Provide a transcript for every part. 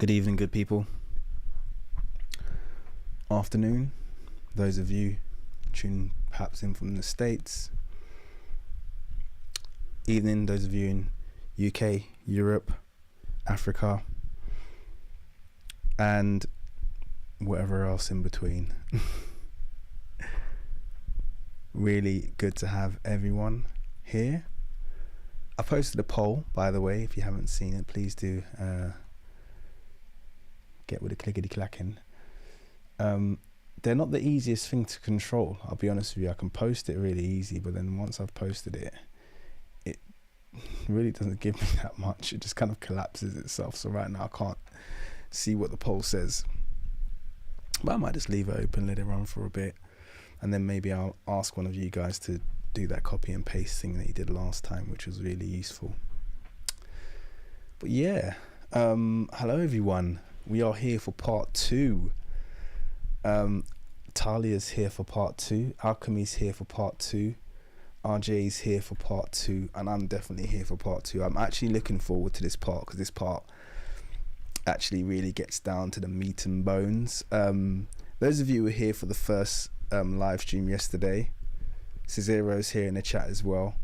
Good evening, good people. Afternoon, those of you tuning perhaps in from the States. Evening, those of you in UK, Europe, Africa, and whatever else in between. Really good to have everyone here. I posted a poll, by the way. If you haven't seen it, please do get with the clickety-clacking. They're not the easiest thing to control, I'll be honest with you. I can post it really easy, but then once I've posted it, it really doesn't give me that much. It just kind of collapses itself. So right now I can't see what the poll says, but I might just leave it open, let it run for a bit, and then maybe I'll ask one of you guys to do that copy and paste thing that you did last time, which was really useful. But yeah, hello everyone. We are here for part 2. Talia's here for part 2. Alchemy's here for part 2. RJ's here for part 2, and I'm definitely here for part 2. I'm actually looking forward to this part because this part actually really gets down to the meat and bones. Those of you who were here for the first live stream yesterday, Cicero's here in the chat as well.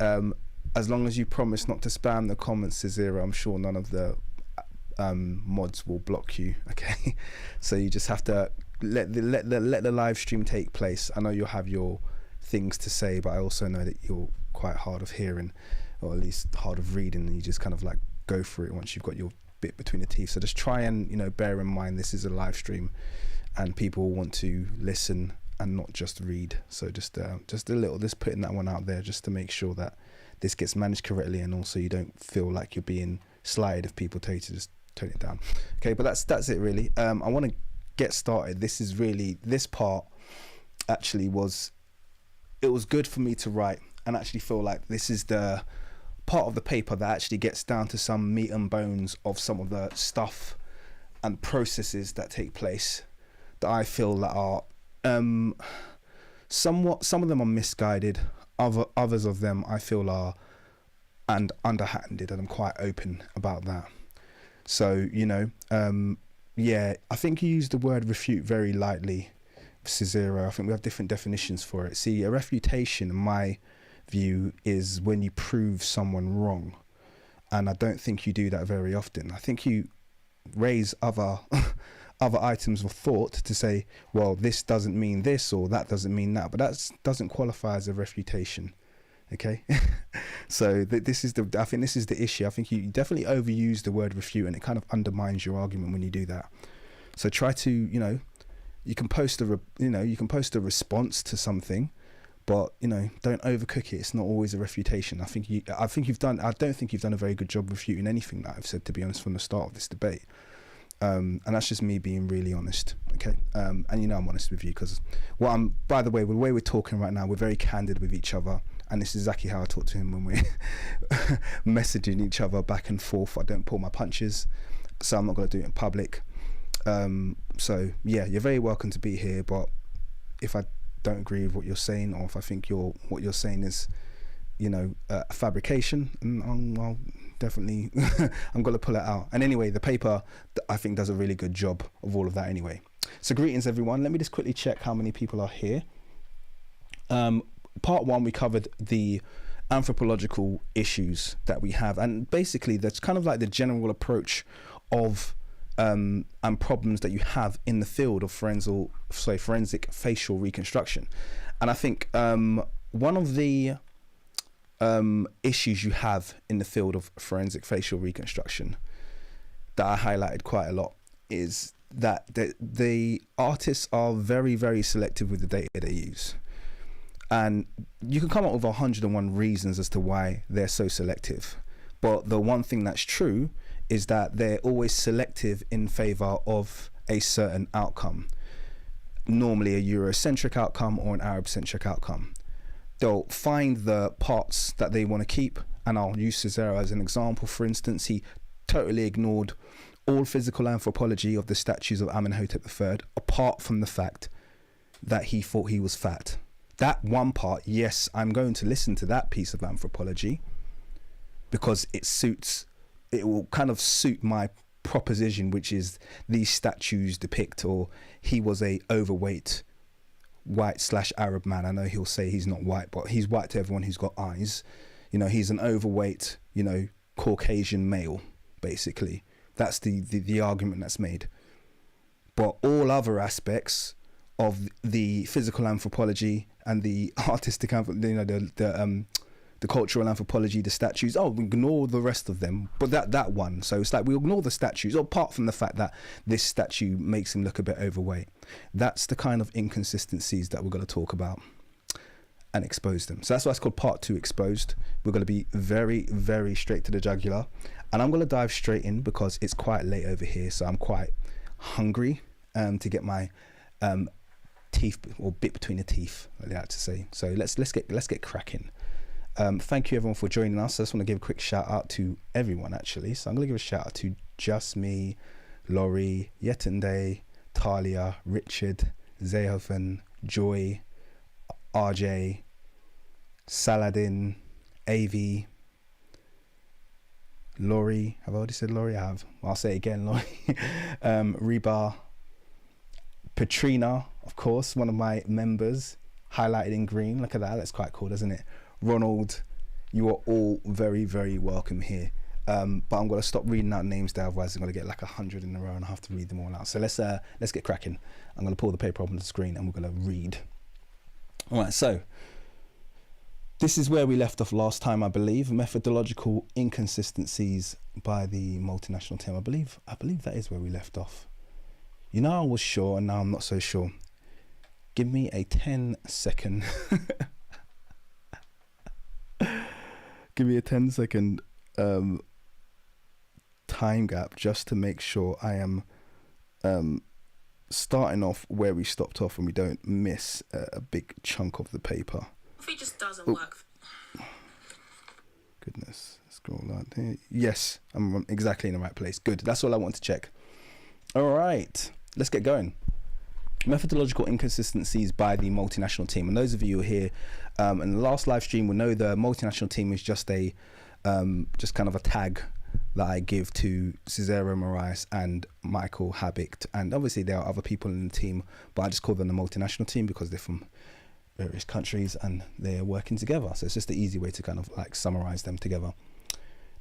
As long as you promise not to spam the comments, Cicero, I'm sure none of the mods will block you. Okay, so you just have to let the live stream take place. I know you'll have your things to say, but I also know that you're quite hard of hearing, or at least hard of reading, and you just kind of like go through it once you've got your bit between the teeth. So just try and, you know, bear in mind this is a live stream and people want to listen and not just read. So just putting that one out there just to make sure that this gets managed correctly, and also you don't feel like you're being slighted if people tell you to just tone it down. Okay, but that's it really. I want to get started. This part actually was good for me to write, and actually feel like this is the part of the paper that actually gets down to some meat and bones of some of the stuff and processes that take place that I feel that are some of them are misguided, others of them I feel are and underhanded, and I'm quite open about that. So, you know, yeah, I think you used the word refute very lightly, Cicero. I think we have different definitions for it. See, a refutation, in my view, is when you prove someone wrong, and I don't think you do that very often. I think you raise other items of thought to say, well, this doesn't mean this or that doesn't mean that, but that doesn't qualify as a refutation. Okay. So I think this is the issue. I think you definitely overuse the word refute, and it kind of undermines your argument when you do that. So try to, you know, you can post a response to something, but, you know, don't overcook it. It's not always a refutation. I don't think you've done a very good job refuting anything that I've said, to be honest, from the start of this debate. And that's just me being really honest. Okay. And you know I'm honest with you because by the way we're talking right now, we're very candid with each other, and this is exactly how I talk to him when we're messaging each other back and forth. I don't pull my punches, so I'm not going to do it in public. So yeah, you're very welcome to be here, but if I don't agree with what you're saying, or if I think what you're saying is, you know, a fabrication, I'll definitely I'm gonna pull it out. And anyway, the paper I think does a really good job of all of that anyway. So greetings everyone. Let me just quickly check how many people are here. Part 1, we covered the anthropological issues that we have, and basically that's kind of like the general approach of and problems that you have in the field of forensic facial reconstruction. And I think one of the issues you have in the field of forensic facial reconstruction that I highlighted quite a lot is that the artists are very, very selective with the data they use. And you can come up with 101 reasons as to why they're so selective. But the one thing that's true is that they're always selective in favor of a certain outcome, normally a Eurocentric outcome or an Arab-centric outcome. They'll find the parts that they want to keep, and I'll use Cicero as an example. For instance, he totally ignored all physical anthropology of the statues of Amenhotep III, apart from the fact that he thought he was fat. That one part, yes, I'm going to listen to that piece of anthropology because it will kind of suit my proposition, which is these statues depict, or he was a overweight white/Arab man. I know he'll say he's not white, but he's white to everyone who's got eyes. You know, he's an overweight, you know, Caucasian male, basically. That's the argument that's made. But all other aspects of the physical anthropology and the artistic, you know, the cultural anthropology, the statues, we ignore the rest of them, but that one. So it's like we ignore the statues, apart from the fact that this statue makes him look a bit overweight. That's the kind of inconsistencies that we're going to talk about and expose them. So that's why it's called part 2, exposed. We're going to be very, very straight to the jugular, and I'm going to dive straight in because it's quite late over here, so I'm quite hungry to get my teeth, or bit between the teeth, I like to say. So let's get cracking. Thank you everyone for joining us. I just want to give a quick shout out to everyone, actually. So I'm going to give a shout out to Just Me, Laurie, Yetunde, Talia, Richard, Zehofen, Joy, RJ, Saladin, AV, Laurie. Have I already said Laurie? I have. I'll say it again, Laurie. Reba, Patrina, of course, one of my members, highlighted in green. Look at that. That's quite cool, isn't it? Ronald, you are all very, very welcome here. But I'm going to stop reading out names there, otherwise I'm going to get like 100 in a row and I have to read them all out. So let's get cracking. I'm going to pull the paper up on the screen and we're going to read. All right, so this is where we left off last time, I believe. Methodological inconsistencies by the multinational team. I believe that is where we left off. You know, I was sure and now I'm not so sure. Give me a 10-second. Give me a 10-second time gap just to make sure I am starting off where we stopped off and we don't miss a big chunk of the paper. If it just doesn't work. Goodness, scroll out here. Yes, I'm exactly in the right place. Good, that's all I want to check. All right, let's get going. Methodological inconsistencies by the multinational team. And those of you who are here in the last live stream will know the multinational team is just a just kind of a tag that I give to Cicero Moraes and Michael Habicht, and obviously there are other people in the team, but I just call them the multinational team because they're from various countries and they're working together. So it's just the easy way to kind of like summarize them together.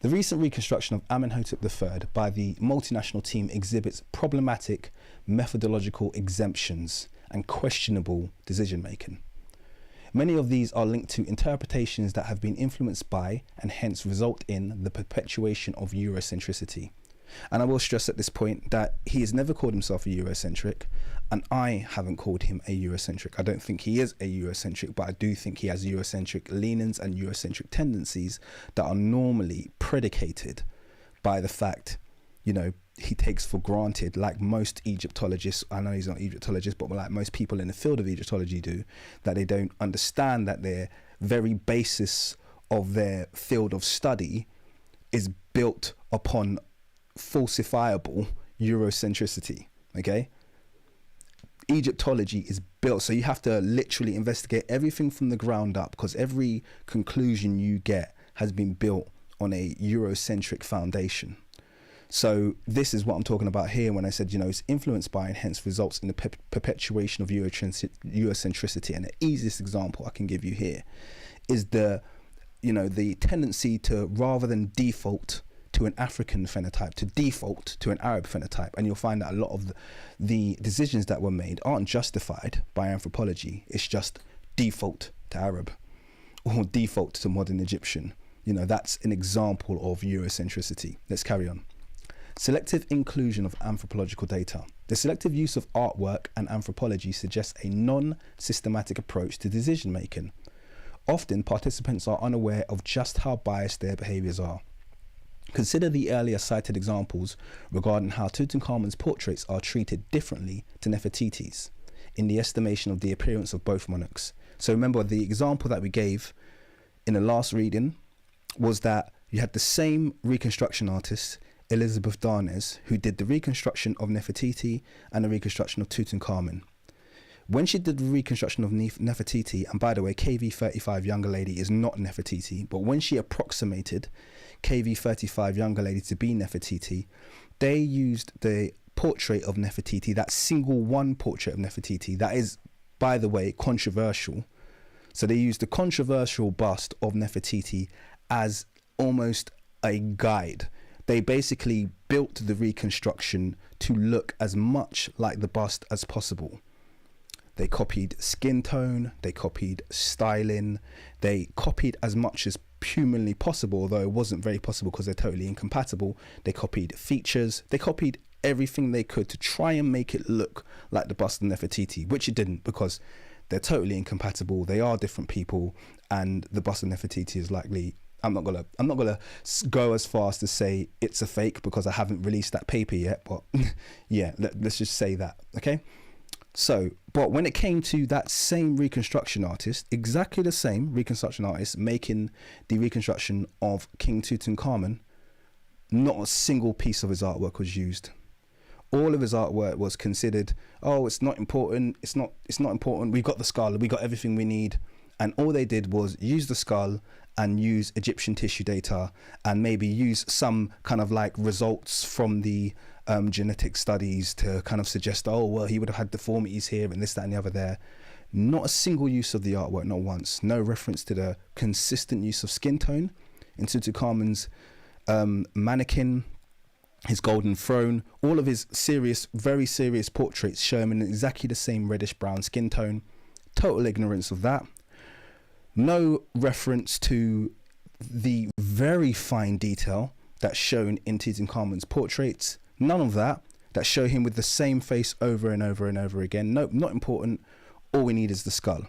The recent reconstruction of Amenhotep III by the multinational team exhibits problematic methodological exemptions and questionable decision making. Many of these are linked to interpretations that have been influenced by and hence result in the perpetuation of Eurocentricity. And I will stress at this point that he has never called himself a Eurocentric, and I haven't called him a Eurocentric. I don't think he is a Eurocentric, but I do think he has Eurocentric leanings and Eurocentric tendencies that are normally predicated by the fact, you know, he takes for granted, like most Egyptologists, I know he's not Egyptologist, but like most people in the field of Egyptology do, that they don't understand that their very basis of their field of study is built upon falsifiable Eurocentricity. Okay, Egyptology is built, so you have to literally investigate everything from the ground up, because every conclusion you get has been built on a Eurocentric foundation. So this is what I'm talking about here when I said, you know, it's influenced by and hence results in the perpetuation of Eurocentricity. And the easiest example I can give you here is the tendency to, rather than default to an African phenotype, to default to an Arab phenotype. And you'll find that a lot of the decisions that were made aren't justified by anthropology. It's just default to Arab or default to modern Egyptian. You know, that's an example of Eurocentricity. Let's carry on. Selective inclusion of anthropological data. The selective use of artwork and anthropology suggests a non-systematic approach to decision making. Often participants are unaware of just how biased their behaviors are. Consider the earlier cited examples regarding how Tutankhamun's portraits are treated differently to Nefertiti's in the estimation of the appearance of both monarchs. So remember, the example that we gave in the last reading was that you had the same reconstruction artist, Elizabeth Darnes, who did the reconstruction of Nefertiti and the reconstruction of Tutankhamun. When she did the reconstruction of Nefertiti, and by the way, KV35 younger lady is not Nefertiti, but when she approximated KV35 younger lady to be Nefertiti, they used the portrait of Nefertiti, that single one portrait of Nefertiti, that is, by the way, controversial. So they used the controversial bust of Nefertiti as almost a guide. They basically built the reconstruction to look as much like the bust as possible. They copied skin tone, they copied styling, they copied as much as humanly possible, although it wasn't very possible because they're totally incompatible. They copied features, they copied everything they could to try and make it look like the bust of Nefertiti, which it didn't, because they're totally incompatible. They are different people, and the bust of Nefertiti is likely, I'm not gonna go as far as to say it's a fake because I haven't released that paper yet, but yeah, let's just say that, okay? So, but when it came to that same reconstruction artist, exactly the same reconstruction artist making the reconstruction of King Tutankhamun, not a single piece of his artwork was used. All of his artwork was considered, oh, it's not important, it's not important, we've got the skull, we got everything we need. And all they did was use the skull and use Egyptian tissue data and maybe use some kind of like results from the genetic studies to kind of suggest, oh, well, he would have had deformities here and this, that, and the other there. Not a single use of the artwork, not once. No reference to the consistent use of skin tone in Tutankhamun's mannequin, his golden throne. All of his serious, very serious portraits show him in exactly the same reddish brown skin tone. Total ignorance of that. No reference to the very fine detail that's shown in Tutankhamun's portraits. None of that. That show him with the same face over and over and over again. Nope, not important. All we need is the skull.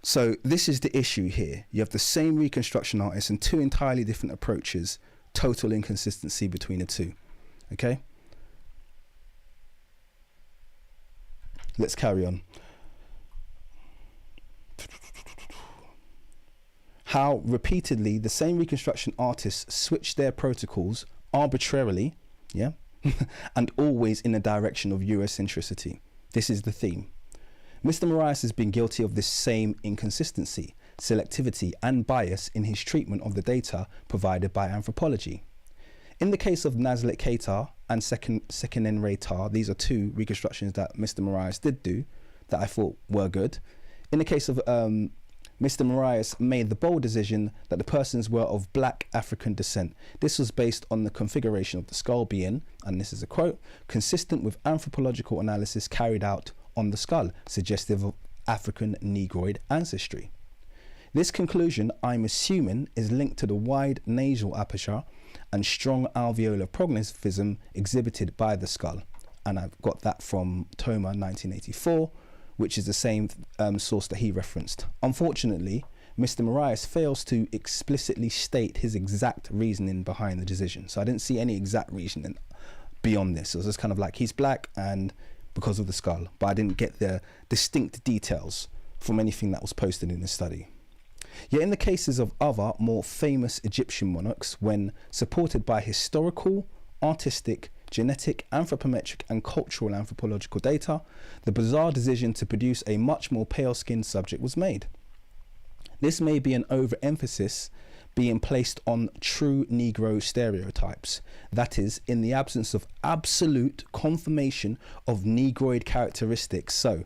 So this is the issue here. You have the same reconstruction artist and two entirely different approaches. Total inconsistency between the two. Okay? Let's carry on. How repeatedly the same reconstruction artists switch their protocols arbitrarily, yeah, and always in the direction of Eurocentricity. This is the theme. Mr. Moraes has been guilty of this same inconsistency, selectivity, and bias in his treatment of the data provided by anthropology. In the case of Nazlet Keita and Sekenenre Tar, these are two reconstructions that Mr. Moraes did do that I thought were good. In the case of Mr. Moraes made the bold decision that the persons were of black African descent. This was based on the configuration of the skull being, and this is a quote, consistent with anthropological analysis carried out on the skull, suggestive of African Negroid ancestry. This conclusion, I'm assuming, is linked to the wide nasal aperture and strong alveolar prognathism exhibited by the skull. And I've got that from Toma 1984, which is the same source that he referenced. Unfortunately, Mr. Moraes fails to explicitly state his exact reasoning behind the decision. So I didn't see any exact reasoning beyond this. It was just kind of like, he's black and because of the skull, but I didn't get the distinct details from anything that was posted in the study. Yet in the cases of other more famous Egyptian monarchs, when supported by historical, artistic, genetic, anthropometric and cultural anthropological data, the bizarre decision to produce a much more pale-skinned subject was made. This may be an overemphasis being placed on true Negro stereotypes, that is, in the absence of absolute confirmation of Negroid characteristics. So,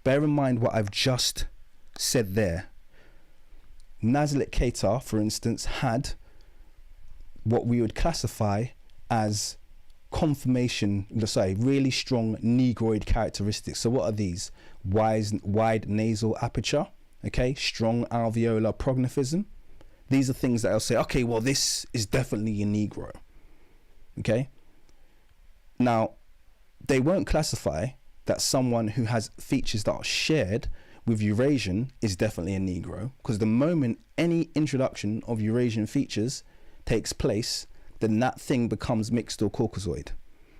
bear in mind what I've just said there. Nazlet Keita, for instance, had what we would classify as confirmation, let's say, really strong Negroid characteristics. So what are these? Wide nasal aperture, okay, strong alveolar prognathism. These are things that I'll say, okay, well, this is definitely a Negro, okay? Now, they won't classify that someone who has features that are shared with Eurasian is definitely a Negro, because the moment any introduction of Eurasian features takes place, then that thing becomes mixed or Caucasoid.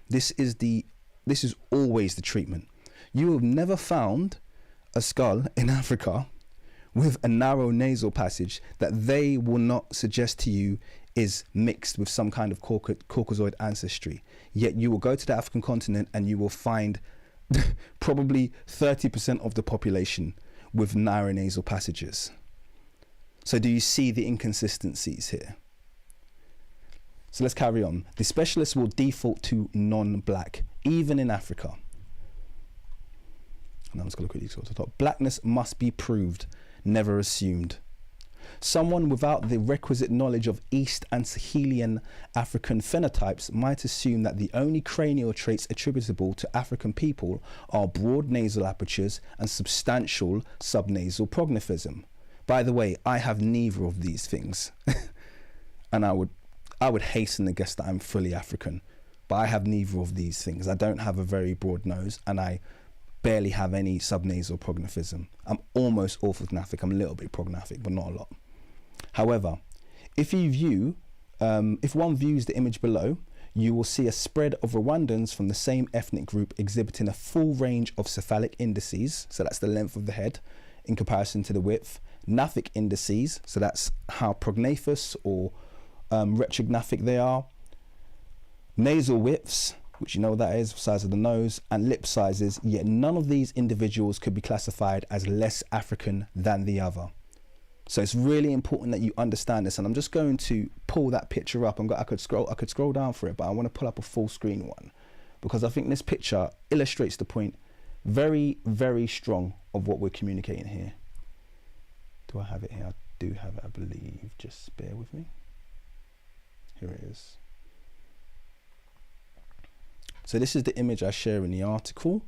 This is always the treatment. You have never found a skull in Africa with a narrow nasal passage that they will not suggest to you is mixed with some kind of Caucasoid ancestry. Yet you will go to the African continent and you will find probably 30% of the population with narrow nasal passages. So do you see the inconsistencies here? So let's carry on. The specialist will default to non-black, even in Africa. And I'm just going to quickly go to the top. Blackness must be proved, never assumed. Someone without the requisite knowledge of East and Sahelian African phenotypes might assume that the only cranial traits attributable to African people are broad nasal apertures and substantial subnasal prognathism. By the way, I have neither of these things. And I would hasten to guess that I'm fully African, but I have neither of these things. I don't have a very broad nose, and I barely have any subnasal prognathism. I'm almost orthognathic. I'm a little bit prognathic, but not a lot. However, if one views the image below, you will see a spread of Rwandans from the same ethnic group exhibiting a full range of cephalic indices, so that's the length of the head in comparison to the width, gnathic indices, so that's how prognathous or retrognathic they are, nasal widths, which you know what that is, size of the nose, and lip sizes, yet none of these individuals could be classified as less African than the other. So it's really important that you understand this, and I'm just going to pull that picture up. I could scroll down for it, but I want to pull up a full screen one because I think this picture illustrates the point very, very strong of what we're communicating here. Do I have it here? I do have it, I believe. Just bear with me. Here it is. So this is the image I share in the article,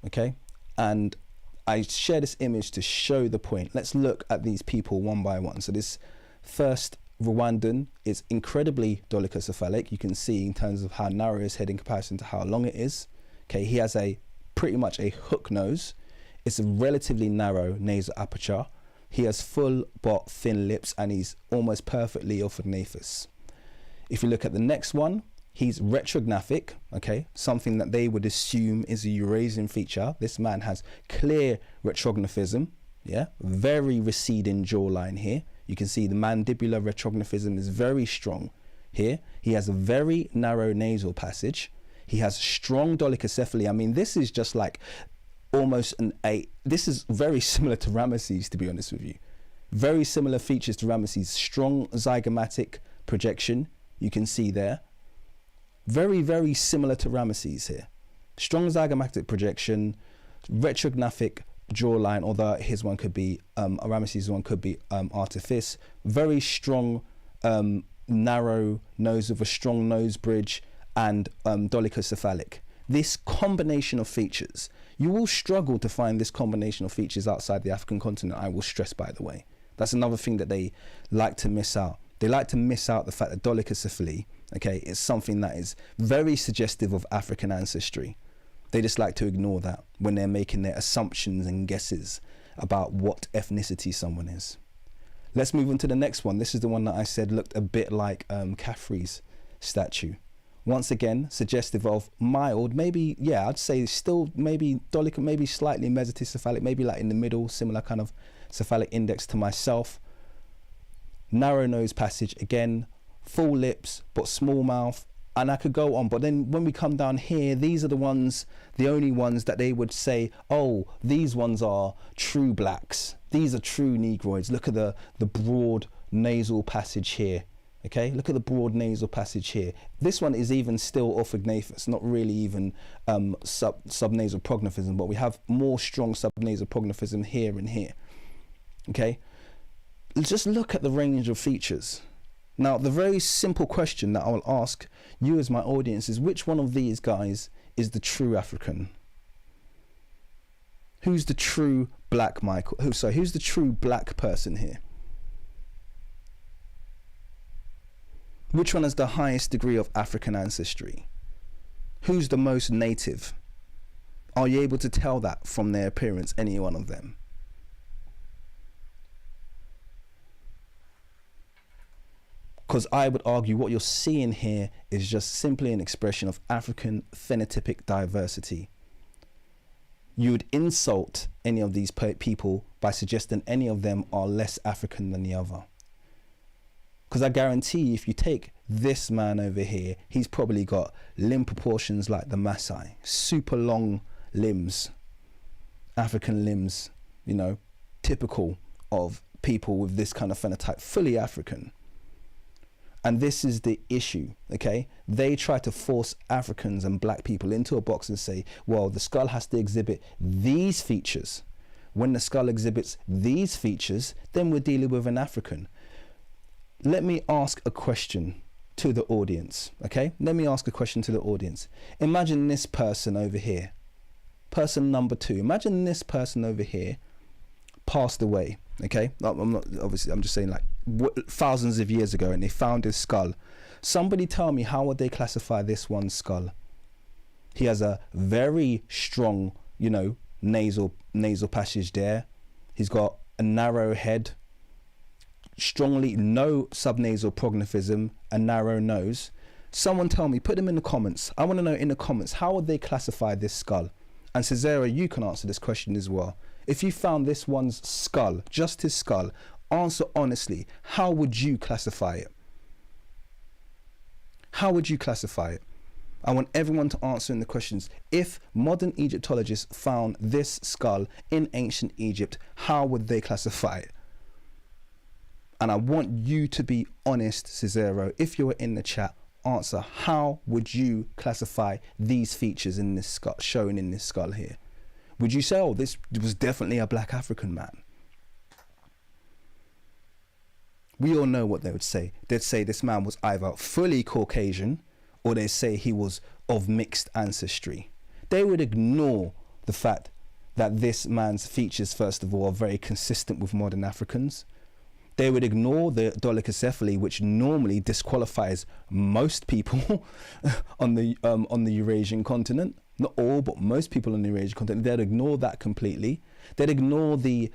okay? And I share this image to show the point. Let's look at these people one by one. So this first Rwandan is incredibly dolichocephalic. You can see in terms of how narrow his head in comparison to how long it is. Okay, he has pretty much a hook nose. It's a relatively narrow nasal aperture. He has full but thin lips, and he's almost perfectly orthognathous. If you look at the next one, he's retrognathic, okay, something that they would assume is a Eurasian feature. This man has clear retrognathism, yeah, very receding jawline here. You can see the mandibular retrognathism is very strong here. He has a very narrow nasal passage. He has strong dolichocephaly. I mean, this is just like almost this is very similar to Rameses, to be honest with you. Very similar features to Rameses. Strong zygomatic projection, you can see there. Very, very similar to Rameses here. Strong zygomatic projection, retrognathic jawline, although his one could be, Rameses' one could be artifice. Very strong, narrow nose with a strong nose bridge, and dolichocephalic. This combination of features, you will struggle to find this combination of features outside the African continent, I will stress, by the way. That's another thing that they like to miss out. They like to miss out the fact that dolichocephaly, okay, is something that is very suggestive of African ancestry. They just like to ignore that when they're making their assumptions and guesses about what ethnicity someone is. Let's move on to the next one. This is the one that I said looked a bit like Caffrey's statue. Once again, suggestive of mild, maybe, yeah, I'd say still maybe dolicho, maybe slightly mesocephalic, maybe like in the middle, similar kind of cephalic index to myself. Narrow nose passage, again, full lips, but small mouth, and I could go on. But then when we come down here, these are the ones, the only ones that they would say, oh, these ones are true blacks. These are true Negroids. Look at the broad nasal passage here. Okay, look at the broad nasal passage here. This one is even still orthognathous, not really even subnasal prognathism, but we have more strong subnasal prognathism here and here. Okay, just look at the range of features. Now, the very simple question that I will ask you as my audience is, which one of these guys is the true African? Who's the true black Michael? Who's the true black person here? Which one has the highest degree of African ancestry? Who's the most native? Are you able to tell that from their appearance, any one of them? Because I would argue what you're seeing here is just simply an expression of African phenotypic diversity. You would insult any of these people by suggesting any of them are less African than the other. Because I guarantee if you take this man over here, he's probably got limb proportions like the Maasai, super long limbs, African limbs, you know, typical of people with this kind of phenotype, fully African. And this is the issue, okay? They try to force Africans and black people into a box and say, well, the skull has to exhibit these features. When the skull exhibits these features, then we're dealing with an African. Let me ask a question to the audience, okay? Let me ask a question to the audience. Imagine this person over here, person number 2. Imagine this person over here passed away, okay? I'm not, obviously, I'm just saying, like, thousands of years ago, and they found his skull. Somebody tell me, how would they classify this one skull? He has a very strong, you know, nasal passage there. He's got a narrow head, strongly no subnasal prognathism, a narrow nose. Someone tell me, put them in the comments. I want to know in the comments, how would they classify this skull? And Cicero, you can answer this question as well. If you found this one's skull, just his skull, answer honestly, how would you classify it? How would you classify it? I want everyone to answer in the questions. If modern Egyptologists found this skull in ancient Egypt, how would they classify it? And I want you to be honest, Cicero. If you were in the chat, answer, how would you classify these features in this skull, shown in this skull here? Would you say, oh, this was definitely a black African man? We all know what they would say. They'd say this man was either fully Caucasian, or they say he was of mixed ancestry. They would ignore the fact that this man's features, first of all, are very consistent with modern Africans. They would ignore the dolichocephaly, which normally disqualifies most people on the Eurasian continent. Not all, but most people on the Eurasian continent. They'd ignore that completely. They'd ignore the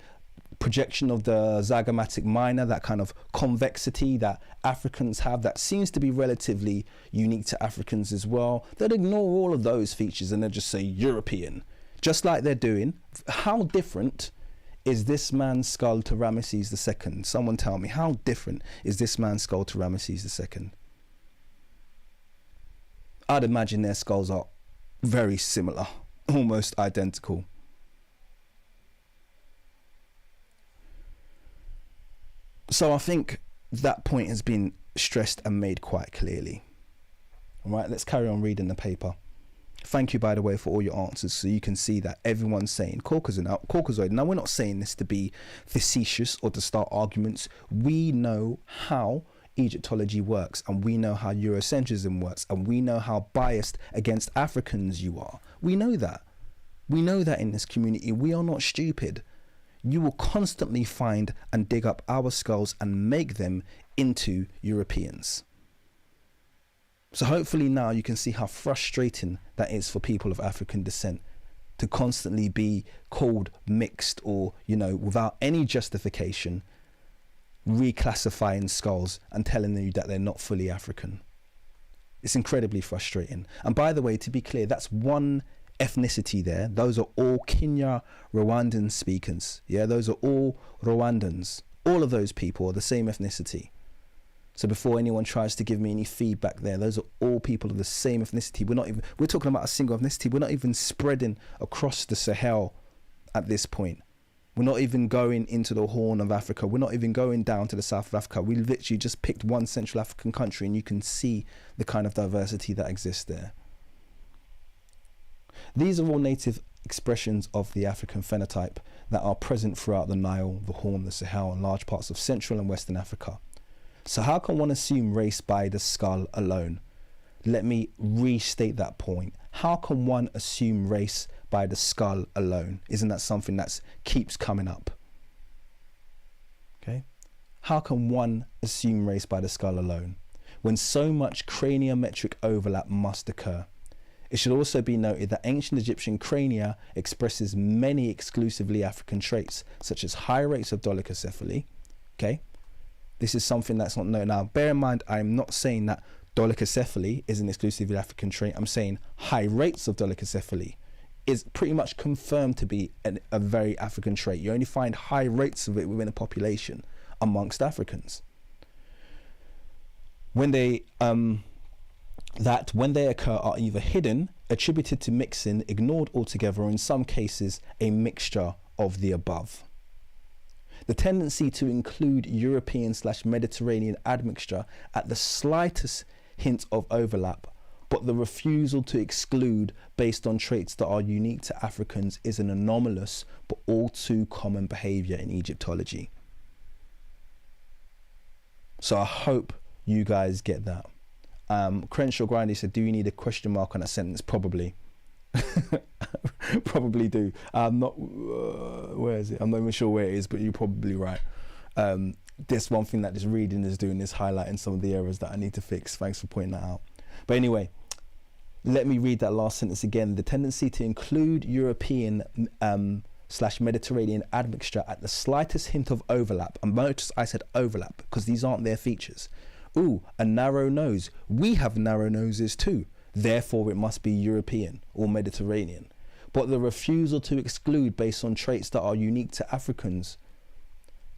projection of the zygomatic minor, that kind of convexity that Africans have that seems to be relatively unique to Africans as well. They'd ignore all of those features and they'd just say European, just like they're doing. How different is this man's skull to Rameses II? Someone tell me, how different is this man's skull to Rameses II? I'd imagine their skulls are very similar, almost identical. So I think that point has been stressed and made quite clearly. All right, let's carry on reading the paper. Thank you, by the way, for all your answers. So you can see that everyone's saying Caucasoid. Now, we're not saying this to be facetious or to start arguments. We know how Egyptology works, and we know how Eurocentrism works, and we know how biased against Africans you are. We know that. We know that in this community. We are not stupid. You will constantly find and dig up our skulls and make them into Europeans. So hopefully now you can see how frustrating that is for people of African descent to constantly be called mixed, or, you know, without any justification, reclassifying skulls and telling you that they're not fully African. It's incredibly frustrating. And by the way, to be clear, that's one ethnicity there. Those are all Kenya Rwandan speakers. Yeah, those are all Rwandans. All of those people are the same ethnicity. So before anyone tries to give me any feedback there, those are all people of the same ethnicity. We're talking about a single ethnicity. We're not even spreading across the Sahel at this point. We're not even going into the Horn of Africa. We're not even going down to the south of Africa. We literally just picked one Central African country, and you can see the kind of diversity that exists there. These are all native expressions of the African phenotype that are present throughout the Nile, the Horn, the Sahel, and large parts of Central and Western Africa. So how can one assume race by the skull alone? Let me restate that point. How can one assume race by the skull alone? Isn't that something that keeps coming up? Okay. How can one assume race by the skull alone when so much craniometric overlap must occur? It should also be noted that ancient Egyptian crania expresses many exclusively African traits, such as high rates of dolichocephaly. Okay. This is something that's not known. Now, bear in mind, I'm not saying that dolichocephaly is an exclusively African trait. I'm saying high rates of dolichocephaly is pretty much confirmed to be a very African trait. You only find high rates of it within a population amongst Africans. When they occur are either hidden attributed to mixing, ignored altogether, or in some cases, a mixture of the above. The tendency to include European/Mediterranean admixture at the slightest hint of overlap, but the refusal to exclude based on traits that are unique to Africans is an anomalous but all too common behaviour in Egyptology. So I hope you guys get that. Crenshaw Grindy said, do you need a question mark on that sentence? Probably. Probably do. I'm not, where is it? I'm not even sure where it is, but you're probably right. This one thing that this reading is doing is highlighting some of the errors that I need to fix. Thanks for pointing that out. But anyway, let me read that last sentence again. The tendency to include European slash Mediterranean admixture at the slightest hint of overlap. And notice I said overlap because these aren't their features. Ooh, a narrow nose. We have narrow noses too. Therefore, it must be European or Mediterranean. But the refusal to exclude based on traits that are unique to Africans,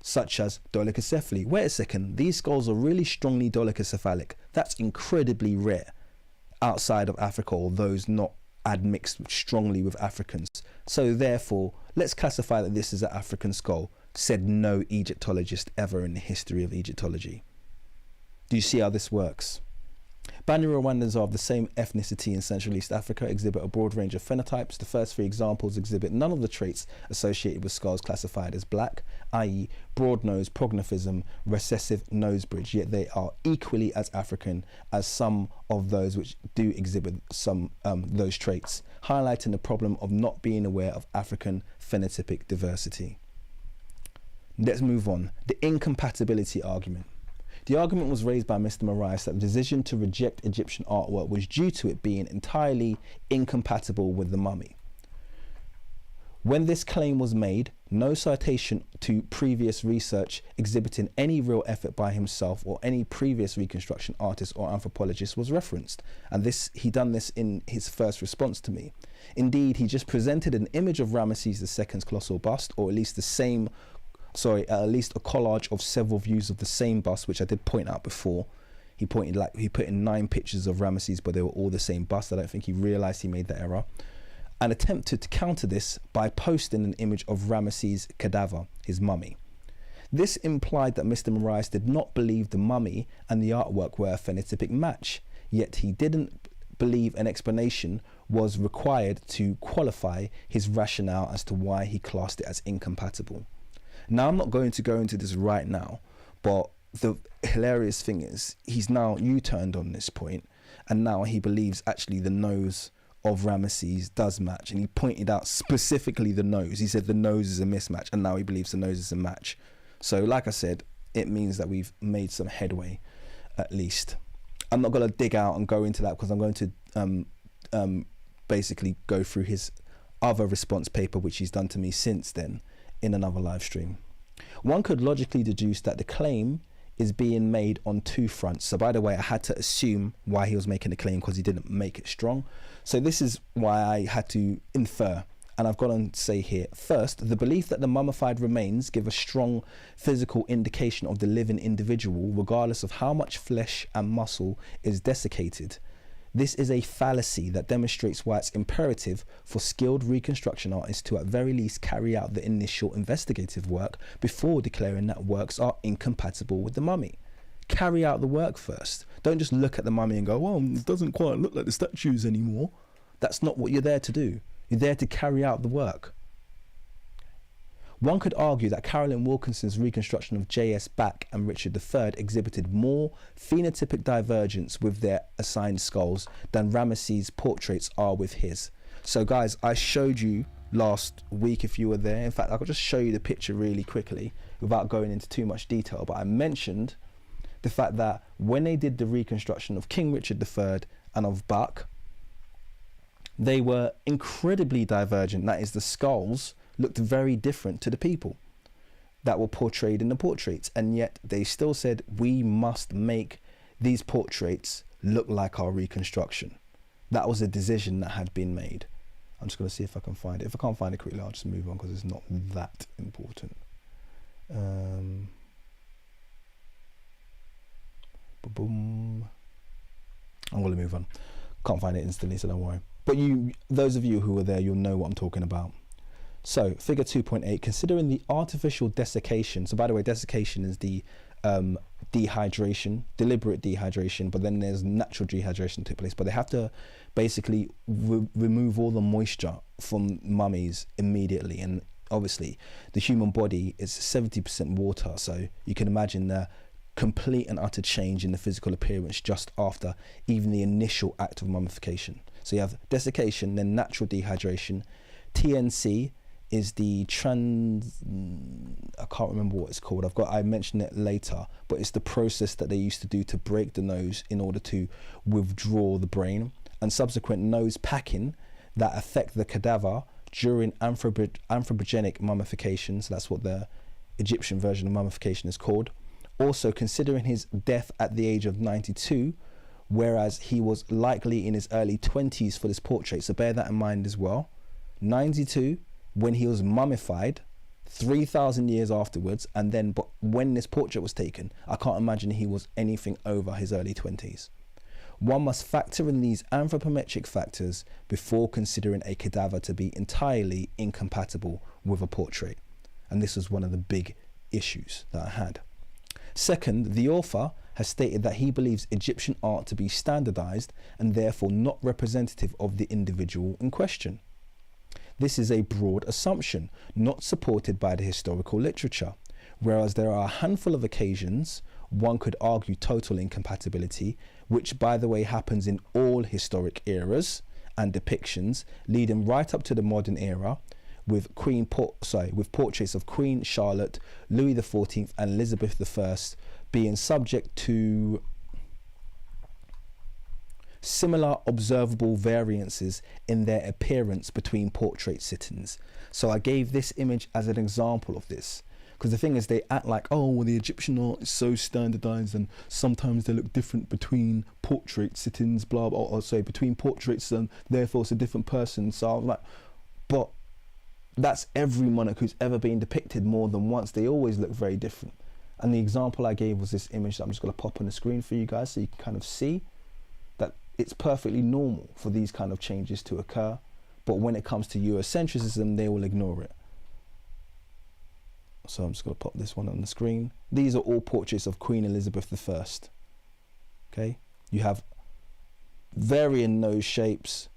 such as dolichocephaly. Wait a second, these skulls are really strongly dolichocephalic. That's incredibly rare outside of Africa, or those not admixed strongly with Africans. So therefore, let's classify that this is an African skull, said no Egyptologist ever in the history of Egyptology. Do you see how this works? Bani Rwandans are of the same ethnicity in Central East Africa, exhibit a broad range of phenotypes. The first three examples exhibit none of the traits associated with skulls classified as black, i.e. broad nose, prognathism, recessive nose bridge, yet they are equally as African as some of those which do exhibit some those traits, highlighting the problem of not being aware of African phenotypic diversity. Let's move on. The incompatibility argument. The argument was raised by Mr Moraes that the decision to reject Egyptian artwork was due to it being entirely incompatible with the mummy. When this claim was made, no citation to previous research exhibiting any real effort by himself or any previous reconstruction artist or anthropologist was referenced, and he done this in his first response to me. Indeed, he just presented an image of Rameses II's colossal bust, or at least at least a collage of several views of the same bust, which I did point out before. He put in 9 pictures of Rameses, but they were all the same bust. I don't think he realized he made that error, and attempted to counter this by posting an image of Rameses' cadaver, his mummy. This implied that Mr Moraes did not believe the mummy and the artwork were a phenotypic match, yet he didn't believe an explanation was required to qualify his rationale as to why he classed it as incompatible. Now, I'm not going to go into this right now, but the hilarious thing is he's now U-turned on this point, and now he believes actually the nose of Rameses does match, and he pointed out specifically the nose. He said the nose is a mismatch, and now he believes the nose is a match. So like I said, it means that we've made some headway, at least. I'm not going to dig out and go into that because I'm going to basically go through his other response paper, which he's done to me since then, in another live stream. One could logically deduce that the claim is being made on 2 fronts. So by the way, I had to assume why he was making the claim because he didn't make it strong. So this is why I had to infer, and I've got to say here, first, the belief that the mummified remains give a strong physical indication of the living individual, regardless of how much flesh and muscle is desiccated. This is a fallacy that demonstrates why it's imperative for skilled reconstruction artists to at very least carry out the initial investigative work before declaring that works are incompatible with the mummy. Carry out the work first. Don't just look at the mummy and go, well, it doesn't quite look like the statues anymore. That's not what you're there to do. You're there to carry out the work. One could argue that Carolyn Wilkinson's reconstruction of J.S. Bach and Richard III exhibited more phenotypic divergence with their assigned skulls than Ramesses' portraits are with his. So guys, I showed you last week if you were there. In fact, I could just show you the picture really quickly without going into too much detail, but I mentioned the fact that when they did the reconstruction of King Richard III and of Bach, they were incredibly divergent. That is, the skulls looked very different to the people that were portrayed in the portraits, and yet they still said we must make these portraits look like our reconstruction. That was a decision that had been made. I'm just going to see if I can find it. If I can't find it quickly, I'll just move on because it's not that important. Boom. I'm going to move on. Can't find it instantly, so don't worry. But those of you who were there, you'll know what I'm talking about. So figure 2.8, considering the artificial desiccation. So by the way, desiccation is the dehydration, deliberate dehydration, but then there's natural dehydration that took place. But they have to basically remove all the moisture from mummies immediately. And obviously the human body is 70% water. So you can imagine the complete and utter change in the physical appearance just after even the initial act of mummification. So you have desiccation, then natural dehydration. TNC is the I can't remember what it's called. I mentioned it later, but it's the process that they used to do to break the nose in order to withdraw the brain, and subsequent nose packing that affect the cadaver during anthropogenic mummification. So that's what the Egyptian version of mummification is called. Also, considering his death at the age of 92, whereas he was likely in his early 20s for this portrait. So bear that in mind as well. 92 when he was mummified, 3,000 years afterwards, and then but when this portrait was taken, I can't imagine he was anything over his early 20s. One must factor in these anthropometric factors before considering a cadaver to be entirely incompatible with a portrait. And this was one of the big issues that I had. Second, the author has stated that he believes Egyptian art to be standardized and therefore not representative of the individual in question. This is a broad assumption, not supported by the historical literature, whereas there are a handful of occasions one could argue total incompatibility, which by the way happens in all historic eras and depictions, leading right up to the modern era, with portraits of Queen Charlotte, Louis XIV and Elizabeth I being subject to similar observable variances in their appearance between portrait sittings. So I gave this image as an example of this, because the thing is, they act like, oh, well, the Egyptian art is so standardized and sometimes they look different between portrait sittings, blah, blah, or say between portraits, and therefore it's a different person. So I was like, but that's every monarch who's ever been depicted more than once. They always look very different. And the example I gave was this image that I'm just going to pop on the screen for you guys so you can kind of see that it's perfectly normal for these kind of changes to occur. But when it comes to Eurocentrism, they will ignore it. So I'm just going to pop this one on the screen. These are all portraits of Queen Elizabeth I. Okay, you have varying nose shapes.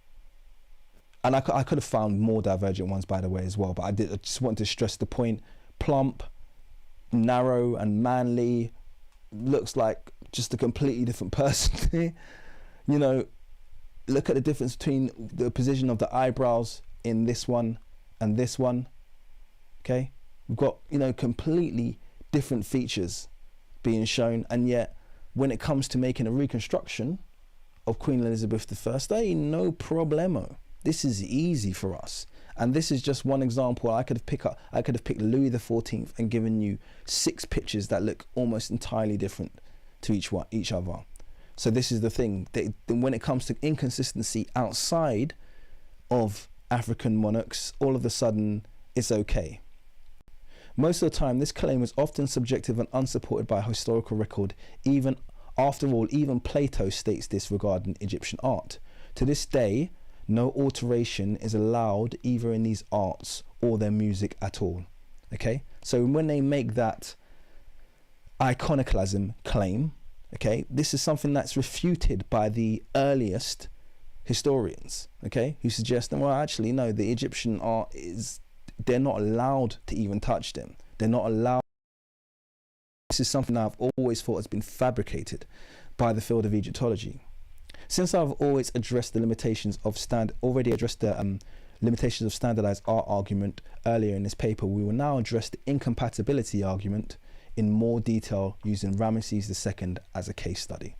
And I could have found more divergent ones, by the way, as well. But I just wanted to stress the point. Plump, narrow and manly, looks like just a completely different person. You know, look at the difference between the position of the eyebrows in this one and this one. Okay, we've got, you know, completely different features being shown. And yet, when it comes to making a reconstruction of Queen Elizabeth I, ain't no problemo. This is easy for us. And this is just one example. I could have picked Louis XIV and given you 6 pictures that look almost entirely different to each other. So this is the thing. When it comes to inconsistency outside of African monarchs, all of a sudden it's okay. Most of the time, this claim is often subjective and unsupported by historical record. After all, even Plato states this regarding Egyptian art. To this day, no alteration is allowed either in these arts or their music at all. Okay, so when they make that iconoclasm claim, okay, this is something that's refuted by the earliest historians, okay, who suggest that, well, actually, no, the Egyptian art they're not allowed to even touch them. They're not allowed. This is something that I've always thought has been fabricated by the field of Egyptology. Since I've always addressed the limitations of limitations of standardized art argument earlier in this paper, we will now address the incompatibility argument in more detail using Rameses II as a case study.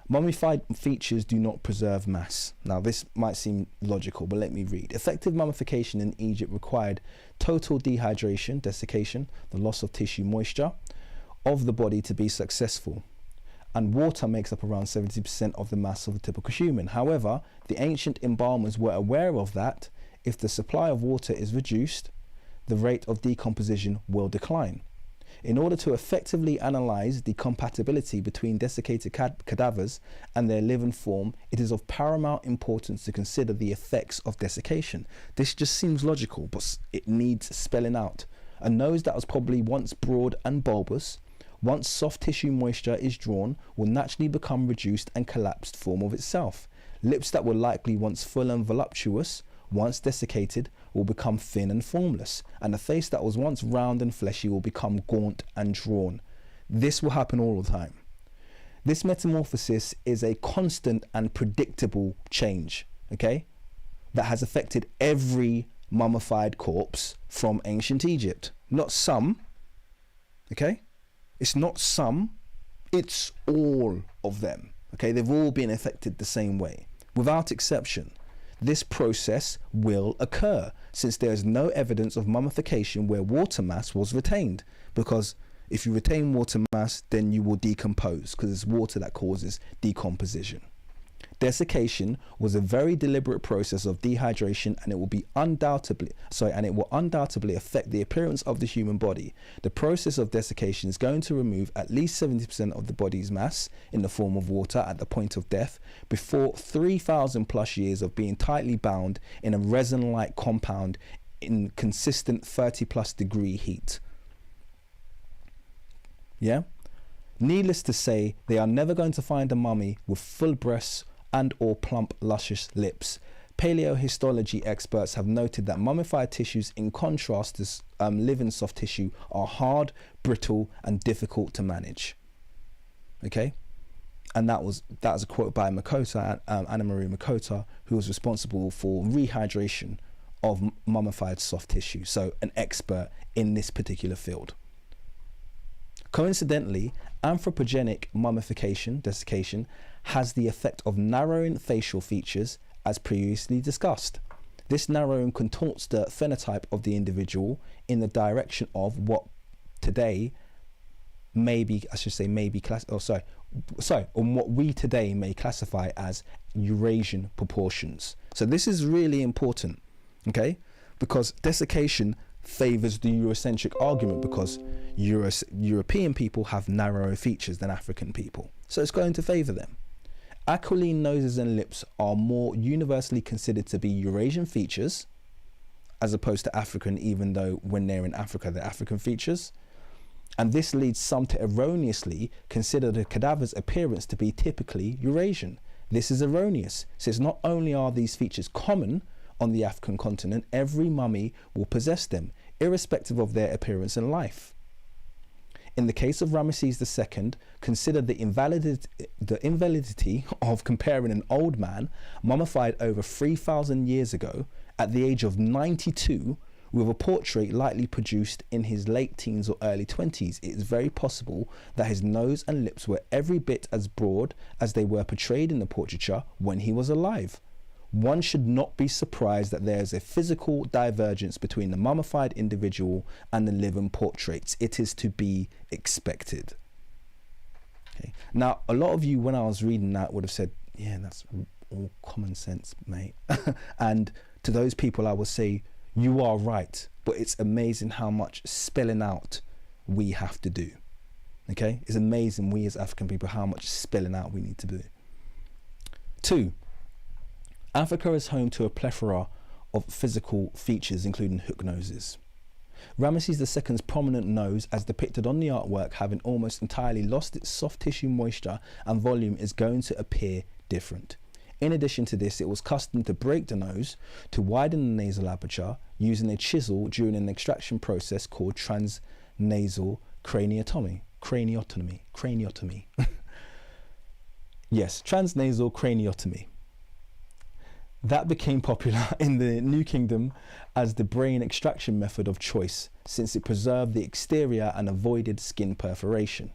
Mummified features do not preserve mass. Now this might seem logical, but let me read. Effective mummification in Egypt required total dehydration, desiccation, the loss of tissue moisture of the body to be successful. And water makes up around 70% of the mass of the typical human. However, the ancient embalmers were aware of that if the supply of water is reduced, the rate of decomposition will decline. In order to effectively analyze the compatibility between desiccated cadavers and their living form, it is of paramount importance to consider the effects of desiccation. This just seems logical, but it needs spelling out. A nose that was probably once broad and bulbous, once soft tissue moisture is drawn, will naturally become reduced and collapsed form of itself. Lips that were likely once full and voluptuous, once desiccated, will become thin and formless, and a face that was once round and fleshy will become gaunt and drawn. This will happen all the time. This metamorphosis is a constant and predictable change, okay, that has affected every mummified corpse from ancient Egypt. Not some, okay? It's not some, it's all of them, okay? They've all been affected the same way, without exception. This process will occur since there is no evidence of mummification where water mass was retained, because if you retain water mass, then you will decompose, because it's water that causes decomposition. Desiccation was a very deliberate process of dehydration, and it will undoubtedly affect the appearance of the human body. The process of desiccation is going to remove at least 70% of the body's mass in the form of water at the point of death, before 3,000 plus years of being tightly bound in a resin-like compound in consistent 30 plus degree heat. Yeah? Needless to say, they are never going to find a mummy with full breasts and or plump, luscious lips. Paleohistology experts have noted that mummified tissues, in contrast to living soft tissue, are hard, brittle, and difficult to manage. Okay, and that was a quote by Makota, Anna Maria Makota, who was responsible for rehydration of mummified soft tissue. So an expert in this particular field. Coincidentally, anthropogenic mummification, desiccation, has the effect of narrowing facial features, as previously discussed. This narrowing contorts the phenotype of the individual in the direction of what today may be, what we today may classify as Eurasian proportions. So this is really important, okay? Because desiccation favors the Eurocentric argument, because European people have narrower features than African people. So it's going to favor them. Aquiline noses and lips are more universally considered to be Eurasian features as opposed to African, even though when they're in Africa, they're African features. And this leads some to erroneously consider the cadaver's appearance to be typically Eurasian. This is erroneous, since not only are these features common on the African continent, every mummy will possess them, irrespective of their appearance in life. In the case of Rameses II, consider the invalidity of comparing an old man mummified over 3,000 years ago at the age of 92 with a portrait likely produced in his late teens or early 20s. It is very possible that his nose and lips were every bit as broad as they were portrayed in the portraiture when he was alive. One should not be surprised that there is a physical divergence between the mummified individual and the living portraits. It is to be expected. Okay. Now, a lot of you, when I was reading that, would have said, yeah, that's all common sense, mate. And to those people, I would say, you are right. But it's amazing how much spelling out we have to do. Okay? It's amazing, we as African people, how much spelling out we need to do. 2. Africa is home to a plethora of physical features, including hook noses. Rameses II's prominent nose, as depicted on the artwork, having almost entirely lost its soft tissue moisture and volume, is going to appear different. In addition to this, it was custom to break the nose to widen the nasal aperture using a chisel during an extraction process called transnasal craniotomy. Yes, transnasal craniotomy. That became popular in the New Kingdom as the brain extraction method of choice, since it preserved the exterior and avoided skin perforation.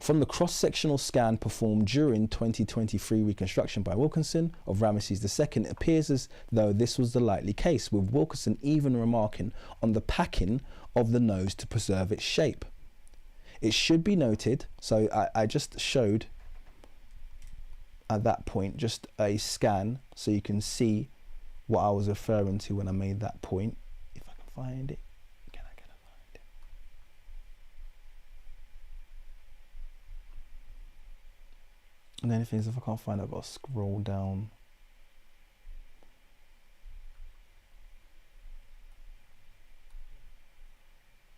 From the cross-sectional scan performed during 2023 reconstruction by Wilkinson of Rameses II, it appears as though this was the likely case, with Wilkinson even remarking on the packing of the nose to preserve its shape. It should be noted, so I just showed at that point just a scan so you can see what I was referring to when I made that point. If I can find it, can I find it? And then the thing is, if I can't find it, I've got to scroll down.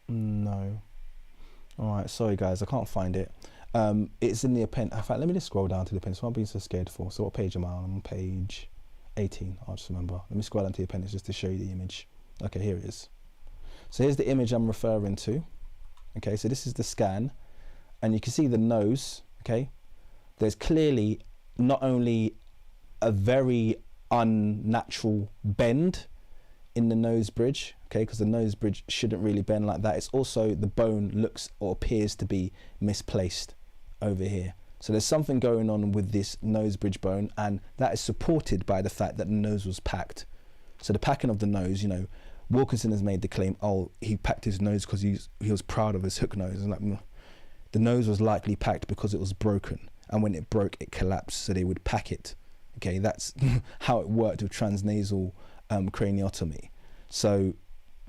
No. All right, sorry guys, I can't find it. It's in the appendix. In fact, let me just scroll down to the appendix. What I'm being so scared for. So what page am I on? I'm on page 18. I'll just remember. Let me scroll down to the appendix just to show you the image. Okay, here it is. So here's the image I'm referring to. Okay, so this is the scan, and you can see the nose. Okay, there's clearly not only a very unnatural bend in the nose bridge, okay, because the nose bridge shouldn't really bend like that. It's also the bone looks or appears to be misplaced over here. So there's something going on with this nose bridge bone, and that is supported by the fact that the nose was packed. So the packing of the nose, you know, Wilkinson has made the claim, oh, he packed his nose because he was proud of his hook nose. And like, the nose was likely packed because it was broken, and when it broke, it collapsed, so they would pack it. Okay, that's how it worked with transnasal craniotomy. So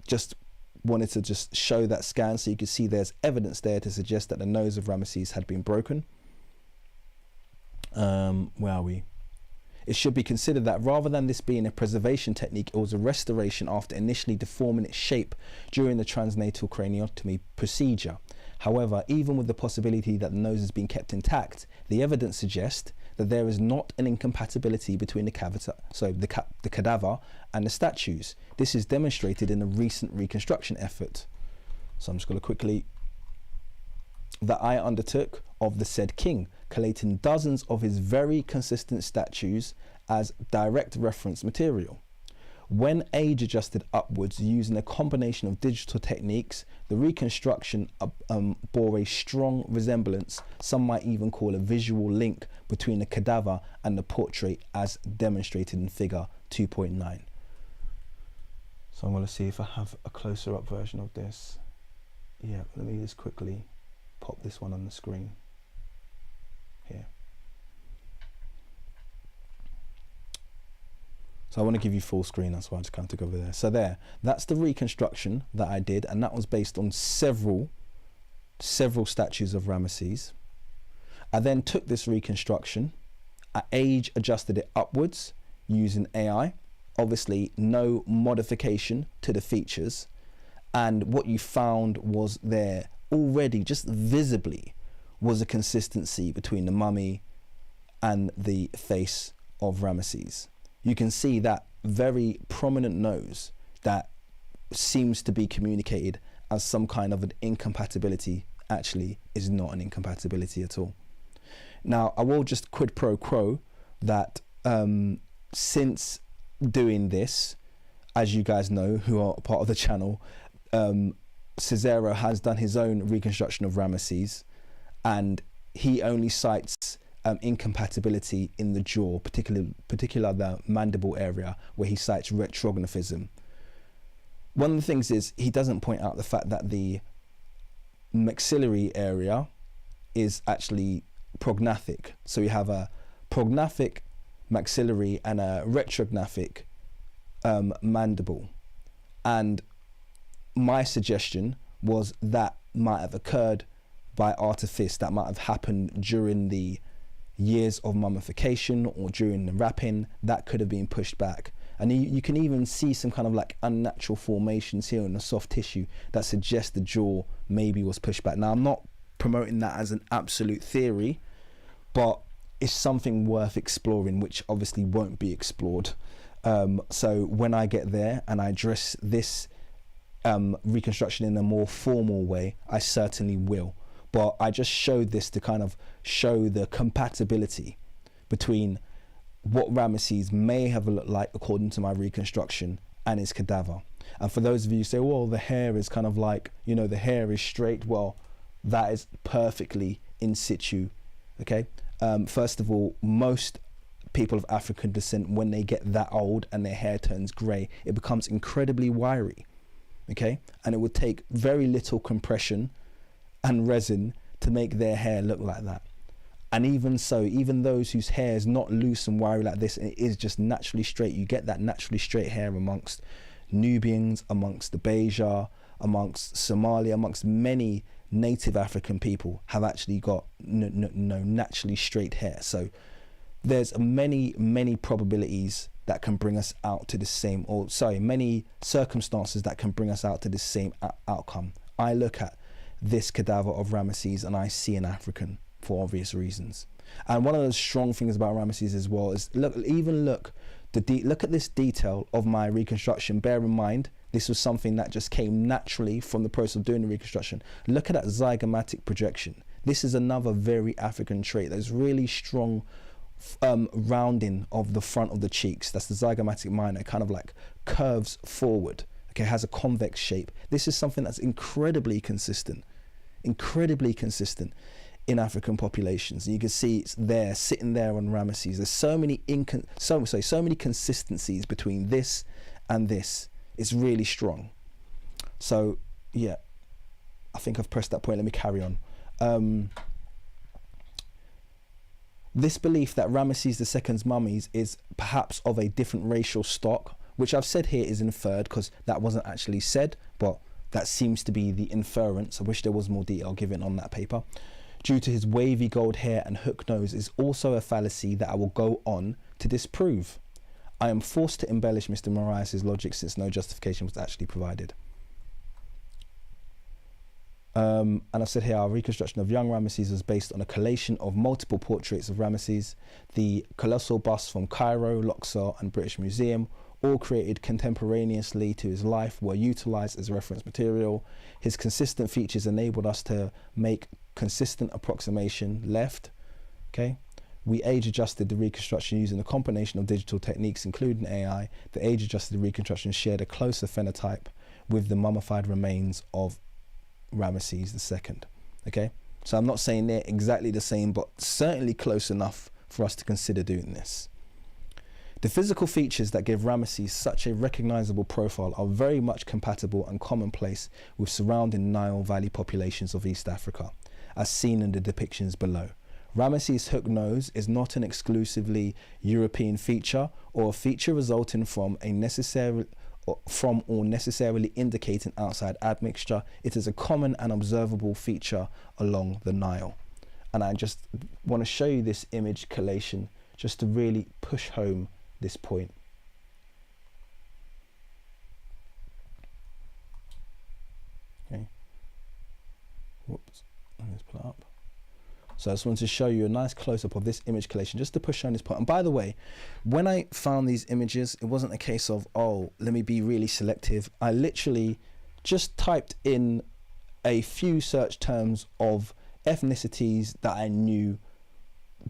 just wanted to just show that scan so you can see there's evidence there to suggest that the nose of Rameses had been broken. Where are we? It should be considered that rather than this being a preservation technique, it was a restoration after initially deforming its shape during the transnatal craniotomy procedure. However, even with the possibility that the nose has been kept intact, the evidence suggests that there is not an incompatibility between the cadaver and the statues. This is demonstrated in a recent reconstruction effort. So I'm just going to quickly, that I undertook of the said king, collating dozens of his very consistent statues as direct reference material. When age adjusted upwards using a combination of digital techniques, the reconstruction bore a strong resemblance, some might even call a visual link, between the cadaver and the portrait as demonstrated in figure 2.9. So I'm going to see if I have a closer up version of this. Yeah, let me just quickly pop this one on the screen here. So I want to give you full screen, that's why I just kind of took over there. So there, that's the reconstruction that I did, and that was based on several statues of Rameses. I then took this reconstruction, I age adjusted it upwards using AI, obviously no modification to the features, and what you found was there already, just visibly, was a consistency between the mummy and the face of Rameses. You can see that very prominent nose that seems to be communicated as some kind of an incompatibility actually is not an incompatibility at all. Now, I will just quid pro quo that since doing this, as you guys know who are part of the channel, Cicero has done his own reconstruction of Rameses, and he only cites incompatibility in the jaw, particularly the mandible area, where he cites retrographism. One of the things is he doesn't point out the fact that the maxillary area is actually prognathic. So we have a prognathic maxillary and a retrographic mandible. And my suggestion was that might have occurred by artifice, that might have happened during the years of mummification or during the wrapping, that could have been pushed back. And you can even see some kind of like unnatural formations here in the soft tissue that suggest the jaw maybe was pushed back. Now, I'm not promoting that as an absolute theory, but it's something worth exploring, which obviously won't be explored. So when I get there and I address this reconstruction in a more formal way, I certainly will. But I just showed this to kind of show the compatibility between what Rameses may have looked like according to my reconstruction and his cadaver. And for those of you who say, well, the hair is kind of like, you know, the hair is straight. Well, that is perfectly in situ. Okay. First of all, most people of African descent, when they get that old and their hair turns grey, it becomes incredibly wiry. Okay. And it would take very little compression and resin to make their hair look like that. And even so, even those whose hair is not loose and wiry like this, and it is just naturally straight, you get that naturally straight hair amongst Nubians, amongst the Beja, amongst Somalia, amongst many native African people have actually got naturally straight hair. So there's many probabilities that can bring us out to the same, or sorry, many circumstances that can bring us out to the same outcome. I look at this cadaver of Rameses and I see an African for obvious reasons. And one of the strong things about Rameses as well is look at this detail of my reconstruction. Bear in mind, this was something that just came naturally from the process of doing the reconstruction. Look at that zygomatic projection. This is another very African trait. There's really strong rounding of the front of the cheeks. That's the zygomatic minor. It kind of like curves forward. Okay, has a convex shape. This is something that's incredibly consistent in African populations. You can see it's there, sitting there on Rameses. There's so many consistencies between this and this. It's really strong. So yeah, I think I've pressed that point. Let me carry on. This belief that Rameses II's mummies is perhaps of a different racial stock, which I've said here is inferred because that wasn't actually said, but that seems to be the inference. I wish there was more detail given on that paper. Due to his wavy gold hair and hook nose is also a fallacy that I will go on to disprove. I am forced to embellish Mr. Moraes' logic since no justification was actually provided. And I've said here, our reconstruction of young Rameses was based on a collation of multiple portraits of Rameses. The colossal busts from Cairo, Luxor and British Museum, all created contemporaneously to his life, were utilized as reference material. His consistent features enabled us to make consistent approximation left. Okay. We age adjusted the reconstruction using a combination of digital techniques, including AI. The age adjusted reconstruction shared a closer phenotype with the mummified remains of Rameses II. Okay, so I'm not saying they're exactly the same, but certainly close enough for us to consider doing this. The physical features that give Rameses such a recognizable profile are very much compatible and commonplace with surrounding Nile Valley populations of East Africa, as seen in the depictions below. Rameses' hook nose is not an exclusively European feature or a feature resulting from or necessarily indicating outside admixture. It is a common and observable feature along the Nile. And I just want to show you this image collation just to really push home this point. Okay. Whoops. Let's pull it up. So I just wanted to show you a nice close-up of this image collation just to push on this point. And by the way, when I found these images, it wasn't a case of, oh, let me be really selective. I literally just typed in a few search terms of ethnicities that I knew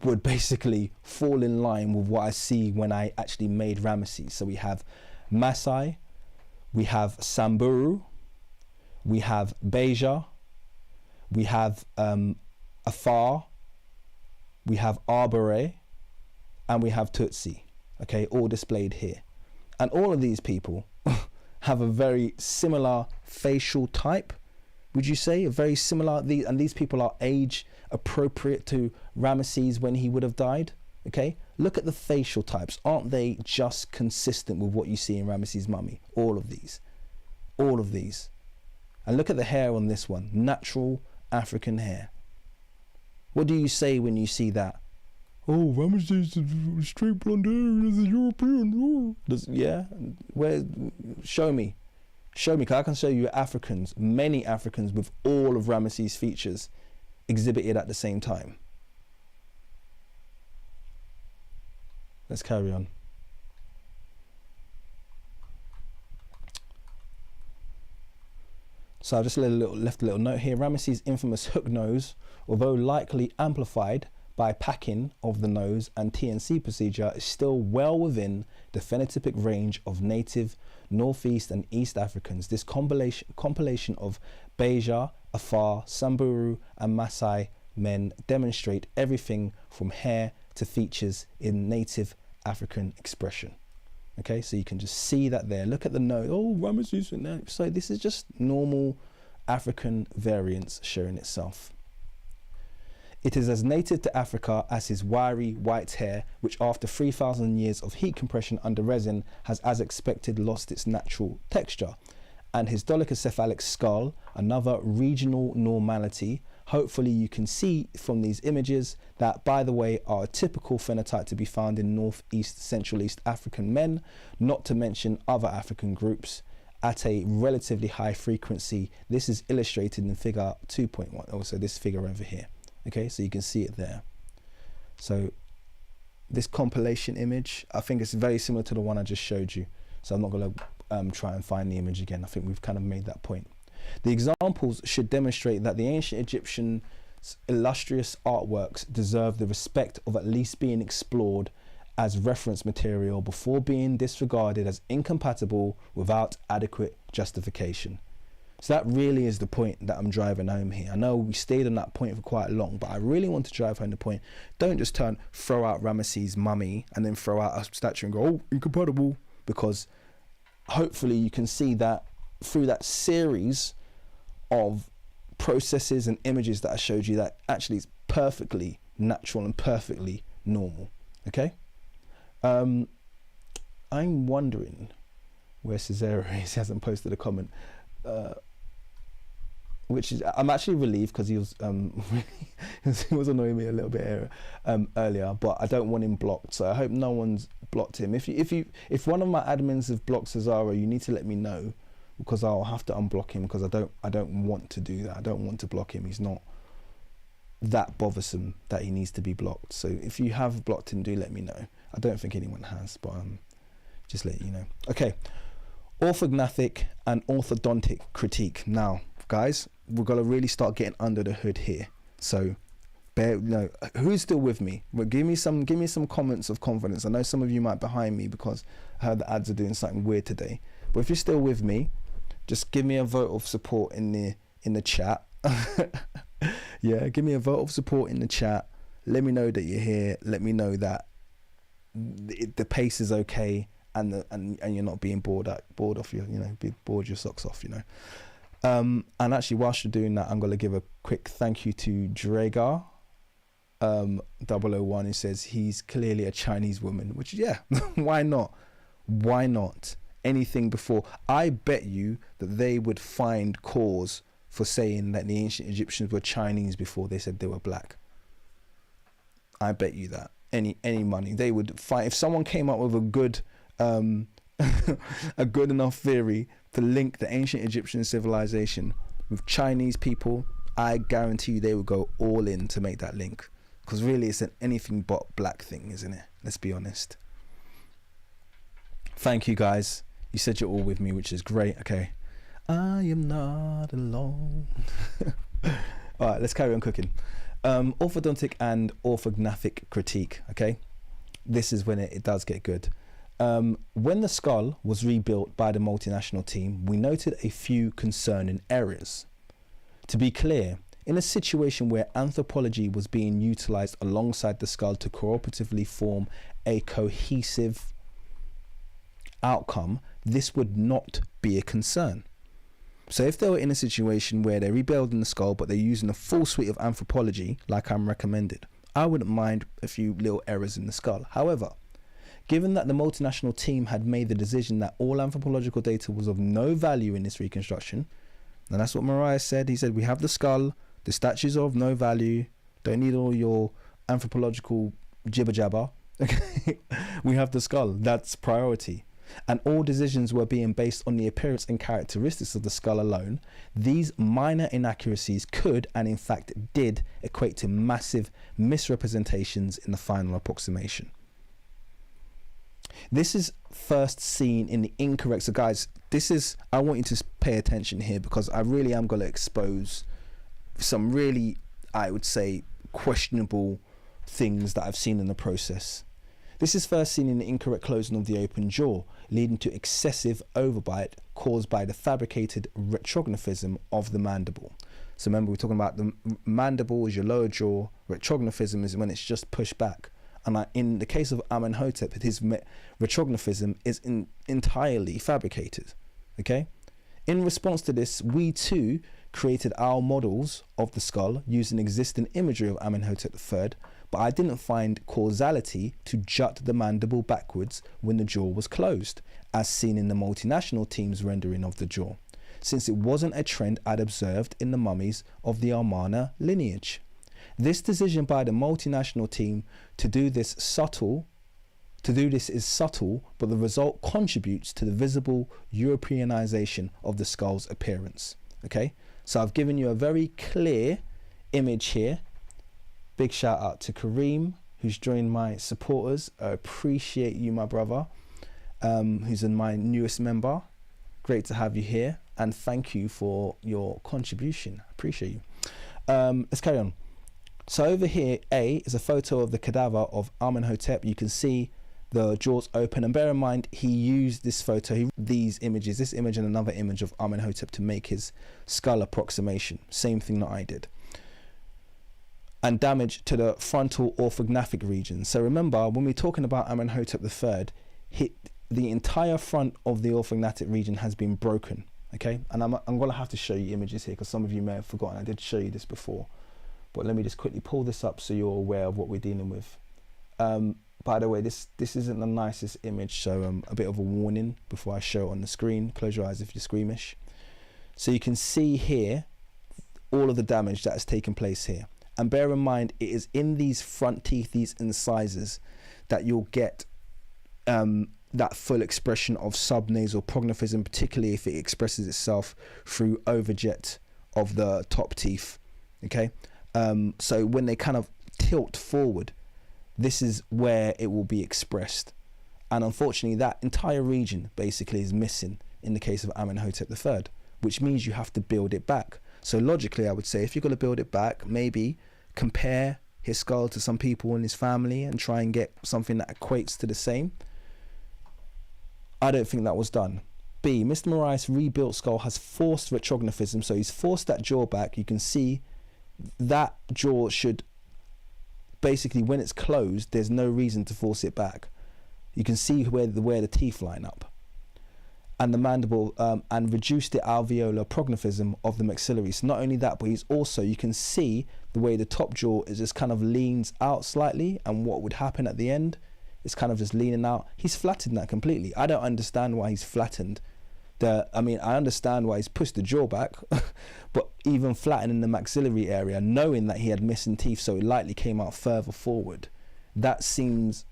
would basically fall in line with what I see when I actually made Rameses. So we have Maasai, we have Samburu, we have Beja, we have Afar, we have Arbore, and we have Tutsi, okay, all displayed here. And all of these people have a very similar facial type, would you say? A very similar, and these people are age appropriate to Rameses when he would have died, okay? Look at the facial types. Aren't they just consistent with what you see in Rameses' mummy? All of these. And look at the hair on this one, natural African hair. What do you say when you see that? Oh, Rameses is straight blonde hair, is a European. Oh. Yeah? Where? Show me, because I can show you Africans, many Africans with all of Rameses' features exhibited at the same time. Let's carry on. So I've just left a little note here. Rameses' infamous hook nose, although likely amplified by packing of the nose and TNC procedure, is still well within the phenotypic range of native Northeast and East Africans. This compilation of Beja, Afar, Samburu and Maasai men demonstrate everything from hair to features in native African expression. Okay, so you can just see that there. Look at the nose. Oh, Rameses. So this is just normal African variance showing itself. It is as native to Africa as his wiry white hair, which after 3,000 years of heat compression under resin has, as expected, lost its natural texture. and his dolichocephalic skull, another regional normality. Hopefully you can see from these images that, by the way, are a typical phenotype to be found in Northeast, Central East African men, not to mention other African groups, at a relatively high frequency. This is illustrated in figure 2.1, also this figure over here. Okay, so you can see it there. So this compilation image, I think it's very similar to the one I just showed you. So I'm not going to try and find the image again. I think we've kind of made that point. The examples should demonstrate that the ancient Egyptian illustrious artworks deserve the respect of at least being explored as reference material before being disregarded as incompatible without adequate justification. So that really is the point that I'm driving home here. I know we stayed on that point for quite long, but I really want to drive home the point. Don't just throw out Rameses' mummy and then throw out a statue and go, oh, incompatible, because hopefully you can see that through that series of processes and images that I showed you, that actually is perfectly natural and perfectly normal. Okay, I'm wondering where Cicero is. He hasn't posted a comment, which is, I'm actually relieved, because he was he was annoying me a little bit earlier, but I don't want him blocked, so I hope no one's blocked him. If one of my admins have blocked Cicero, you need to let me know, because I'll have to unblock him, because I don't want to do that. I don't want to block him. He's not that bothersome that he needs to be blocked. So if you have blocked him, do let me know. I don't think anyone has, but just let you know. Okay, orthographic and orthodontic critique. Now, guys, we're gonna really start getting under the hood here. So, who's still with me? Well, give me some comments of confidence. I know some of you might be behind me because I heard the ads are doing something weird today. But if you're still with me, just give me a vote of support in the chat. Yeah, give me a vote of support in the chat. Let me know that you're here. Let me know that the pace is okay, and you're not being bored off your, bored your socks off, And actually, whilst you're doing that, I'm gonna give a quick thank you to Dragar 001, who says he's clearly a Chinese woman, which, yeah, why not? Why not? Anything before. I bet you that they would find cause for saying that the ancient Egyptians were Chinese before they said they were black. I bet you that any money they would find. If someone came up with a good a good enough theory to link the ancient Egyptian civilization with Chinese people, I guarantee you they would go all in to make that link, because really it's an anything but black thing, isn't it? Let's be honest. Thank you, guys. You said you're all with me, which is great. Okay, I am not alone. All right, let's carry on cooking. Orthodontic and orthographic critique. Okay, this is when it does get good. When the skull was rebuilt by the multinational team, we noted a few concerning areas. To be clear, in a situation where anthropology was being utilized alongside the skull to cooperatively form a cohesive outcome, this would not be a concern. So if they were in a situation where they're rebuilding the skull but they're using a full suite of anthropology like I'm recommended, I wouldn't mind a few little errors in the skull. However, given that the multinational team had made the decision that all anthropological data was of no value in this reconstruction, and that's what Moraes said. He said, we have the skull, the statues are of no value, don't need all your anthropological jibber jabber. We have the skull, that's priority. And all decisions were being based on the appearance and characteristics of the skull alone. These minor inaccuracies could, and in fact did, equate to massive misrepresentations in the final approximation. This is first seen in the incorrect. So guys, I want you to pay attention here, because I really am going to expose some really, I would say, questionable things that I've seen in the process. This is first seen in the incorrect closing of the open jaw, leading to excessive overbite caused by the fabricated retrographism of the mandible. So remember, we're talking about the mandible is your lower jaw, retrographism is when it's just pushed back. And in the case of Amenhotep, his retrographism is entirely fabricated. Okay? In response to this, we too created our models of the skull using existing imagery of Amenhotep III, but I didn't find causality to jut the mandible backwards when the jaw was closed, as seen in the multinational team's rendering of the jaw. since it wasn't a trend I'd observed in the mummies of the Amarna lineage. This decision by the multinational team to do this is subtle, but the result contributes to the visible Europeanization of the skull's appearance. Okay, so I've given you a very clear image here. Big shout out to Kareem, who's joined my supporters. I appreciate you, my brother, who's my newest member. Great to have you here, and thank you for your contribution. I appreciate you. Let's carry on. So over here, A is a photo of the cadaver of Amenhotep. You can see the jaws open, and bear in mind he used this photo, these images, this image and another image of Amenhotep to make his skull approximation. Same thing that I did. And damage to the frontal orthographic region. So remember, when we're talking about Amenhotep III, the entire front of the orthognatic region has been broken. Okay, and I'm going to have to show you images here because some of you may have forgotten. I did show you this before, but let me just quickly pull this up so you're aware of what we're dealing with. By the way, this isn't the nicest image, so a bit of a warning before I show it on the screen. Close your eyes if you're squeamish. So you can see here all of the damage that has taken place here. And bear in mind, it is in these front teeth, these incisors, that you'll get that full expression of subnasal prognathism, particularly if it expresses itself through overjet of the top teeth. Okay, so when they kind of tilt forward, this is where it will be expressed. And unfortunately, that entire region basically is missing in the case of Amenhotep III, which means you have to build it back. So logically, I would say if you're going to build it back, maybe compare his skull to some people in his family and try and get something that equates to the same. I don't think that was done. B, Mr. Moraes' rebuilt skull has forced retrographism, so he's forced that jaw back. You can see that jaw should basically, when it's closed, there's no reason to force it back. You can see where the teeth line up. And the mandible, and reduce the alveolar prognathism of the maxillary. So not only that, but he's also, you can see the way the top jaw is just kind of leans out slightly, and what would happen at the end is kind of just leaning out. He's flattened that completely. I don't understand why he's flattened I understand why he's pushed the jaw back, but even flattening the maxillary area, knowing that he had missing teeth, so it likely came out further forward, that seems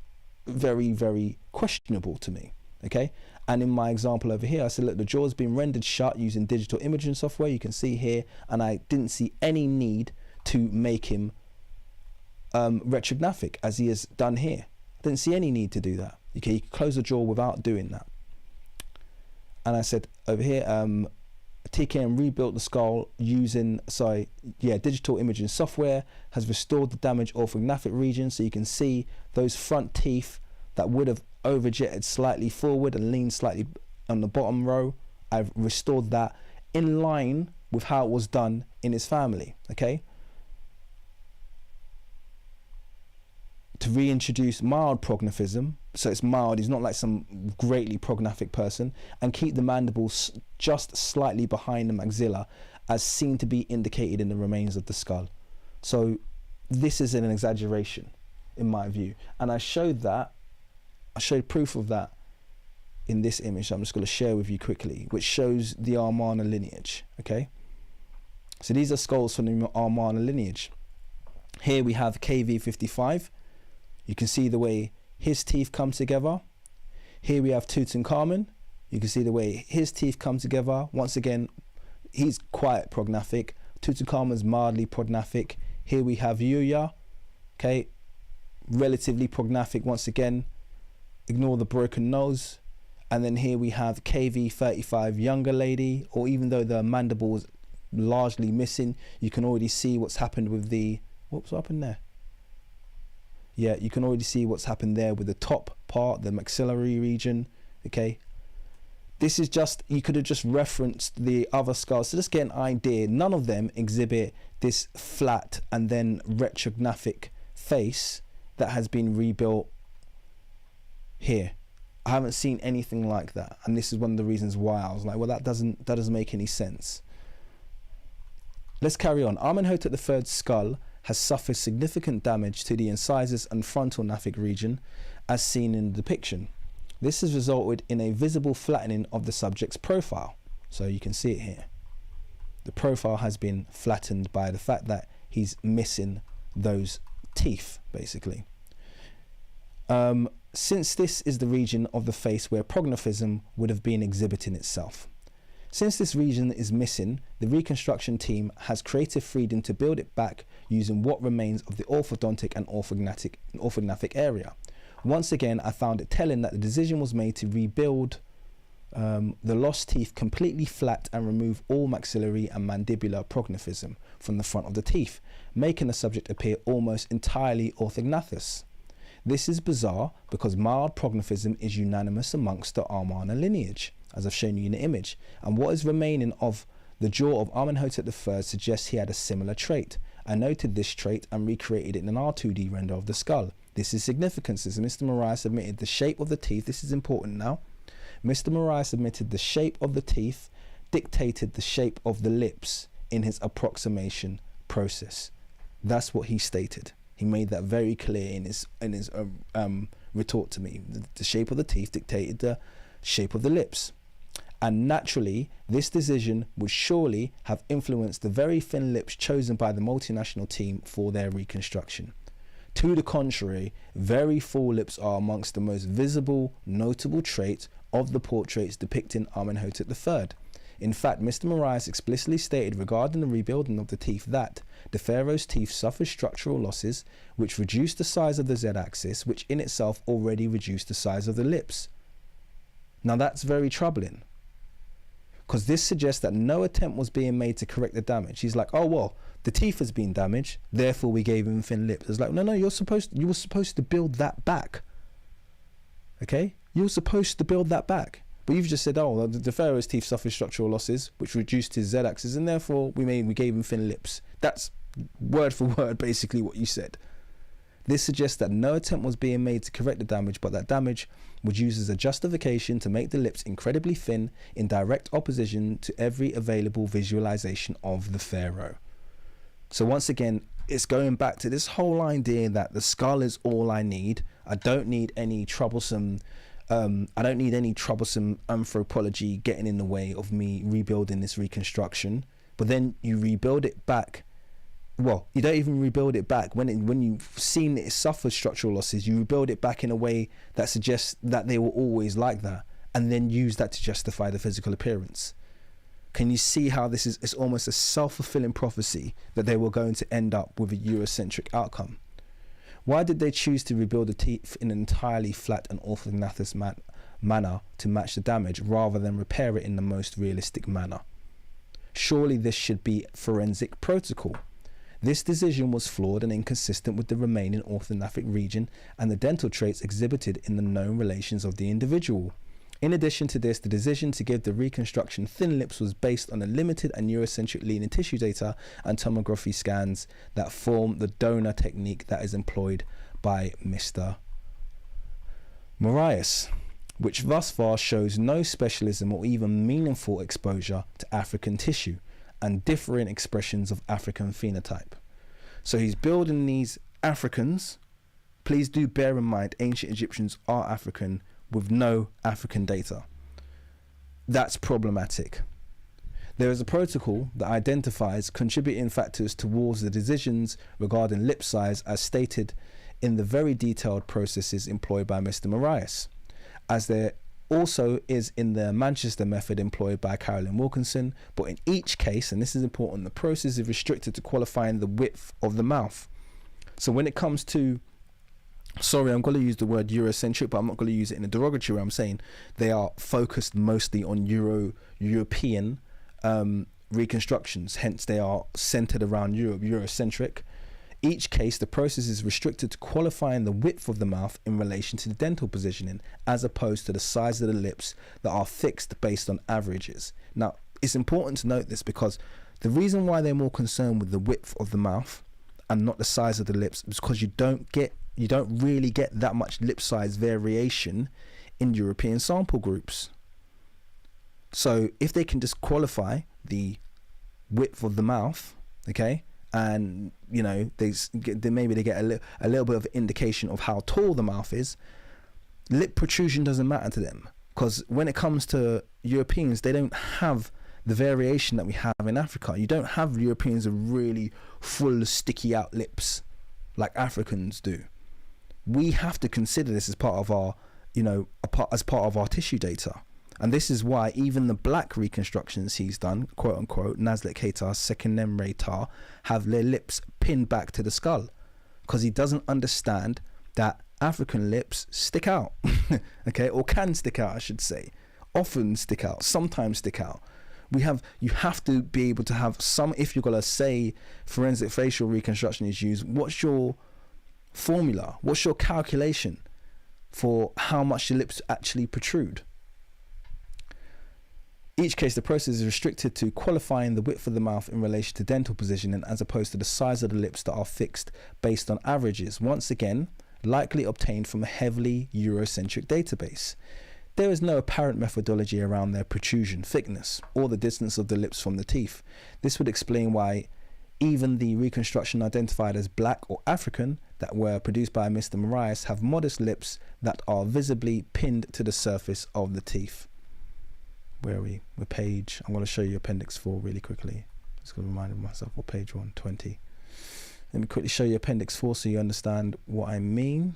very, very questionable to me. Okay, and in my example over here, I said, look, the jaw's been rendered shut using digital imaging software. You can see here, and I didn't see any need to make him retrographic as he has done here. I didn't see any need to do that. Okay, you can close the jaw without doing that. And I said over here, TKM rebuilt the skull using, digital imaging software, has restored the damaged orthographic region. So you can see those front teeth that would have overjetted slightly forward and leaned slightly on the bottom row. I've restored that in line with how it was done in his family. Okay. To reintroduce mild prognathism, so it's mild, he's not like some greatly prognathic person, and keep the mandibles just slightly behind the maxilla as seen to be indicated in the remains of the skull. So this is an exaggeration in my view, and I showed proof of that in this image I'm just going to share with you quickly, which shows the Amarna lineage. Okay, so these are skulls from the Amarna lineage. Here we have KV55. You can see the way his teeth come together. Here we have Tutankhamun. You can see the way his teeth come together. Once again, he's quite prognathic. Tutankhamun's mildly prognathic. Here we have Yuya, okay, relatively prognathic once again. Ignore the broken nose. And then here we have KV35, younger lady, or even though the mandible is largely missing, you can already see what's happened with the, what's happened there? Yeah, you can already see what's happened there with the top part, the maxillary region. Okay, this is just, you could have just referenced the other skulls to just get an idea. None of them exhibit this flat and then retrographic face that has been rebuilt here. I haven't seen anything like that, and this is one of the reasons why I was like, well, that doesn't make any sense. Let's carry on. Amenhotep III's skull has suffered significant damage to the incisors and frontal naphic region as seen in the depiction. This has resulted in a visible flattening of the subject's profile. So you can see it here. The profile has been flattened by the fact that he's missing those teeth, basically. Since this is the region of the face where prognathism would have been exhibiting itself. Since this region is missing, the reconstruction team has creative freedom to build it back using what remains of the orthodontic and orthognathic area. Once again, I found it telling that the decision was made to rebuild the lost teeth completely flat and remove all maxillary and mandibular prognathism from the front of the teeth, making the subject appear almost entirely orthognatous. This is bizarre because mild prognathism is unanimous amongst the Amarna lineage, as I've shown you in the image, and what is remaining of the jaw of Amenhotep III suggests he had a similar trait. I noted this trait and recreated it in an R2D render of the skull. This is significant as Mr. Moraes admitted the shape of the teeth. This is important now. Mr. Moraes admitted the shape of the teeth dictated the shape of the lips in his approximation process. That's what he stated. He made that very clear in his retort to me. The shape of the teeth dictated the shape of the lips. And naturally, this decision would surely have influenced the very thin lips chosen by the multinational team for their reconstruction. To the contrary, very full lips are amongst the most visible, notable traits of the portraits depicting Amenhotep III. In fact, Mr. Moraes explicitly stated regarding the rebuilding of the teeth that the pharaoh's teeth suffered structural losses which reduced the size of the z-axis, which in itself already reduced the size of the lips. Now that's very troubling, because this suggests that no attempt was being made to correct the damage. He's like, oh well, the teeth has been damaged, therefore we gave him thin lips. It's like, no, you were supposed to build that back. Okay, you were supposed to build that back, but you've just said, oh, the pharaoh's teeth suffered structural losses which reduced his z-axis, and therefore we gave him thin lips. That's word for word basically what you said. This suggests that no attempt was being made to correct the damage, but that damage was used as a justification to make the lips incredibly thin in direct opposition to every available visualization of the pharaoh. So once again, it's going back to this whole idea that the skull is all I need. I don't need any troublesome anthropology getting in the way of me rebuilding this reconstruction. But then you rebuild it back. Well, you don't even rebuild it back. When you've seen that it suffers structural losses, you rebuild it back in a way that suggests that they were always like that, and then use that to justify the physical appearance. Can you see how this is? It's almost a self-fulfilling prophecy that they were going to end up with a Eurocentric outcome. Why did they choose to rebuild the teeth in an entirely flat and orthognathic manner to match the damage, rather than repair it in the most realistic manner? Surely this should be forensic protocol. This decision was flawed and inconsistent with the remaining orthognathic region and the dental traits exhibited in the known relations of the individual. In addition to this, the decision to give the reconstruction thin lips was based on a limited and Eurocentric leaning tissue data and tomography scans that form the donor technique that is employed by Mr. Moraes, which thus far shows no specialism or even meaningful exposure to African tissue and differing expressions of African phenotype. So he's building these Africans. Please do bear in mind, ancient Egyptians are African with no African data. That's problematic. There is a protocol that identifies contributing factors towards the decisions regarding lip size as stated in the very detailed processes employed by Mr. Moraes, as there also is in the Manchester method employed by Carolyn Wilkinson, but in each case, and this is important, the process is restricted to qualifying the width of the mouth. So when it comes to, sorry, I'm going to use the word Eurocentric, but I'm not going to use it in a derogatory way. I'm saying they are focused mostly on European reconstructions, hence they are centered around Europe, Eurocentric. Each case, the process is restricted to qualifying the width of the mouth in relation to the dental positioning, as opposed to the size of the lips that are fixed based on averages. Now, it's important to note this because the reason why they're more concerned with the width of the mouth and not the size of the lips is because you don't really get that much lip size variation in European sample groups. So if they can just qualify the width of the mouth, okay, and you know maybe they get a little bit of indication of how tall the mouth is, lip protrusion doesn't matter to them, because when it comes to Europeans, they don't have the variation that we have in Africa. You don't have Europeans with really full sticky out lips like Africans do. We have to consider this as part of our, as part of our tissue data. And this is why even the black reconstructions he's done, quote unquote, Nazlet Keita, Sekenem Reitar, have their lips pinned back to the skull, because he doesn't understand that African lips stick out, okay, or can stick out, I should say, often stick out, sometimes stick out. You have to be able to have some, if you're gonna say forensic facial reconstruction is used, what's your formula? What's your calculation for how much the lips actually protrude? Each case, the process is restricted to qualifying the width of the mouth in relation to dental positioning, as opposed to the size of the lips that are fixed based on averages, once again, likely obtained from a heavily Eurocentric database. There is no apparent methodology around their protrusion, thickness, or the distance of the lips from the teeth. This would explain why even the reconstruction identified as black or African that were produced by Mr Moraes have modest lips that are visibly pinned to the surface of the teeth. Where are we? We're page, I'm going to show you appendix 4 really quickly. Just going to remind myself what page 120. Let me quickly show you appendix 4 so you understand what I mean.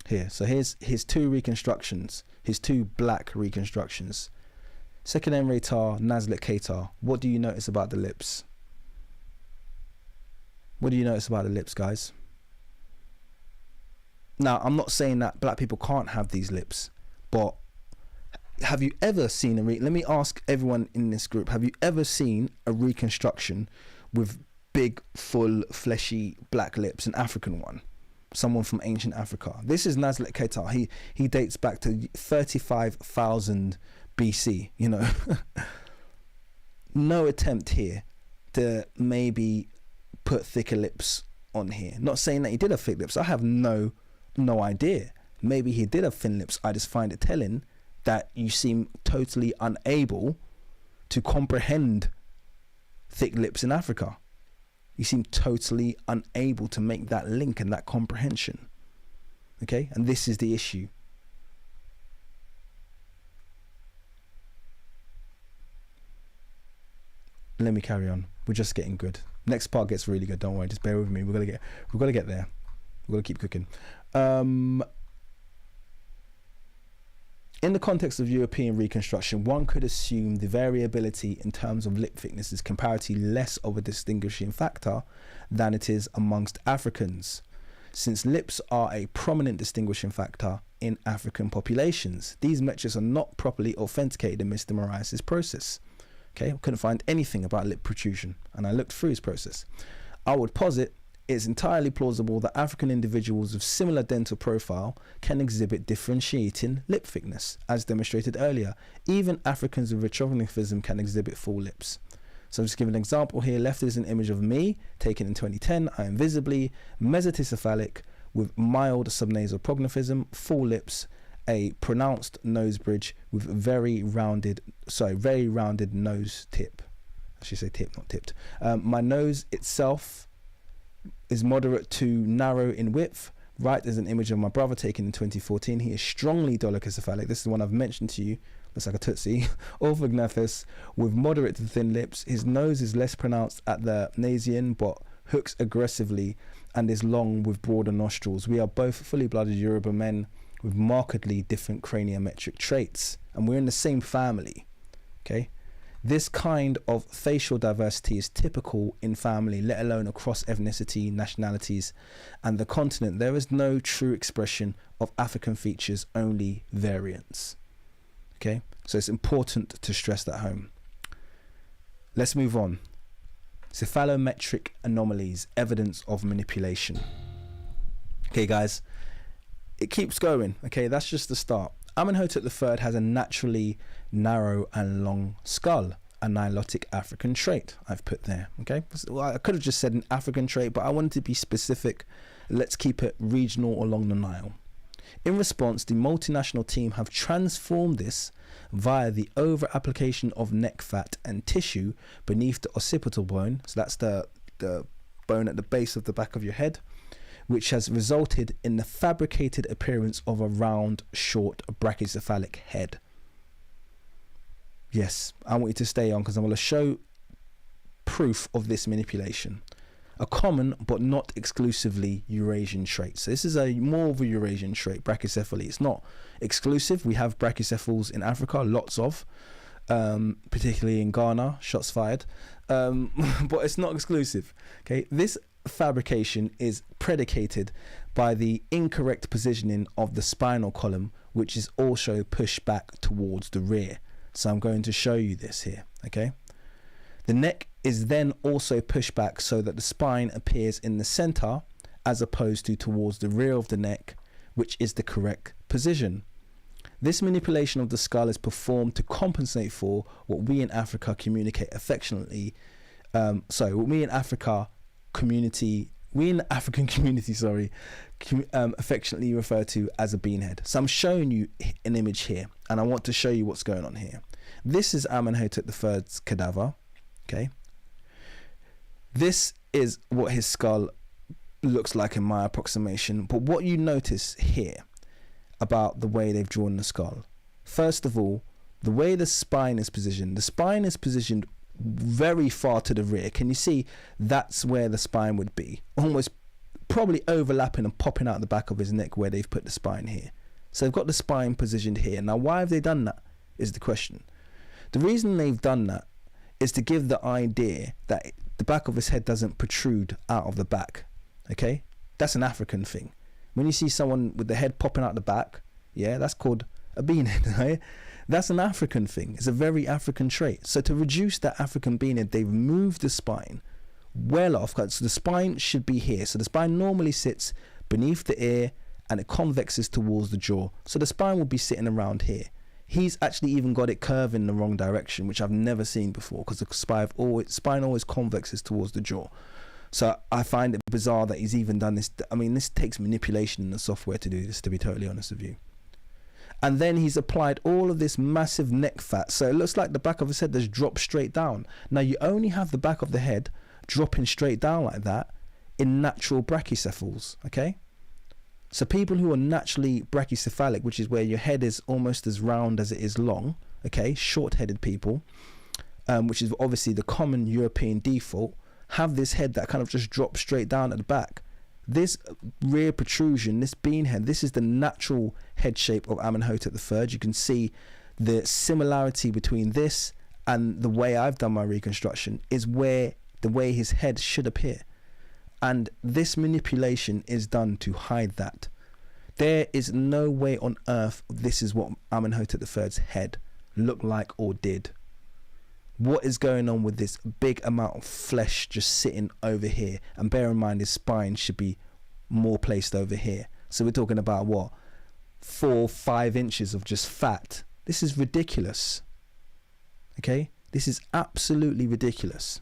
Here, so here's his two reconstructions, his two black reconstructions. Sekenem Reitar, Nazlet Keita. What do you notice about the lips? What do you notice about the lips, guys? Now, I'm not saying that black people can't have these lips, but have you ever seen let me ask everyone in this group, have you ever seen a reconstruction with big, full, fleshy black lips, an African one? Someone from ancient Africa. This is Nazlet Keita. He dates back to 35,000 BC, No attempt here to maybe put thicker lips on here. Not saying that he did have thick lips. I have no idea. Maybe he did have thin lips. I just find it telling that you seem totally unable to comprehend thick lips in Africa. You seem totally unable to make that link and that comprehension. Okay, and this is the issue. Let me carry on. We're just getting good. Next part gets really good. Don't worry, just bear with me. We're gonna get there. We're gonna keep cooking. In the context of European reconstruction, one could assume the variability in terms of lip thickness is comparatively less of a distinguishing factor than it is amongst Africans, since lips are a prominent distinguishing factor in African populations. These metrics are not properly authenticated in Mr. Moraes' process. Okay, I couldn't find anything about lip protrusion, and I looked through his process. I would posit it's entirely plausible that African individuals with similar dental profile can exhibit differentiating lip thickness, as demonstrated earlier. Even Africans with retrographism can exhibit full lips. So I'm just giving an example here. Left is an image of me taken in 2010. I am visibly mesoticephalic with mild subnasal prognathism, full lips, a pronounced nose bridge with very rounded nose tip. I should say tip, not tipped. My nose itself is moderate to narrow in width. Right is an image of my brother taken in 2014. He is strongly dolichocephalic. This is the one I've mentioned to you. Looks like a tootsie. Orthognathous with moderate to thin lips. His nose is less pronounced at the nasien, but hooks aggressively and is long with broader nostrils. We are both fully blooded Yoruba men with markedly different craniometric traits, and we're in the same family. Okay. This kind of facial diversity is typical in family, let alone across ethnicity, nationalities, and the continent. There is no true expression of African features, only variants. Okay, so it's important to stress that home. Let's move on. Cephalometric anomalies, evidence of manipulation. Okay, guys, it keeps going. Okay, that's just the start. Amenhotep III has a naturally narrow and long skull, a Nilotic African trait I've put there. Okay, well, I could have just said an African trait, but I wanted to be specific. Let's keep it regional along the Nile. In response, the multinational team have transformed this via the over application of neck fat and tissue beneath the occipital bone, so that's the bone at the base of the back of your head, which has resulted in the fabricated appearance of a round, short, brachycephalic head. Yes, I want you to stay on because I'm going to show proof of this manipulation. A common but not exclusively Eurasian trait. So this is a more of a Eurasian trait, brachycephaly. It's not exclusive. We have brachycephals in Africa, lots of, particularly in Ghana, shots fired. But it's not exclusive. Okay, this fabrication is predicated by the incorrect positioning of the spinal column, which is also pushed back towards the rear. So I'm going to show you this here. Okay, the neck is then also pushed back so that the spine appears in the center as opposed to towards the rear of the neck, which is the correct position. This manipulation of the skull is performed to compensate for what we in Africa communicate affectionately. We in African community, affectionately refer to as a beanhead. So I'm showing you an image here, and I want to show you what's going on here. This is Amenhotep III's cadaver. Okay. This is what his skull looks like in my approximation. But what you notice here about the way they've drawn the skull, first of all, the way the spine is positioned very far to the rear. Can you see that's where the spine would be? Almost probably overlapping and popping out the back of his neck where they've put the spine here. So they've got the spine positioned here. Now, why have they done that is the question. The reason they've done that is to give the idea that the back of his head doesn't protrude out of the back. Okay, that's an African thing. When you see someone with the head popping out the back, yeah, that's called a beanhead. Right? That's an African thing. It's a very African trait. So to reduce that African beanhead, they've moved the spine well off. So the spine should be here. So the spine normally sits beneath the ear and it convexes towards the jaw. So the spine will be sitting around here. He's actually even got it curving in the wrong direction, which I've never seen before, because the spine always convexes towards the jaw. So I find it bizarre that he's even done this. I mean, this takes manipulation in the software to do this, to be totally honest with you. And then he's applied all of this massive neck fat. So it looks like the back of his head has dropped straight down. Now, you only have the back of the head dropping straight down like that in natural brachycephals, okay? So people who are naturally brachycephalic, which is where your head is almost as round as it is long, okay, short-headed people, which is obviously the common European default, have this head that kind of just drops straight down at the back. This rear protrusion, this beanhead, this is the natural head shape of Amenhotep III. You can see the similarity between this and the way I've done my reconstruction is where the way his head should appear. And this manipulation is done to hide that. There is no way on earth this is what Amenhotep III's head looked like or did. What is going on with this big amount of flesh just sitting over here? And bear in mind his spine should be more placed over here. So we're talking about what? 4-5 inches of just fat. This is ridiculous. Okay? This is absolutely ridiculous.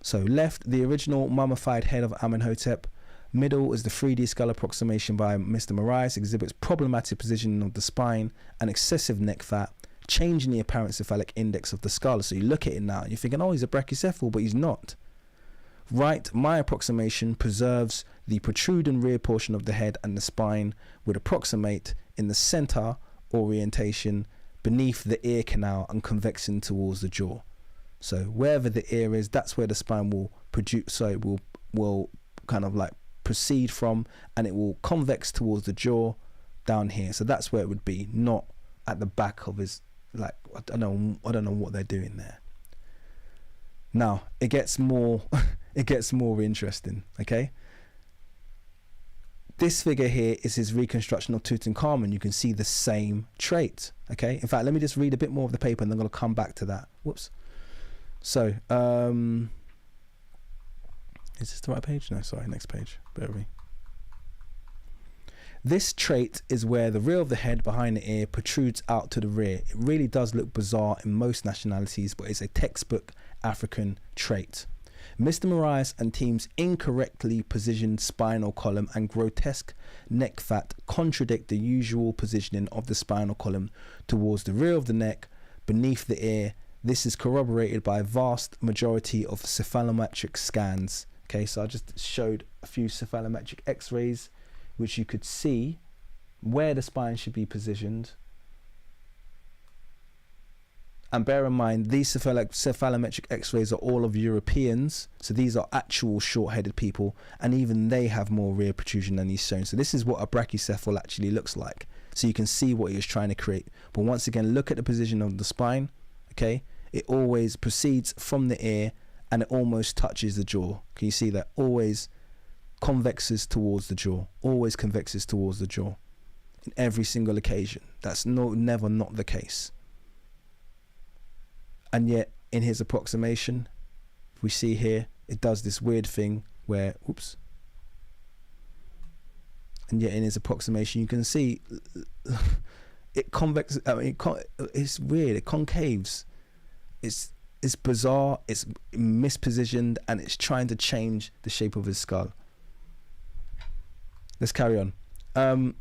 So left, the original mummified head of Amenhotep. Middle is the 3D skull approximation by Mr. Moraes, exhibits problematic positioning of the spine and excessive neck fat, changing the apparent cephalic index of the skull. So you look at it now, you're thinking, oh, he's a brachycephal, but he's not. Right, my approximation preserves the protruding rear portion of the head, and the spine would approximate in the center orientation beneath the ear canal and convexing towards the jaw. So wherever the ear is, that's where the spine will produce. So it will kind of like proceed from, and it will convex towards the jaw down here. So that's where it would be, not at the back of his, like, I don't know what they're doing there. Now it gets more it gets more interesting. Okay, this figure here is his reconstruction of Tutankhamun. You can see the same trait. Okay, in fact, let me just read a bit more of the paper and then I'm going to come back to that. Whoops. So is this the right page? No, sorry, next page. Bear with me. This trait is where the rear of the head behind the ear protrudes out to the rear. It really does look bizarre in most nationalities, but it's a textbook African trait. Mr. Moraes and team's incorrectly positioned spinal column and grotesque neck fat contradict the usual positioning of the spinal column towards the rear of the neck, beneath the ear. This is corroborated by a vast majority of cephalometric scans. Okay, so I just showed a few cephalometric x-rays, which you could see where the spine should be positioned. And bear in mind, these cephalometric x-rays are all of Europeans. So these are actual short-headed people, and even they have more rear protrusion than he's shown. So this is what a brachycephal actually looks like. So you can see what he was trying to create. But once again, look at the position of the spine. Okay, it always proceeds from the ear and it almost touches the jaw. Can you see that? Always convexes towards the jaw. Always convexes towards the jaw. In every single occasion. That's never not the case. And yet, in his approximation, we see here, it does this weird thing where, whoops. And yet, in his approximation, you can see it convex. I mean, it's weird. It concaves. It's bizarre. It's mispositioned, and it's trying to change the shape of his skull. Let's carry on.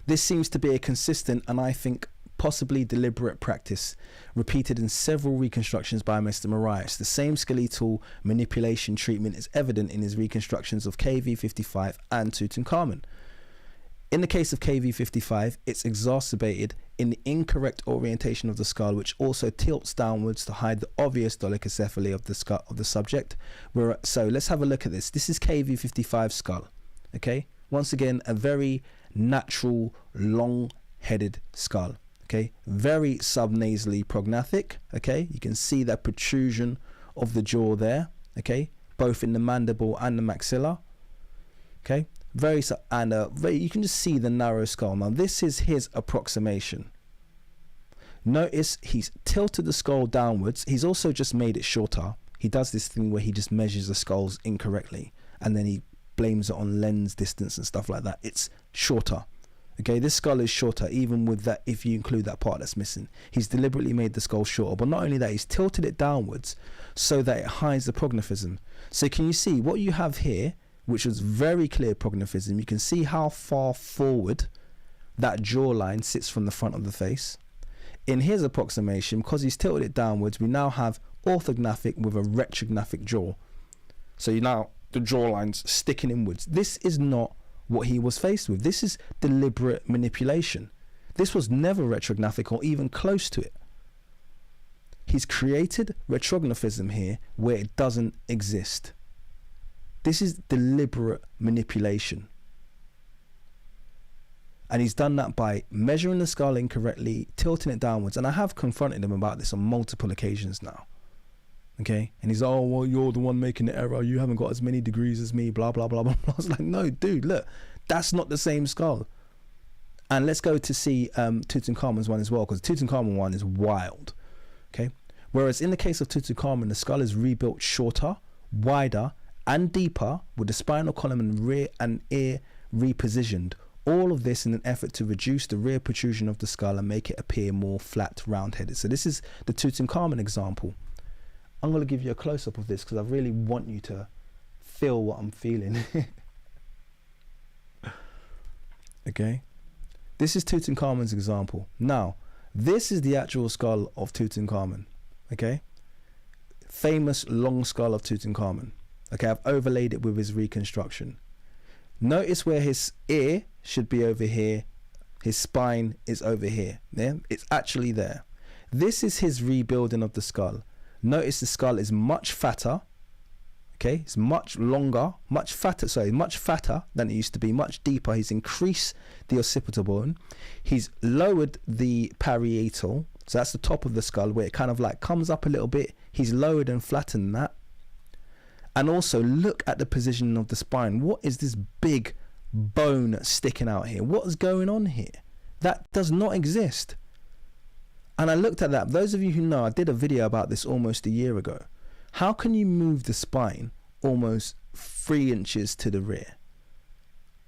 This seems to be a consistent and I think possibly deliberate practice repeated in several reconstructions by Mr. Moraes. The same skeletal manipulation treatment is evident in his reconstructions of KV55 and Tutankhamun. In the case of KV55, it's exacerbated in the incorrect orientation of the skull, which also tilts downwards to hide the obvious dolichocephaly of the skull of the subject. So let's have a look at this. This is KV55 skull. Okay, once again, a very natural long-headed skull. Okay, very subnasally prognathic. Okay, you can see that protrusion of the jaw there. Okay, both in the mandible and the maxilla. Okay, you can just see the narrow skull. Now this is his approximation. Notice he's tilted the skull downwards. He's also just made it shorter. He does this thing where he just measures the skulls incorrectly and then he blames it on lens distance and stuff like that. It's shorter. Okay, this skull is shorter even with that, if you include that part that's missing. He's deliberately made the skull shorter, but not only that, he's tilted it downwards so that it hides the prognathism. So can you see what you have here, which was very clear prognathism? You can see how far forward that jawline sits from the front of the face. In his approximation, because he's tilted it downwards, we now have orthognathic with a retrognathic jaw. So you now the jawline's sticking inwards. This is not what he was faced with. This is deliberate manipulation. This was never retrognathic or even close to it. He's created retrognathism here where it doesn't exist. This is deliberate manipulation. And he's done that by measuring the skull incorrectly, tilting it downwards. And I have confronted him about this on multiple occasions now. Okay, and he's like, oh, well, you're the one making the error, you haven't got as many degrees as me, blah blah blah blah. I was like, no dude, look, that's not the same skull. And let's go to see Tutankhamun's one as well, because Tutankhamun one is wild. Okay, whereas in the case of Tutankhamun, the skull is rebuilt shorter, wider and deeper, with the spinal column and rear and ear repositioned. All of this in an effort to reduce the rear protrusion of the skull and make it appear more flat, round-headed. So this is the Tutankhamun example. I'm going to give you a close-up of this because I really want you to feel what I'm feeling. Okay, this is Tutankhamun's example. Now, this is the actual skull of Tutankhamun. Okay, famous long skull of Tutankhamun. Okay, I've overlaid it with his reconstruction. Notice where his ear should be over here, his spine is over here. Yeah, it's actually there. This is his rebuilding of the skull. Notice the skull is much fatter. Okay, it's much longer, much fatter than it used to be, much deeper. He's increased the occipital bone. He's lowered the parietal, so that's the top of the skull where it kind of like comes up a little bit. He's lowered and flattened that. And also look at the position of the spine. What is this big bone sticking out here? What is going on here? That does not exist. And I looked at that. Those of you who know, I did a video about this almost a year ago. How can you move the spine almost 3 inches to the rear?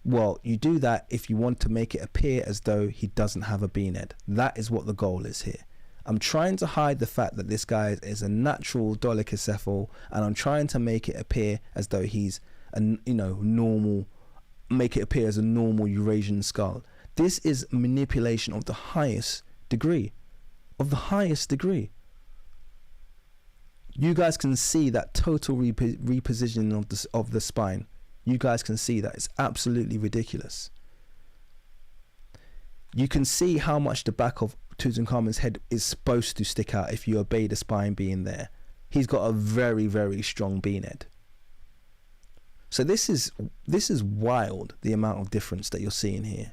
Well, you do that if you want to make it appear as though he doesn't have a bean head. That is what the goal is here. I'm trying to hide the fact that this guy is a natural dolichocephal, and I'm trying to make it appear as though he's a normal, make it appear as a normal Eurasian skull. This is manipulation of the highest degree. You guys can see that total repositioning of the spine. You guys can see that. It's absolutely ridiculous. You can see how much the back of Tutankhamun's head is supposed to stick out if you obey the spine being there. He's got a very, very strong bean head. So this is wild, the amount of difference that you're seeing here.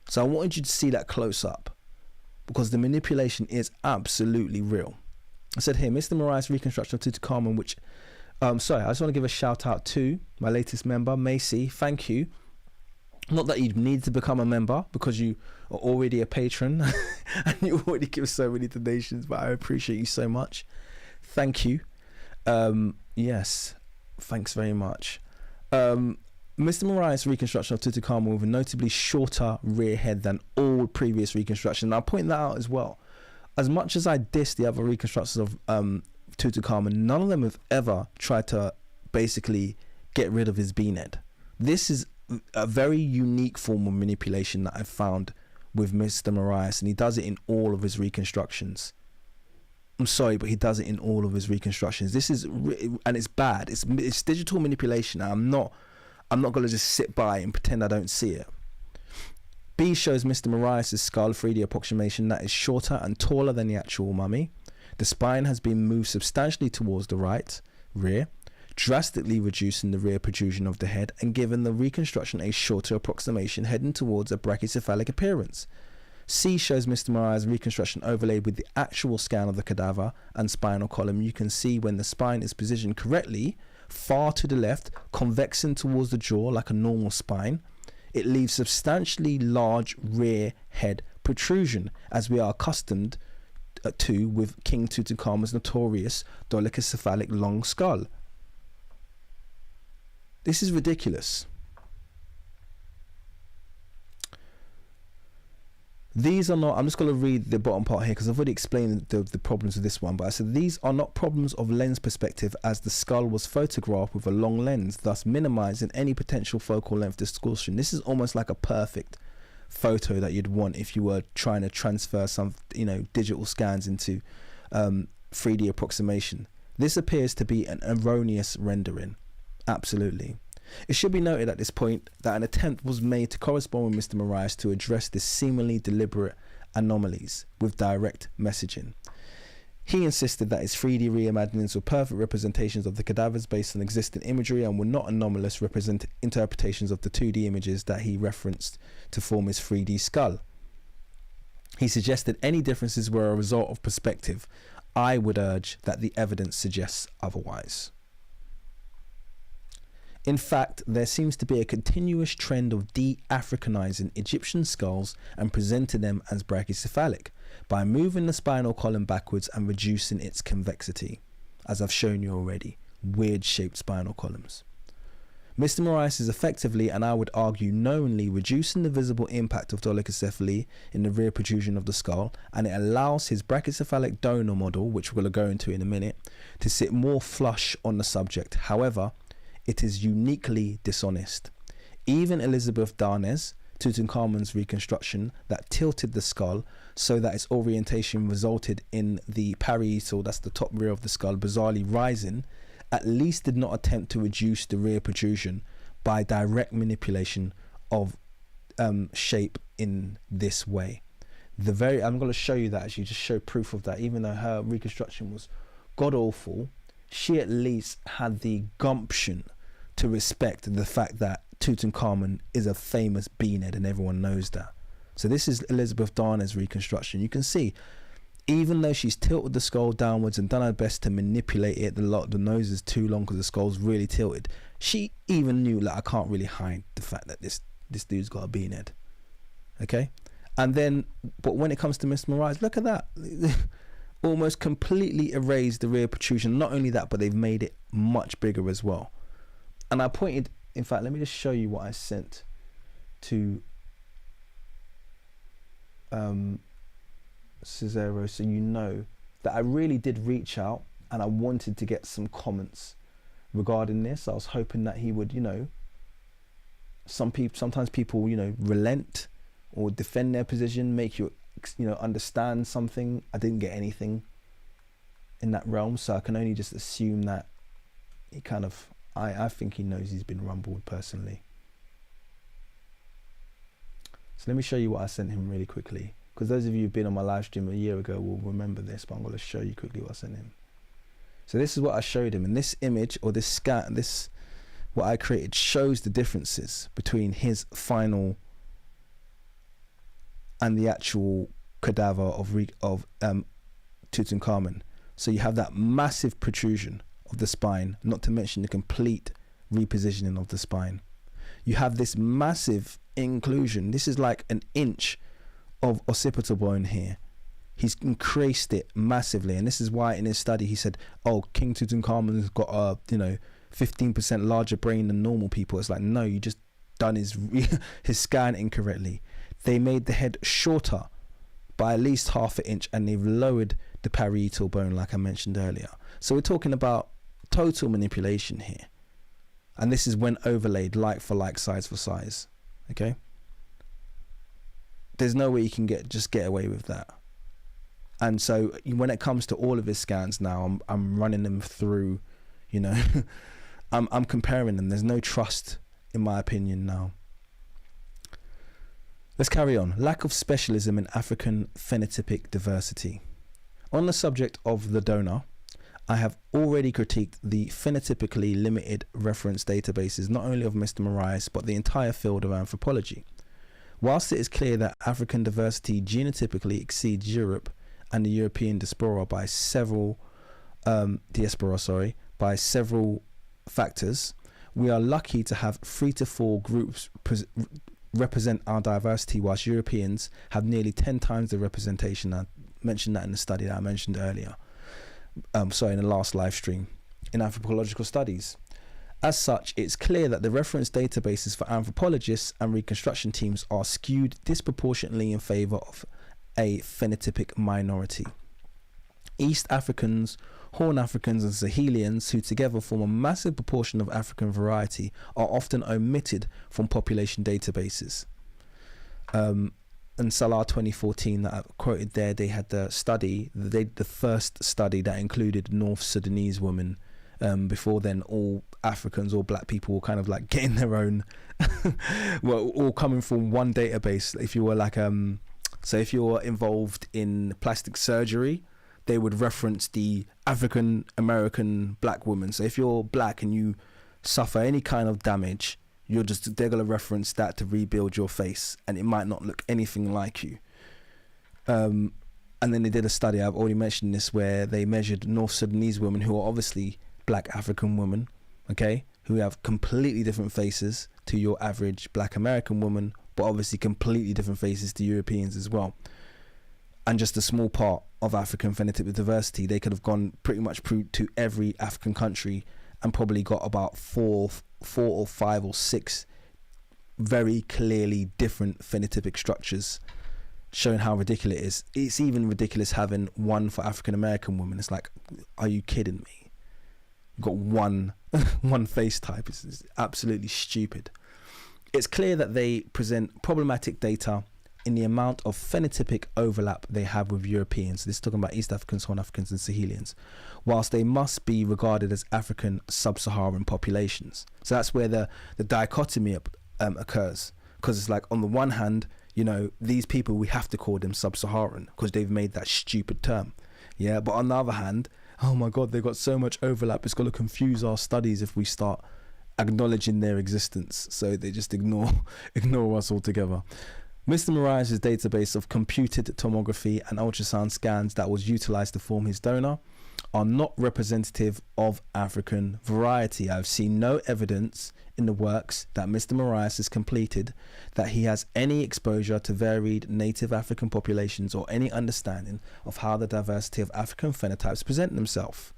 So I wanted you to see that close up, because the manipulation is absolutely real. I said here, Mr. Moraes' reconstruction of Tutankhamun, which, sorry, I just want to give a shout out to my latest member, Macy. Thank you. Not that you need to become a member, because you are already a patron and you already give so many donations, but I appreciate you so much. Thank you. Yes, thanks very much. Mr. Moraes' reconstruction of Tutankhamun with a notably shorter rear head than all previous reconstructions. And I'll point that out as well. As much as I diss the other reconstructions of Tutankhamun, none of them have ever tried to basically get rid of his bean head. This is a very unique form of manipulation that I've found with Mr. Moraes, and he does it in all of his reconstructions. I'm sorry, but he does it in all of his reconstructions. This is, and it's bad. It's digital manipulation. I'm not going to just sit by and pretend I don't see it. B shows Mr. Moraes' skull 3D approximation that is shorter and taller than the actual mummy. The spine has been moved substantially towards the right rear, drastically reducing the rear protrusion of the head and giving the reconstruction a shorter approximation heading towards a brachycephalic appearance. C shows Mr. Moraes' reconstruction overlaid with the actual scan of the cadaver and spinal column. You can see when the spine is positioned correctly, far to the left, convexing towards the jaw like a normal spine, it leaves substantially large rear head protrusion, as we are accustomed to with King Tutankhamun's notorious dolichocephalic long skull. This is ridiculous. These are not, I'm just going to read the bottom part here because I've already explained the problems with this one, but I said these are not problems of lens perspective, as the skull was photographed with a long lens, thus minimizing any potential focal length distortion. This is almost like a perfect photo that you'd want if you were trying to transfer some, digital scans into 3D approximation. This appears to be an erroneous rendering. Absolutely. It should be noted at this point that an attempt was made to correspond with Mr. Moraes to address this seemingly deliberate anomalies with direct messaging. He insisted that his 3D reimaginings were perfect representations of the cadavers based on existing imagery and were not anomalous interpretations of the 2D images that he referenced to form his 3D skull. He suggested any differences were a result of perspective. I would urge that the evidence suggests otherwise. In fact, there seems to be a continuous trend of de-Africanizing Egyptian skulls and presenting them as brachycephalic by moving the spinal column backwards and reducing its convexity, as I've shown you already, weird shaped spinal columns. Mr. Moraes is effectively, and I would argue knowingly, reducing the visible impact of dolichocephaly in the rear protrusion of the skull, and it allows his brachycephalic donor model, which we're going to go into in a minute, to sit more flush on the subject. However, it is uniquely dishonest. Even Elizabeth Darnes, Tutankhamun's reconstruction that tilted the skull so that its orientation resulted in the parietal, that's the top rear of the skull, bizarrely rising, at least did not attempt to reduce the rear protrusion by direct manipulation of shape in this way. I'm going to show you that, actually, just show proof of that. Even though her reconstruction was god awful, she at least had the gumption to respect the fact that Tutankhamun is a famous beanhead and everyone knows that. So this is Elizabeth Darnes' reconstruction. You can see, even though she's tilted the skull downwards and done her best to manipulate it, the nose is too long because the skull's really tilted. She even knew, like, I can't really hide the fact that this dude's got a beanhead. Okay? And then, but when it comes to Mr. Moraes, look at that. Almost completely erased the rear protrusion. Not only that, but they've made it much bigger as well. And I pointed, in fact, let me just show you what I sent to Cicero, so you know that I really did reach out and I wanted to get some comments regarding this. I was hoping that he would, sometimes people, relent or defend their position, make you, understand something. I didn't get anything. in that realm, so I can only just assume that he kind of, I think he knows he's been rumbled personally. So let me show you what I sent him really quickly, because those of you who've been on my live stream a year ago will remember this, but I'm going to show you quickly what I sent him. So this is what I showed him, and this image, or this scan, this what I created, shows the differences between his final and the actual cadaver of Tutankhamun. So you have that massive protrusion of the spine, not to mention the complete repositioning of the spine. You have this massive inclusion. This is like an inch of occipital bone here. He's increased it massively, and this is why in his study he said, oh, King Tutankhamun's got a 15% larger brain than normal people. It's like, no, you just done his scan incorrectly. They made the head shorter by at least half an inch, and they've lowered the parietal bone, like I mentioned earlier. So we're talking about total manipulation here, and this is when overlaid like for like, size for size. Okay, there's no way you can just get away with that. And so when it comes to all of his scans now, I'm running them through, I'm comparing them. There's no trust, in my opinion, now. Let's carry on. Lack of specialism in African phenotypic diversity. On the subject of the donor, I have already critiqued the phenotypically limited reference databases, not only of Mr. Moraes, but the entire field of anthropology. Whilst it is clear that African diversity genotypically exceeds Europe and the European diaspora by several factors, we are lucky to have 3 to 4 groups represent our diversity, whilst Europeans have nearly 10 times the representation. I mentioned that in the study that I mentioned earlier. In the last live stream in anthropological studies. As such, it's clear that the reference databases for anthropologists and reconstruction teams are skewed disproportionately in favor of a phenotypic minority. East Africans, Horn Africans and Sahelians, who together form a massive proportion of African variety, are often omitted from population databases. In Salah 2014 that I quoted there, they had the study, the first study that included North Sudanese women. Before then, all Africans, all black people were kind of like getting their own, well, all coming from one database. If you were like, so if you're involved in plastic surgery, they would reference the African American black woman. So if you're black and you suffer any kind of damage, they're gonna reference that to rebuild your face, and it might not look anything like you. And then they did a study, I've already mentioned this, where they measured North Sudanese women who are obviously black African women, okay, who have completely different faces to your average black American woman, but obviously completely different faces to Europeans as well. And just a small part of African phenotypic diversity, they could have gone pretty much to every African country and probably got about four or 5 or 6 very clearly different phenotypic structures, showing how ridiculous it is. It's even ridiculous having one for African American women. It's like, are you kidding me? You've got one face type. It's absolutely stupid. It's clear that they present problematic data in the amount of phenotypic overlap they have with Europeans. This is talking about East Africans, Horn Africans and Sahelians, whilst they must be regarded as African sub-Saharan populations. So that's where the dichotomy occurs, because it's like, on the one hand, these people, we have to call them sub-Saharan because they've made that stupid term. Yeah, but on the other hand, oh my God, they've got so much overlap, it's going to confuse our studies if we start acknowledging their existence. So they just ignore us altogether. Mr. Moraes' database of computed tomography and ultrasound scans that was utilized to form his donor are not representative of African variety. I've seen no evidence in the works that Mr. Moraes has completed that he has any exposure to varied native African populations or any understanding of how the diversity of African phenotypes present themselves.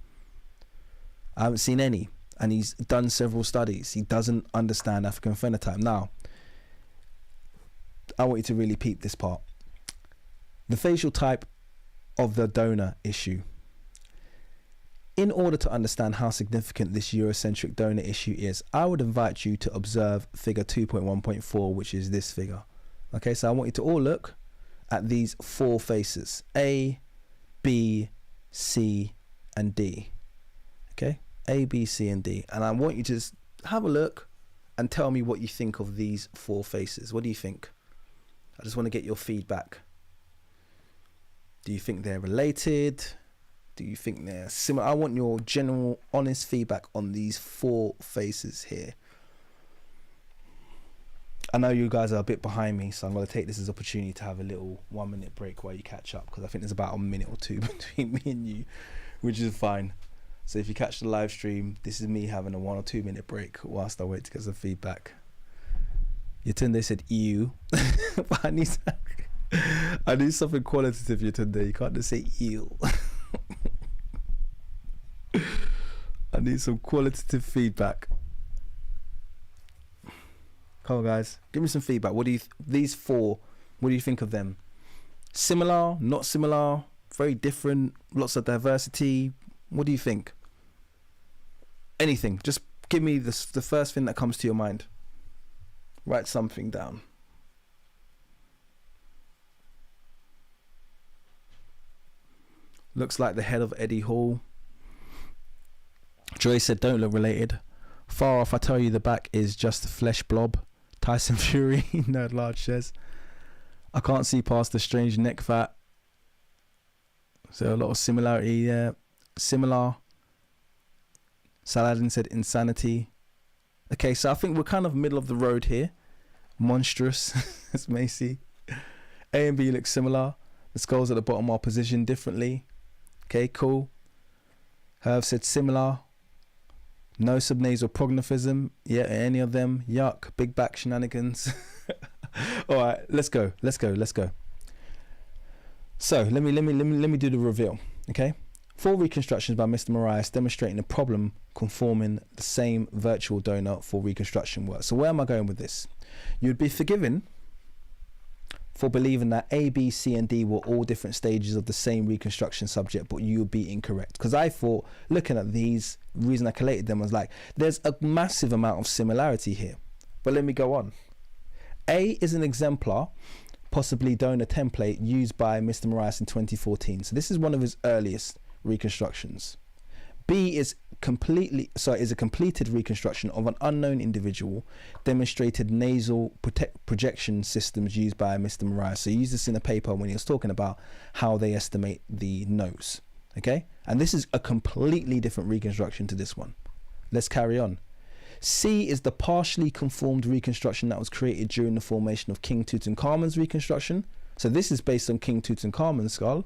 I haven't seen any, and he's done several studies. He doesn't understand African phenotype. Now, I want you to really peep this part. The facial type of the donor issue. In order to understand how significant this Eurocentric donor issue is, I would invite you to observe figure 2.1.4, which is this figure. Okay, so I want you to all look at these 4 faces, A, B, C, and D. Okay, A, B, C, and D. And I want you to just have a look and tell me what you think of these 4 faces. What do you think? I just want to get your feedback. Do you think they're related? Do you think they're similar? I want your general, honest feedback on these 4 faces here. I know you guys are a bit behind me, so I'm going to take this as an opportunity to have a little 1-minute break while you catch up, because I think there's about a minute or 2 between me and you, which is fine. So if you catch the live stream, this is me having a 1 or 2 minute break whilst I wait to get some feedback. Yatunde said ew, but I need something qualitative, Yatunde. You can't just say ew. I need some qualitative feedback. Come on, guys, give me some feedback. What do you these 4? What do you think of them? Similar? Not similar? Very different? Lots of diversity? What do you think? Anything. Just give me the first thing that comes to your mind. Write something down. Looks like the head of Eddie Hall. Joy said, don't look related. Far off, I tell you, the back is just a flesh blob. Tyson Fury, Nerd Large says, I can't see past the strange neck fat. So a lot of similarity there. Similar. Saladin said insanity. Okay, so I think we're kind of middle of the road here. Monstrous, as Macy. A and B look similar. The skulls at the bottom are positioned differently. Okay, cool. Herb said similar. No subnasal prognathism. Yeah, any of them. Yuck. Big back shenanigans. All right, let's go. So let me do the reveal. Okay. 4 reconstructions by Mr. Moraes demonstrating the problem conforming the same virtual donor for reconstruction work. So where am I going with this? You'd be forgiven for believing that A, B, C, and D were all different stages of the same reconstruction subject, but you would be incorrect. Because I thought, looking at these, the reason I collated them was like, there's a massive amount of similarity here. But let me go on. A is an exemplar, possibly donor template, used by Mr. Moraes in 2014. So this is one of his earliest reconstructions. B is a completed reconstruction of an unknown individual, demonstrated nasal projection systems used by Mr. Moraes. So he used this in a paper when he was talking about how they estimate the nose. Okay, and this is a completely different reconstruction to this one. Let's carry on. C is the partially conformed reconstruction that was created during the formation of King Tutankhamun's reconstruction. So this is based on King Tutankhamun's skull.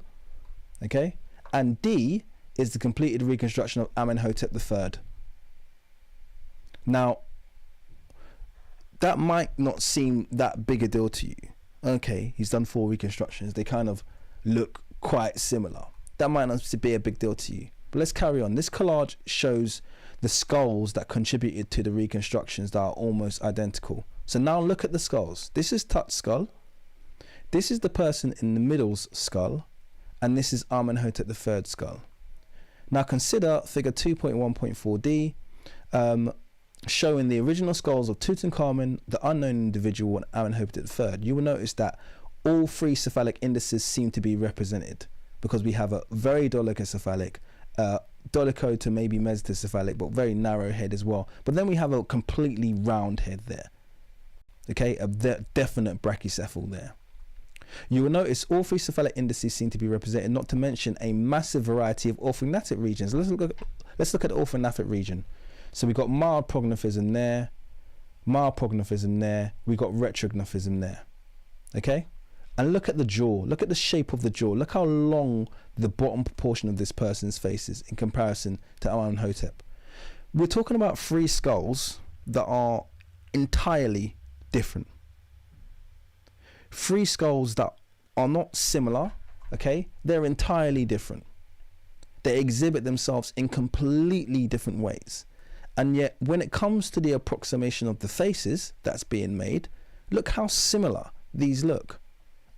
Okay, and D is the completed reconstruction of Amenhotep III. Now, that might not seem that big a deal to you. Okay, he's done 4 reconstructions. They kind of look quite similar. That might not be a big deal to you. But let's carry on. This collage shows the skulls that contributed to the reconstructions that are almost identical. So now look at the skulls. This is Tut's skull. This is the person in the middle's skull. And this is Amenhotep III's skull. Now consider figure 2.1.4D, showing the original skulls of Tutankhamun, the unknown individual, and Amenhotep III. You will notice that all 3 cephalic indices seem to be represented, because we have a very dolichocephalic, dolicho to maybe mesocephalic, but very narrow head as well. But then we have a completely round head there. Okay, a definite brachycephal there. You will notice all 3 cephalic indices seem to be represented, not to mention a massive variety of orthognathtic regions. Let's look at the orthognathtic region. So we've got mild prognathism there, we got retrognathism there. Okay? And look at the jaw. Look at the shape of the jaw. Look how long the bottom proportion of this person's face is in comparison to Amenhotep. We're talking about 3 skulls that are entirely different. 3 skulls that are not similar, okay? They're entirely different. They exhibit themselves in completely different ways. And yet, when it comes to the approximation of the faces that's being made, look how similar these look.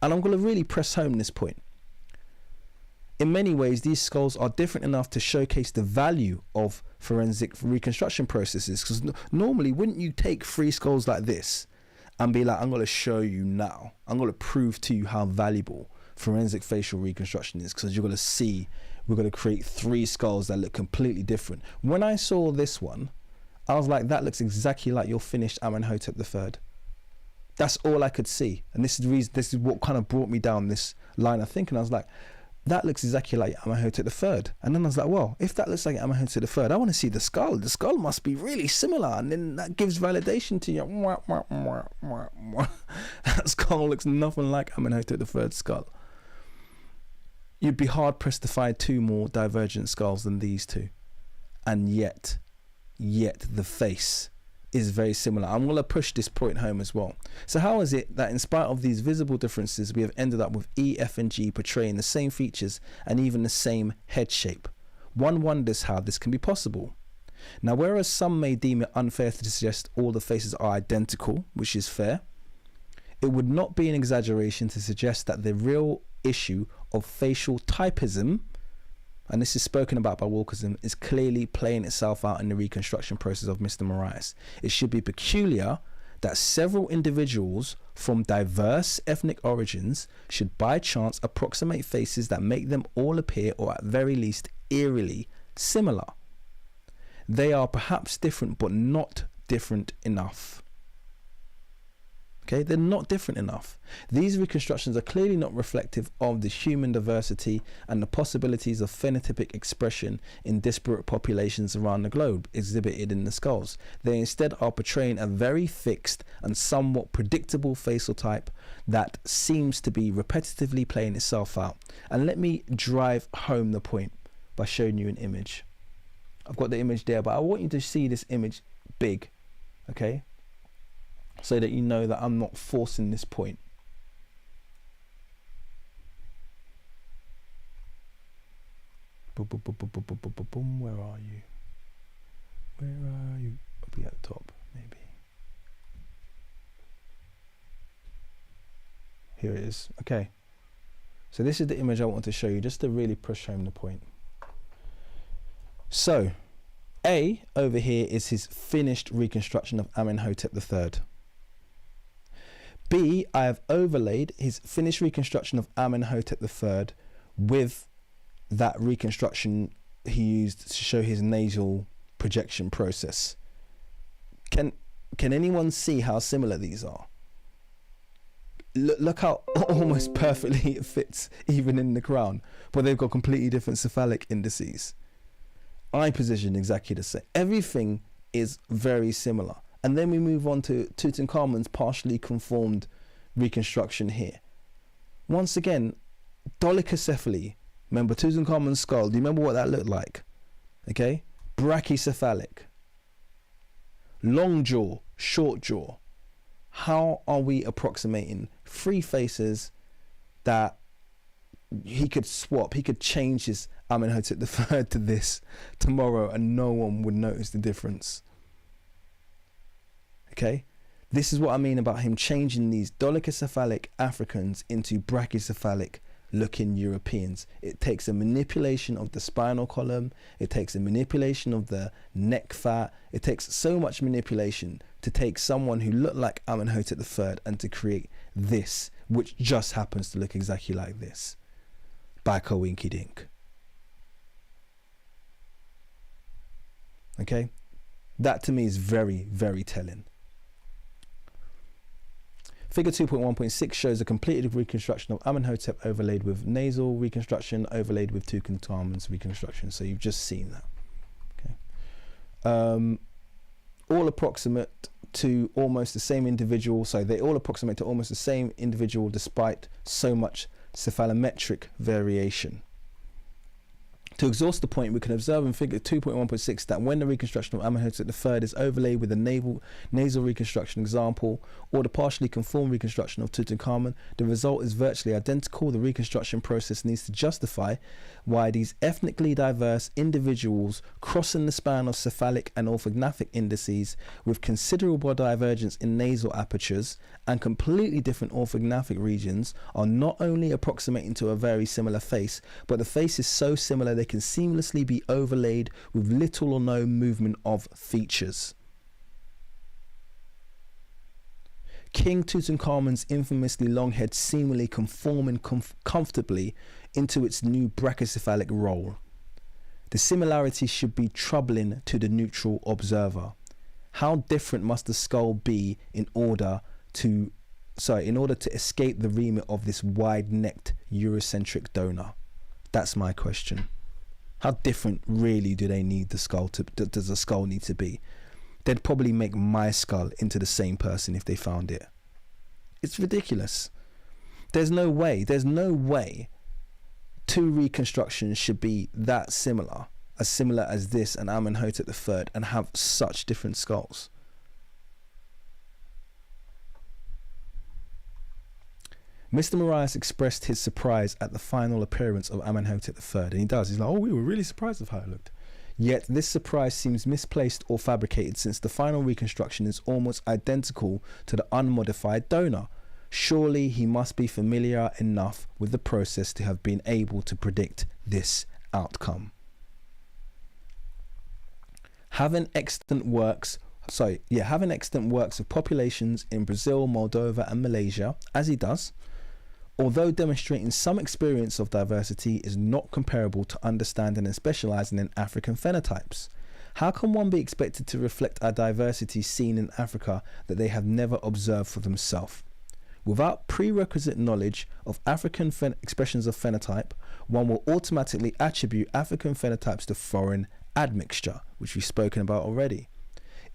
And I'm going to really press home this point. In many ways, these skulls are different enough to showcase the value of forensic reconstruction processes. Because normally, wouldn't you take 3 skulls like this and be like, I'm going to show you now. I'm going to prove to you how valuable forensic facial reconstruction is, because you're going to see we're going to create 3 skulls that look completely different. When I saw this one, I was like, that looks exactly like your finished Amenhotep III. That's all I could see. And this is the reason, this is what kind of brought me down this line of thinking. I was like, that looks exactly like Amenhotep III. And then I was like, well, if that looks like Amenhotep III, I want to see the skull. The skull must be really similar. And then that gives validation to you. That skull looks nothing like Amenhotep III's skull. You'd be hard pressed to find 2 more divergent skulls than these 2. And yet the face is very similar. I'm going to push this point home as well. So how is it that in spite of these visible differences, we have ended up with E, F and G portraying the same features and even the same head shape? One wonders how this can be possible. Now, whereas some may deem it unfair to suggest all the faces are identical, which is fair, it would not be an exaggeration to suggest that the real issue of facial typism, and this is spoken about by Wilkerson, is clearly playing itself out in the reconstruction process of Mr. Moraes. It should be peculiar that several individuals from diverse ethnic origins should by chance approximate faces that make them all appear, or at very least eerily, similar. They are perhaps different, but not different enough. Okay, they're not different enough. These reconstructions are clearly not reflective of the human diversity and the possibilities of phenotypic expression in disparate populations around the globe exhibited in the skulls. They instead are portraying a very fixed and somewhat predictable facial type that seems to be repetitively playing itself out. And let me drive home the point by showing you an image. I've got the image there, but I want you to see this image big, okay? So that you know that I'm not forcing this point. Boom, boom, boom, boom, boom, boom, boom, boom, boom. Where are you? Where are you? I'll be at the top, maybe. Here it is. Okay. So this is the image I want to show you, just to really push home the point. So, A over here is his finished reconstruction of Amenhotep III. B, I have overlaid his finished reconstruction of Amenhotep III with that reconstruction he used to show his nasal projection process. Can anyone see how similar these are? Look how almost perfectly it fits even in the crown, but they've got completely different cephalic indices. Eye position exactly the same. Everything is very similar. And then we move on to Tutankhamun's partially conformed reconstruction here. Once again, dolichocephaly. Remember Tutankhamun's skull. Do you remember what that looked like? Okay. Brachycephalic. Long jaw, short jaw. How are we approximating 3 faces that he could swap? He could change his Amenhotep III to this tomorrow and no one would notice the difference. Okay, this is what I mean about him changing these dolichocephalic Africans into brachycephalic looking Europeans. It takes a manipulation of the spinal column. It takes a manipulation of the neck fat. It takes so much manipulation to take someone who looked like Amenhotep III and to create this, which just happens to look exactly like this. By coinky dink. Okay, that to me is very, very telling. Figure 2.1.6 shows a completed reconstruction of Amenhotep overlaid with nasal reconstruction, overlaid with Tutankhamun's reconstruction. So you've just seen that. Okay. All approximate to almost the same individual. So they all approximate to almost the same individual despite so much cephalometric variation. To exhaust the point, we can observe in figure 2.1.6 that when the reconstruction of Amenhotep III is overlaid with a nasal reconstruction example or the partially conformed reconstruction of Tutankhamun, the result is virtually identical. The reconstruction process needs to justify why these ethnically diverse individuals crossing the span of cephalic and orthographic indices with considerable divergence in nasal apertures and completely different orthographic regions are not only approximating to a very similar face, but the face is so similar they can seamlessly be overlaid with little or no movement of features. King Tutankhamun's infamously long head seemingly conforming comfortably into its new brachycephalic role. The similarity should be troubling to the neutral observer. How different must the skull be in order to escape the remit of this wide-necked Eurocentric donor? That's my question. How different really do they need the skull to? Does the skull need to be? They'd probably make my skull into the same person if they found it. It's ridiculous. There's no way two reconstructions should be that similar as this and Amenhotep III, and have such different skulls. Mr. Moraes expressed his surprise at the final appearance of Amenhotep III, and he does. He's like, oh, we were really surprised of how it looked. Yet this surprise seems misplaced or fabricated, since the final reconstruction is almost identical to the unmodified donor. Surely he must be familiar enough with the process to have been able to predict this outcome. Having extant works of populations in Brazil, Moldova and Malaysia, as he does, although demonstrating some experience of diversity, is not comparable to understanding and specializing in African phenotypes. How can one be expected to reflect a diversity seen in Africa that they have never observed for themselves? Without prerequisite knowledge of African expressions of phenotype, one will automatically attribute African phenotypes to foreign admixture, which we've spoken about already.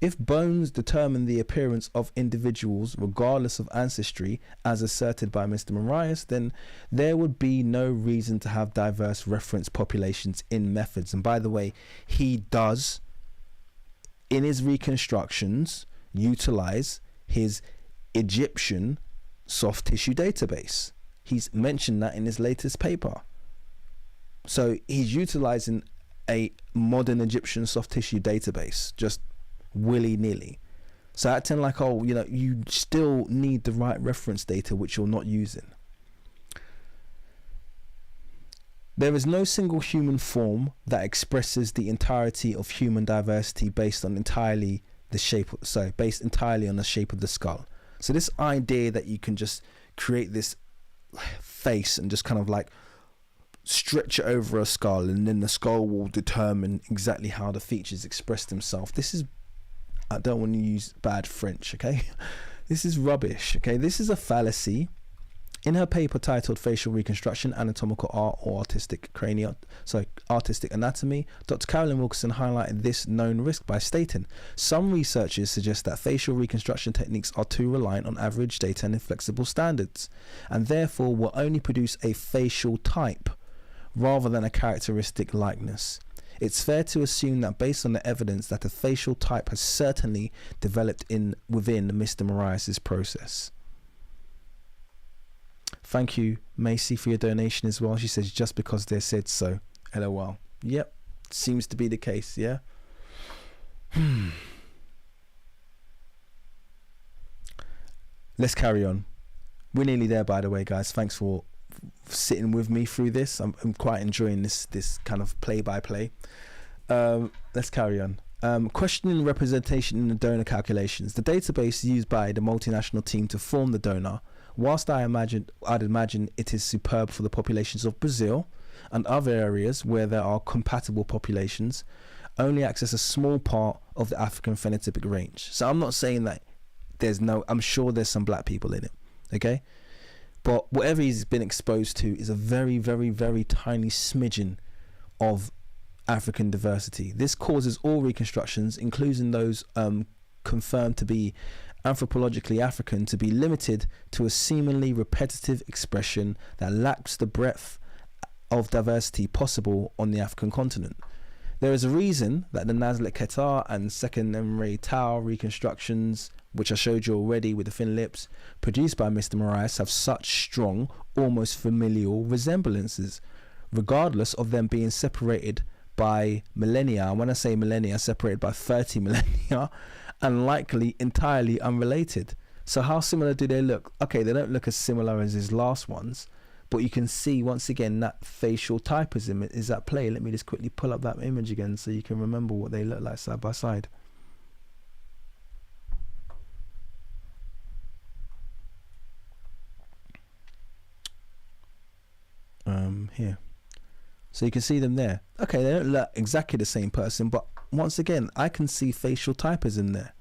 If bones determine the appearance of individuals regardless of ancestry, as asserted by Mr. Moraes, then there would be no reason to have diverse reference populations in methods. And by the way, he does, in his reconstructions, utilize his Egyptian soft tissue database. He's mentioned that in his latest paper. So he's utilizing a modern Egyptian soft tissue database, just willy-nilly. So acting like, oh, you know, you still need the right reference data, which you're not using. There is no single human form that expresses the entirety of human diversity based entirely on the shape of the skull. So this idea that you can just create this face and just kind of like stretch it over a skull, and then the skull will determine exactly how the features express themselves. This is, I don't want to use bad French, okay? This is rubbish, okay? This is a fallacy. In her paper titled Facial Reconstruction, Anatomical Art or Artistic Anatomy, Dr. Carolyn Wilkinson highlighted this known risk by stating, some researchers suggest that facial reconstruction techniques are too reliant on average data and inflexible standards, and therefore will only produce a facial type rather than a characteristic likeness. It's fair to assume that based on the evidence that a facial type has certainly developed within Mr. Moraes' process. Thank you, Macy, for your donation as well. She says, just because they said so. LOL. Yep, seems to be the case, yeah? Let's carry on. We're nearly there, by the way, guys. Thanks for sitting with me through this. I'm quite enjoying this kind of play-by-play. Let's carry on. Questioning representation in the donor calculations. The database used by the multinational team to form the donor, whilst I'd imagine it is superb for the populations of Brazil and other areas where there are compatible populations, only access a small part of the African phenotypic range. So I'm not saying that I'm sure there's some black people in it, okay? But whatever he's been exposed to is a very, very, very tiny smidgen of African diversity. This causes all reconstructions, including those confirmed to be anthropologically African, to be limited to a seemingly repetitive expression that lacks the breadth of diversity possible on the African continent. There is a reason that the Nazlet Ketar and second Emre Tau reconstructions, which I showed you already with the thin lips, produced by Mr. Moraes, have such strong, almost familial resemblances, regardless of them being separated by millennia. When I say millennia, separated by 30 millennia, and likely entirely unrelated. So how similar do they look? Okay, they don't look as similar as his last ones, but you can see once again that facial typism is at play. Let me just quickly pull up that image again so you can remember what they look like side by side. them here. So you can see them there. Okay, they don't look exactly the same person, but once again, I can see facial typism there.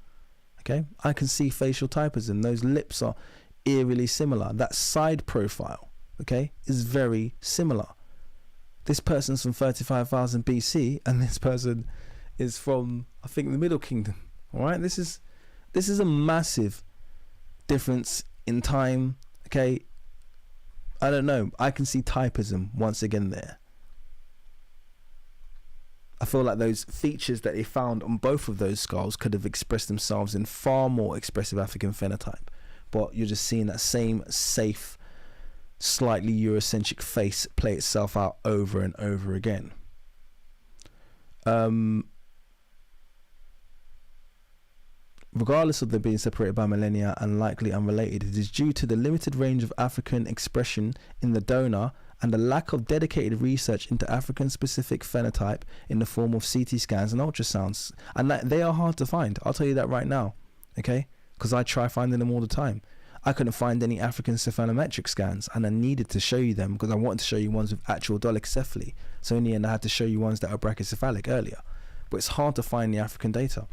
Okay, I can see facial typism. Those lips are eerily similar. That side profile, okay, is very similar. This person's from 35,000 BC, and this person is from, I think, the Middle Kingdom. All right, this is a massive difference in time. Okay, I don't know. I can see typism once again there. I feel like those features that they found on both of those skulls could have expressed themselves in far more expressive African phenotype, but you're just seeing that same safe, slightly Eurocentric face play itself out over and over again. Regardless of them being separated by millennia and likely unrelated, it is due to the limited range of African expression in the donor and the lack of dedicated research into African specific phenotype in the form of CT scans and ultrasounds. And that they are hard to find. I'll tell you that right now, okay? Because I try finding them all the time. I couldn't find any African cephalometric scans, and I needed to show you them because I wanted to show you ones with actual dolichocephaly. So in the end, I had to show you ones that are brachycephalic earlier. But it's hard to find the African data.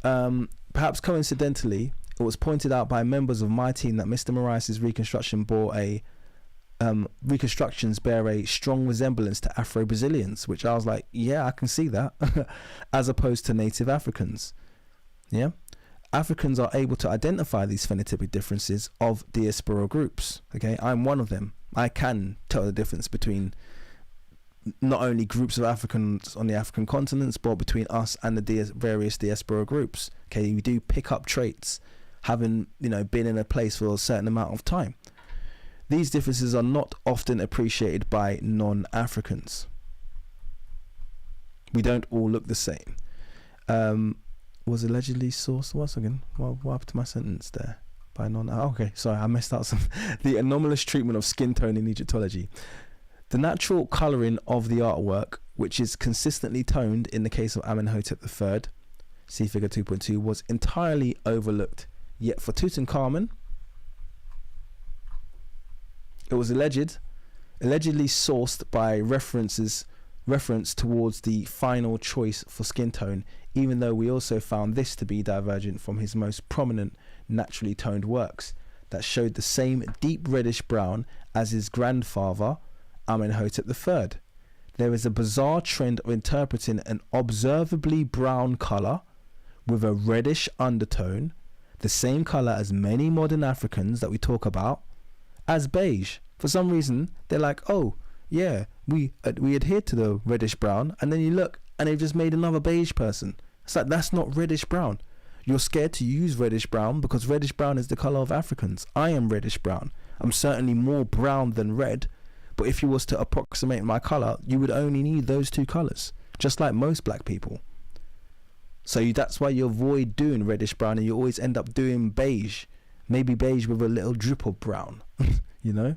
Perhaps coincidentally, it was pointed out by members of my team that Mr. Moraes' reconstructions bear a strong resemblance to Afro-Brazilians, which I was like, yeah, I can see that, as opposed to native Africans. Yeah, Africans are able to identify these phenotypic differences of diaspora groups. Okay, I'm one of them. I can tell the difference between not only groups of Africans on the African continents, but between us and the various diaspora groups. Okay, we do pick up traits, having, you know, been in a place for a certain amount of time. These differences are not often appreciated by non-Africans. We don't all look the same. Was allegedly sourced, once again, what happened to my sentence there? By okay, sorry, I messed up some. The anomalous treatment of skin tone in Egyptology. The natural colouring of the artwork, which is consistently toned in the case of Amenhotep III, see figure 2.2, was entirely overlooked. Yet for Tutankhamun, it was allegedly sourced by reference towards the final choice for skin tone, even though we also found this to be divergent from his most prominent naturally toned works that showed the same deep reddish brown as his grandfather Amenhotep III. There is a bizarre trend of interpreting an observably brown colour with a reddish undertone, the same colour as many modern Africans that we talk about, as beige. For some reason, they're like, oh, yeah, we adhere to the reddish brown, and then you look, and they've just made another beige person. It's like, that's not reddish brown. You're scared to use reddish brown because reddish brown is the colour of Africans. I am reddish brown. I'm certainly more brown than red, but if you was to approximate my colour, you would only need those two colours, just like most black people. So that's why you avoid doing reddish brown, and you always end up doing beige. Maybe beige with a little drip of brown, you know?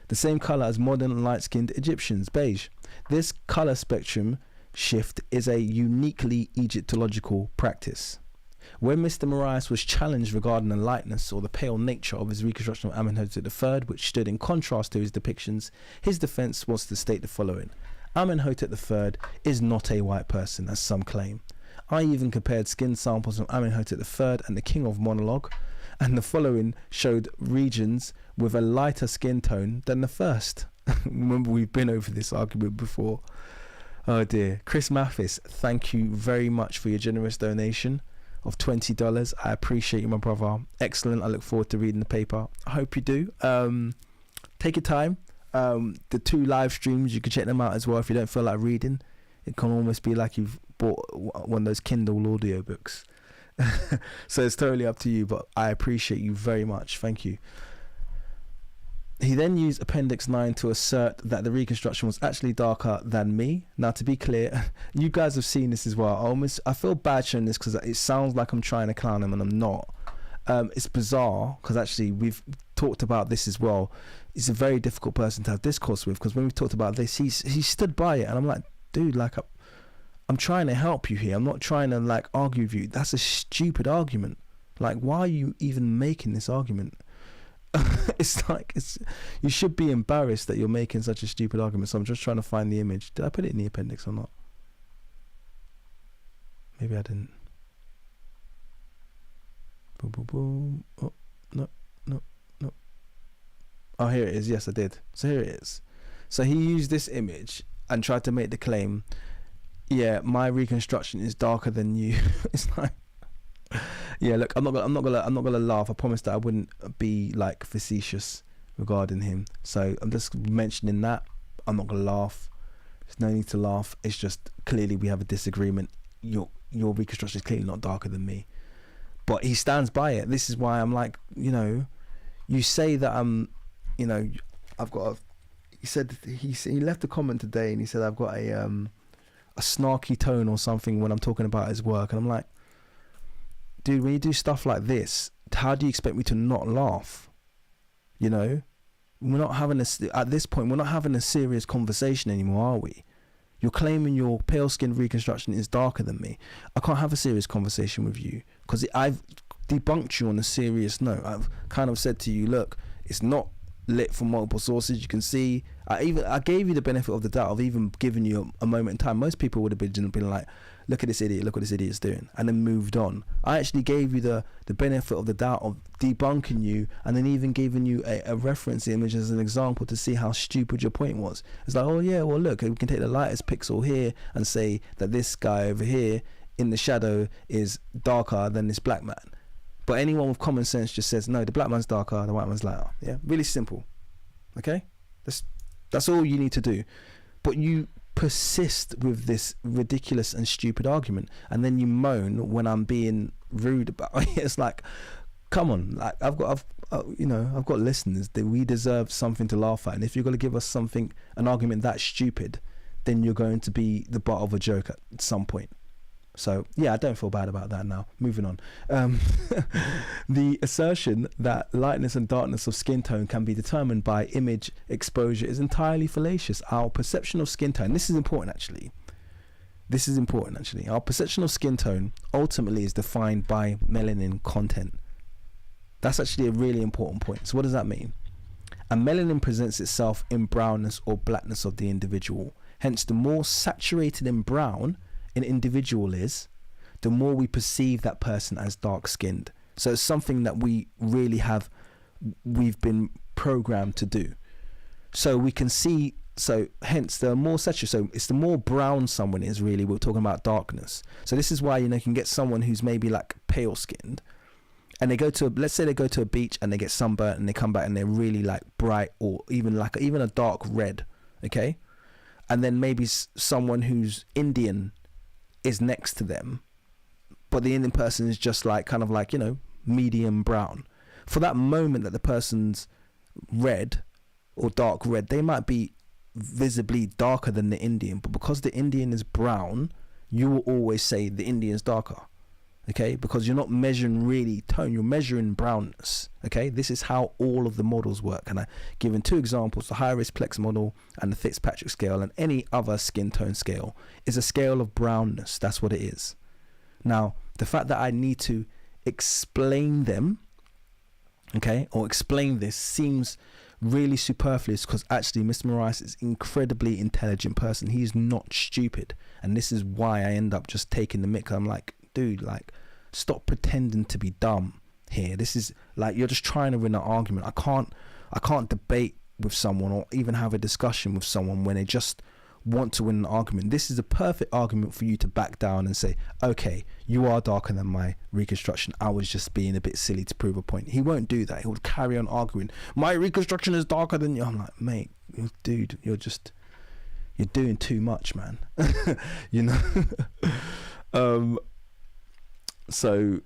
The same colour as modern light-skinned Egyptians, beige. This colour spectrum shift is a uniquely Egyptological practice. When Mr. Moraes was challenged regarding the lightness or the pale nature of his reconstruction of Amenhotep III, which stood in contrast to his depictions, his defence was to state the following: Amenhotep III is not a white person, as some claim. I even compared skin samples of Amenhotep III and the King of Monologue, and the following showed regions with a lighter skin tone than the first. Remember, we've been over this argument before. Oh dear. Chris Mathis, thank you very much for your generous donation of $20. I appreciate you, my brother. Excellent. I look forward to reading the paper. I hope you do. Take your time. The 2 live streams, you can check them out as well if you don't feel like reading. It can almost be like you've bought one of those Kindle audio books. So it's totally up to you, but I appreciate you very much. Thank you. He then used Appendix 9 to assert that the reconstruction was actually darker than me. Now, to be clear, you guys have seen this as well. I feel bad showing this because it sounds like I'm trying to clown him, and I'm not. It's bizarre because actually we've talked about this as well. He's a very difficult person to have discourse with, because when we talked about this, he stood by it, and I'm like, dude, like, I'm trying to help you here. I'm not trying to like argue with you. That's a stupid argument. Like, why are you even making this argument? It's like, you should be embarrassed that you're making such a stupid argument. So I'm just trying to find the image. Did I put it in the appendix or not? Maybe I didn't. Boom, boom, boom. Oh, no. Oh, here it is. Yes, I did. So here it is. So he used this image and tried to make the claim, yeah, my reconstruction is darker than you. It's like, yeah, look, I'm not gonna laugh. I promised that I wouldn't be like facetious regarding him. So I'm just mentioning that. I'm not gonna laugh. There's no need to laugh. It's just clearly we have a disagreement. Your reconstruction is clearly not darker than me. But he stands by it. This is why I'm like, you know, you say that you know, I've got a, he left a comment today and he said I've got a snarky tone or something when I'm talking about his work, and I'm like, dude, when you do stuff like this, how do you expect me to not laugh? You know, we're not having at this point, we're not having a serious conversation anymore, are we? You're claiming your pale skin reconstruction is darker than me. I can't have a serious conversation with you because I've debunked you on a serious note. I've kind of said to you, look, it's not lit from multiple sources. You can see, I gave you the benefit of the doubt of even giving you a moment in time. Most people would have been like, look at this idiot, look what this idiot's doing, and then moved on. I actually gave you the benefit of the doubt of debunking you, and then even giving you a reference image as an example to see how stupid your point was. It's like, oh yeah, well look, we can take the lightest pixel here and say that this guy over here in the shadow is darker than this black man. But anyone with common sense just says, no, the black man's darker, the white man's lighter. Yeah, really simple. Okay, that's all you need to do. But you persist with this ridiculous and stupid argument, and then you moan when I'm being rude about it. It's like, come on, like I've got listeners that we deserve something to laugh at, and if you're going to give us an argument that stupid, then you're going to be the butt of a joke at some point. So yeah, I don't feel bad about that now. Moving on. The assertion that lightness and darkness of skin tone can be determined by image exposure is entirely fallacious. Our perception of skin tone, this is important actually. Our perception of skin tone ultimately is defined by melanin content. That's actually a really important point. So what does that mean? And melanin presents itself in brownness or blackness of the individual. Hence, the more saturated in brown an individual is, the more we perceive that person as dark-skinned. So it's something that we've been programmed to do. So we can see, so hence the more saturated, so it's the more brown someone is, really, we're talking about darkness. So this is why, you can get someone who's maybe like pale skinned, and let's say they go to a beach and they get sunburnt and they come back and they're really like bright, or even a dark red, okay? And then maybe someone who's Indian is next to them, but the Indian person is just like kind of like, medium brown. For that moment that the person's red or dark red, they might be visibly darker than the Indian, but because the Indian is brown, you will always say the Indian's darker, okay? Because you're not measuring really tone, you're measuring brownness, okay? This is how all of the models work, and I've given two examples: the high-risk Plex model and the Fitzpatrick scale, and any other skin tone scale is a scale of brownness. That's what it is. Now, the fact that I need to explain them, okay, or explain this seems really superfluous, because actually Mr. Moraes is an incredibly intelligent person. He's not stupid, and this is why I end up just taking the mick. I'm like, dude, like, stop pretending to be dumb here. This is like, you're just trying to win an argument. I can't debate with someone or even have a discussion with someone when they just want to win an argument. This is a perfect argument for you to back down and say, okay, you are darker than my reconstruction, I was just being a bit silly to prove a point. He won't do that. He would carry on arguing, my reconstruction is darker than you. I'm like, mate, dude, you're doing too much, man. So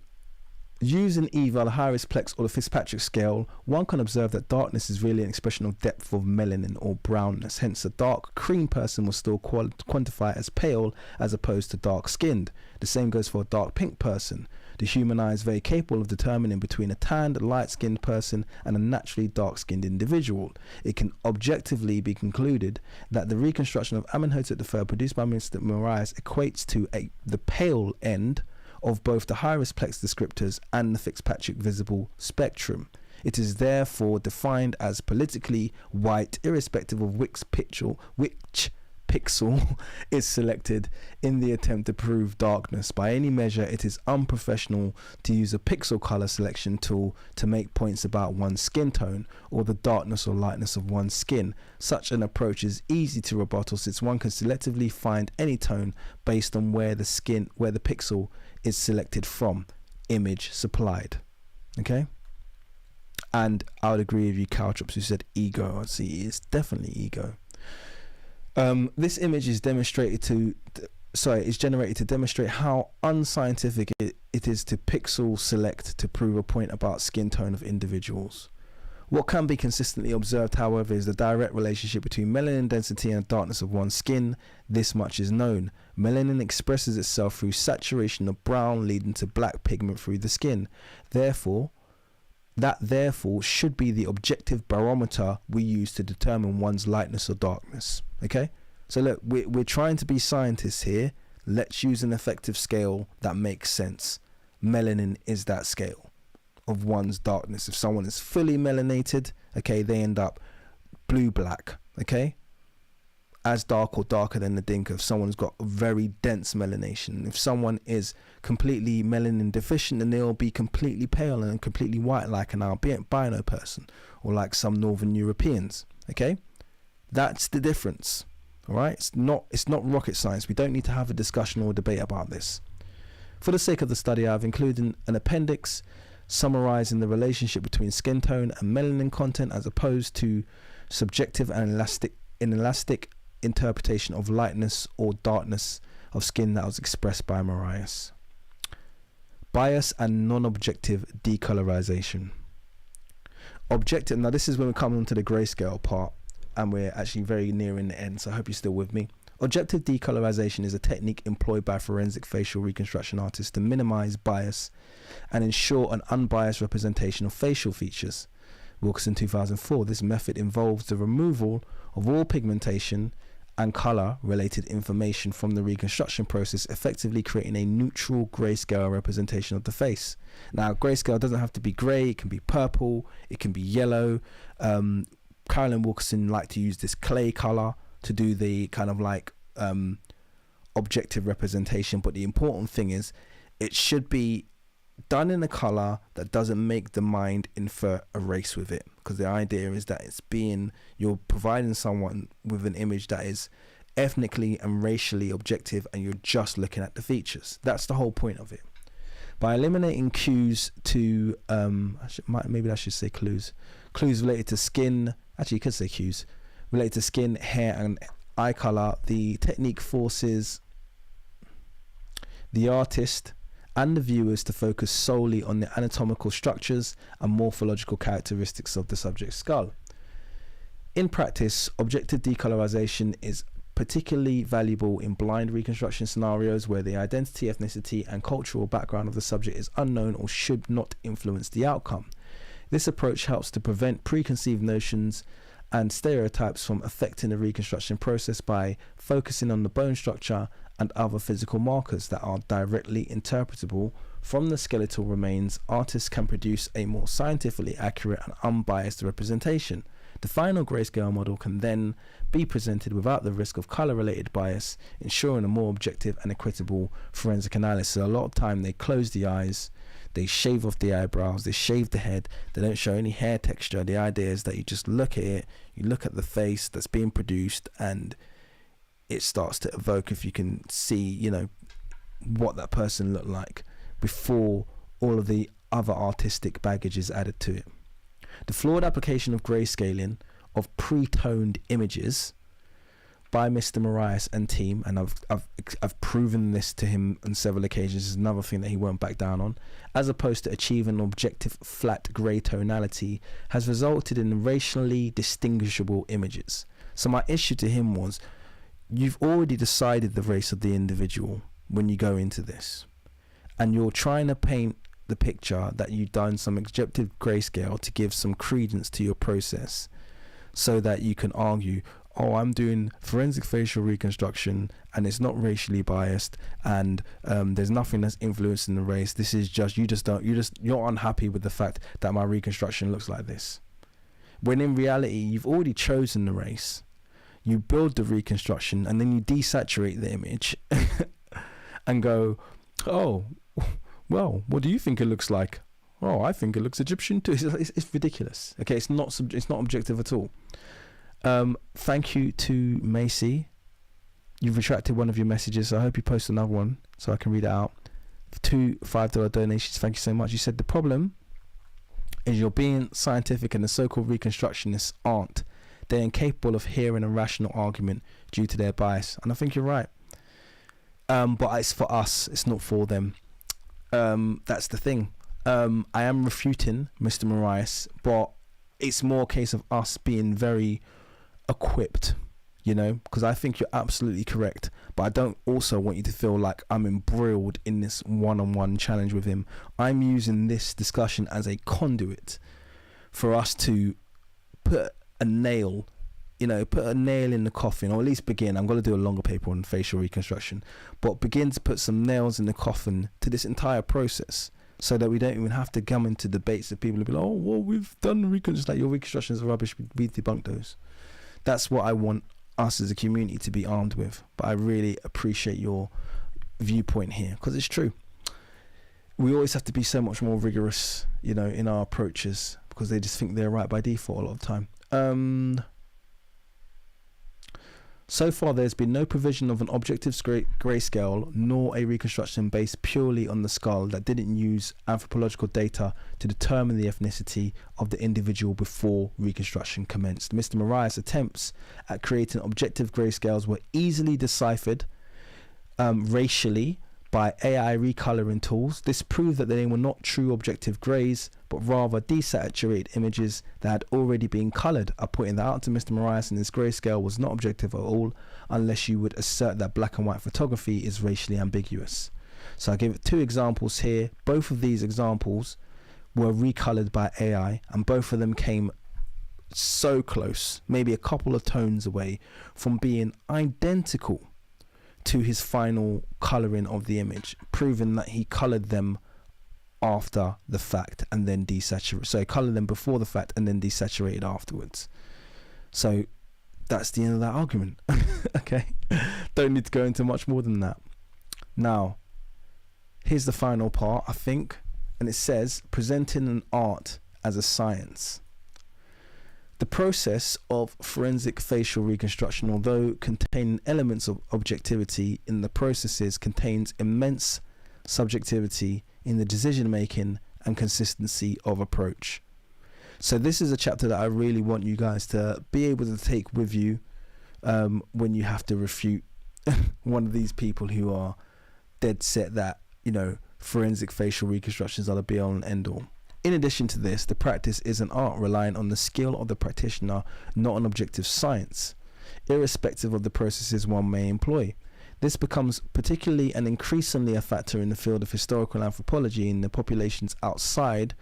using either the high-risk Plex or the Fitzpatrick scale, one can observe that darkness is really an expression of depth of melanin or brownness. Hence, a dark cream person will still quantify as pale as opposed to dark-skinned. The same goes for a dark pink person. The human eye is very capable of determining between a tanned, light-skinned person and a naturally dark-skinned individual. It can objectively be concluded that the reconstruction of Amenhotep III produced by Mr. Moraes equates to the pale end of both the high-risk Plex descriptors and the Fitzpatrick visible spectrum. It is therefore defined as politically white, irrespective of which pixel is selected in the attempt to prove darkness. By any measure, it is unprofessional to use a pixel color selection tool to make points about one's skin tone or the darkness or lightness of one's skin. Such an approach is easy to rebuttal, since one can selectively find any tone based on where the pixel is selected from. Image supplied. Okay, and I would agree with you, Caltrops, who said ego. I see it's definitely ego. This image is generated to demonstrate how unscientific it is to pixel select to prove a point about skin tone of individuals. What can be consistently observed, however, is the direct relationship between melanin density and darkness of one's skin. This much is known. Melanin expresses itself through saturation of brown, leading to black pigment through the skin. Therefore should be the objective barometer we use to determine one's lightness or darkness. Okay, so look, we're trying to be scientists here. Let's use an effective scale that makes sense. Melanin is that scale of one's darkness. If someone is fully melanated, okay, they end up blue-black, okay, as dark or darker than the dinka. If someone's got very dense melanation, if someone is completely melanin deficient, then they'll be completely pale and completely white, like an albino person, or like some Northern Europeans. Okay, that's the difference. All right, it's not rocket science. We don't need to have a discussion or debate about this. For the sake of the study, I've included an appendix summarizing the relationship between skin tone and melanin content, as opposed to subjective and inelastic interpretation of lightness or darkness of skin that was expressed by Moraes. Bias and non-objective decolorization. Objective, now this is when we come on to the grayscale part, and we're actually very nearing the end, so I hope you're still with me. Objective decolorization is a technique employed by forensic facial reconstruction artists to minimize bias and ensure an unbiased representation of facial features. Wilkerson 2004. This method involves the removal of all pigmentation and color related information from the reconstruction process, effectively creating a neutral grayscale representation of the face. Now, grayscale doesn't have to be gray, it can be purple, it can be yellow. Carolyn Wilkerson liked to use this clay color to do the kind of like objective representation, but the important thing is it should be done in a color that doesn't make the mind infer a race with it, because the idea is that you're providing someone with an image that is ethnically and racially objective, and you're just looking at the features. That's the whole point of it. By eliminating cues to maybe I should say clues related to skin, actually you could say cues related to skin, hair and eye color, the technique forces the artist and the viewers to focus solely on the anatomical structures and morphological characteristics of the subject's skull. In practice, objective decolorization is particularly valuable in blind reconstruction scenarios where the identity, ethnicity, and cultural background of the subject is unknown or should not influence the outcome. This approach helps to prevent preconceived notions and stereotypes from affecting the reconstruction process by focusing on the bone structure and other physical markers that are directly interpretable from the skeletal remains. Artists can produce a more scientifically accurate and unbiased representation. The final grayscale model can then be presented without the risk of color-related bias, ensuring a more objective and equitable forensic analysis. A lot of time they close the eyes, they shave off the eyebrows, they shave the head, they don't show any hair texture. The idea is that you just look at it, you look at the face that's being produced, and it starts to evoke, if you can see, what that person looked like before all of the other artistic baggage is added to it. The flawed application of grayscaling of pre-toned images by Mr. Moraes and team, and I've proven this to him on several occasions, is another thing that he won't back down on, as opposed to achieving an objective flat grey tonality, has resulted in racially distinguishable images. So my issue to him was, you've already decided the race of the individual when you go into this, and you're trying to paint the picture that you've done some objective grayscale to give some credence to your process, so that you can argue, oh, I'm doing forensic facial reconstruction and it's not racially biased, and there's nothing that's influencing the race. This is just, you're unhappy with the fact that my reconstruction looks like this. When in reality, you've already chosen the race, you build the reconstruction, and then you desaturate the image and go, oh, well, what do you think it looks like? Oh, I think it looks Egyptian too. It's ridiculous. Okay, it's not objective at all. Thank you to Macy. You've retracted one of your messages, so I hope you post another one so I can read it out. 2 $5 donations. Thank you so much. You said the problem is you're being scientific and the so-called reconstructionists aren't. They're incapable of hearing a rational argument due to their bias. And I think you're right. But it's for us, it's not for them. That's the thing. I am refuting Mr. Moraes, but it's more a case of us being very equipped, you know, because I think you're absolutely correct, but I don't also want you to feel like I'm embroiled in this one-on-one challenge with him. I'm using this discussion as a conduit for us to put a nail in the coffin, or at least begin. I'm going to do a longer paper on facial reconstruction, but begin to put some nails in the coffin to this entire process, so that we don't even have to come into debates that people will be like, oh, well, we've done reconstruction, like your reconstructions are rubbish, we debunk those. That's what I want us as a community to be armed with. But I really appreciate your viewpoint here, because it's true. We always have to be so much more rigorous, you know, in our approaches, because they just think they're right by default a lot of the time. So far, there's been no provision of an objective grayscale, nor a reconstruction based purely on the skull that didn't use anthropological data to determine the ethnicity of the individual before reconstruction commenced. Mr. Moraes' attempts at creating objective grayscales were easily deciphered racially by AI recoloring tools. This proved that they were not true objective greys, but rather desaturated images that had already been colored. I pointed that out to Mr. Moraes, and this grayscale was not objective at all, unless you would assert that black and white photography is racially ambiguous. So I gave 2 examples here. Both of these examples were recolored by AI, and both of them came so close, maybe a couple of tones away from being identical to his final coloring of the image, proving that he colored them after the fact and then desaturated. So he colored them before the fact and then desaturated afterwards. So that's the end of that argument. Okay, don't need to go into much more than that. Now, here's the final part, I think, and it says presenting an art as a science. The process of forensic facial reconstruction, although containing elements of objectivity in the processes, contains immense subjectivity in the decision making and consistency of approach. So this is a chapter that I really want you guys to be able to take with you when you have to refute one of these people who are dead set that, you know, forensic facial reconstructions are the be all and end all. In addition to this, the practice is an art relying on the skill of the practitioner, not an objective science, irrespective of the processes one may employ. This becomes particularly and increasingly a factor in the field of historical anthropology in the populations outside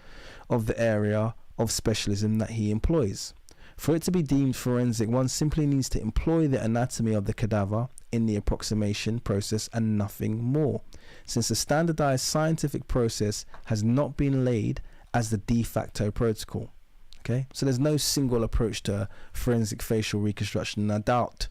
of the area of specialism that he employs. For it to be deemed forensic, one simply needs to employ the anatomy of the cadaver in the approximation process and nothing more, since the standardized scientific process has not been laid as the de facto protocol. Okay, so there's no single approach to forensic facial reconstruction, and I doubt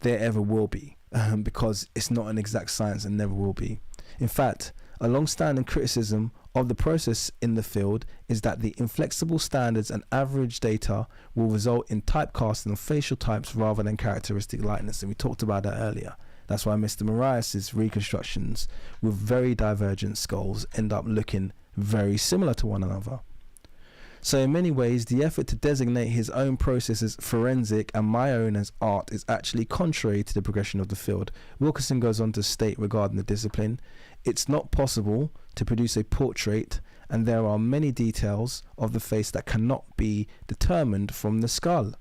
there ever will be, because it's not an exact science and never will be. In fact, a long-standing criticism of the process in the field is that the inflexible standards and average data will result in typecasting of facial types rather than characteristic likeness, and we talked about that earlier. That's why Mr. Moraes' reconstructions with very divergent skulls end up looking very similar to one another. So in many ways, the effort to designate his own process as forensic and my own as art is actually contrary to the progression of the field. Wilkinson goes on to state regarding the discipline, it's not possible to produce a portrait, and there are many details of the face that cannot be determined from the skull.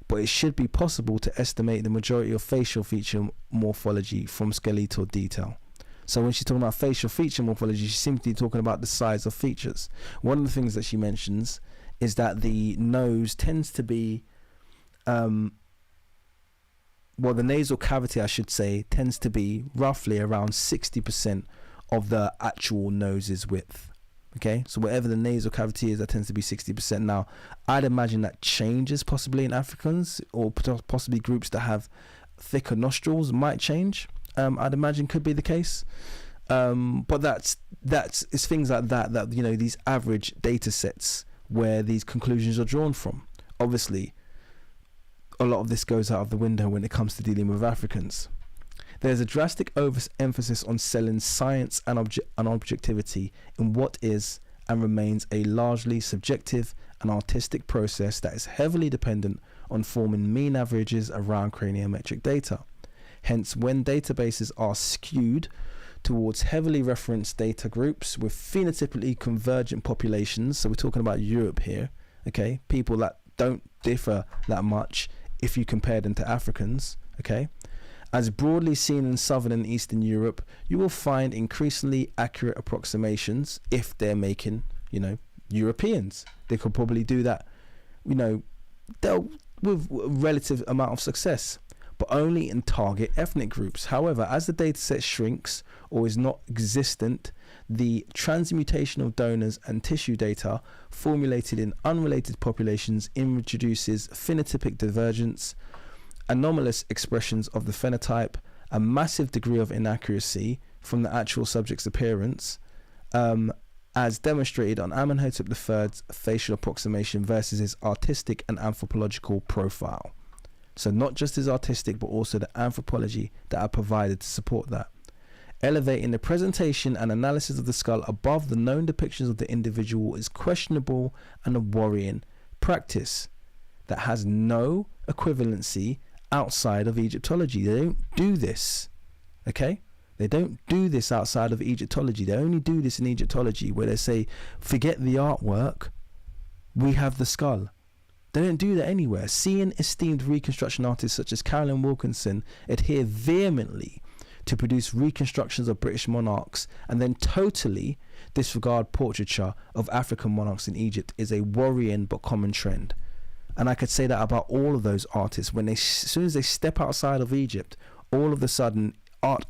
But it should be possible to estimate the majority of facial feature morphology from skeletal detail. So when she's talking about facial feature morphology, she's simply talking about the size of features. One of the things that she mentions is that the nose tends to be the nasal cavity, I should say, tends to be roughly around 60% of the actual nose's width. Okay, so whatever the nasal cavity is, that tends to be 60%. Now, I'd imagine that changes possibly in Africans, or possibly groups that have thicker nostrils might change. I'd imagine could be the case. But that's it's things like that, you know, these average data sets where these conclusions are drawn from. Obviously, a lot of this goes out of the window when it comes to dealing with Africans. There's a drastic overemphasis on selling science and objectivity in what is and remains a largely subjective and artistic process that is heavily dependent on forming mean averages around craniometric data. Hence, when databases are skewed towards heavily referenced data groups with phenotypically convergent populations, so we're talking about Europe here, okay, people that don't differ that much if you compare them to Africans, okay, as broadly seen in Southern and Eastern Europe, you will find increasingly accurate approximations if they're making, you know, Europeans. They could probably do that, you know, with a relative amount of success, but only in target ethnic groups. However, as the dataset shrinks or is not existent, the transmutational donors and tissue data formulated in unrelated populations introduces phenotypic divergence, anomalous expressions of the phenotype, a massive degree of inaccuracy from the actual subject's appearance, as demonstrated on Amenhotep III's facial approximation versus his artistic and anthropological profile. So not just his artistic, but also the anthropology that are provided to support that. Elevating the presentation and analysis of the skull above the known depictions of the individual is questionable and a worrying practice that has no equivalency outside of Egyptology. They don't do this, okay? They don't do this outside of Egyptology. They only do this in Egyptology, where they say, forget the artwork, we have the skull. They don't do that anywhere. Seeing esteemed reconstruction artists such as Carolyn Wilkinson adhere vehemently to produce reconstructions of British monarchs and then totally disregard portraiture of African monarchs in Egypt is a worrying but common trend. And I could say that about all of those artists. When as soon as they step outside of Egypt, all of a sudden, art.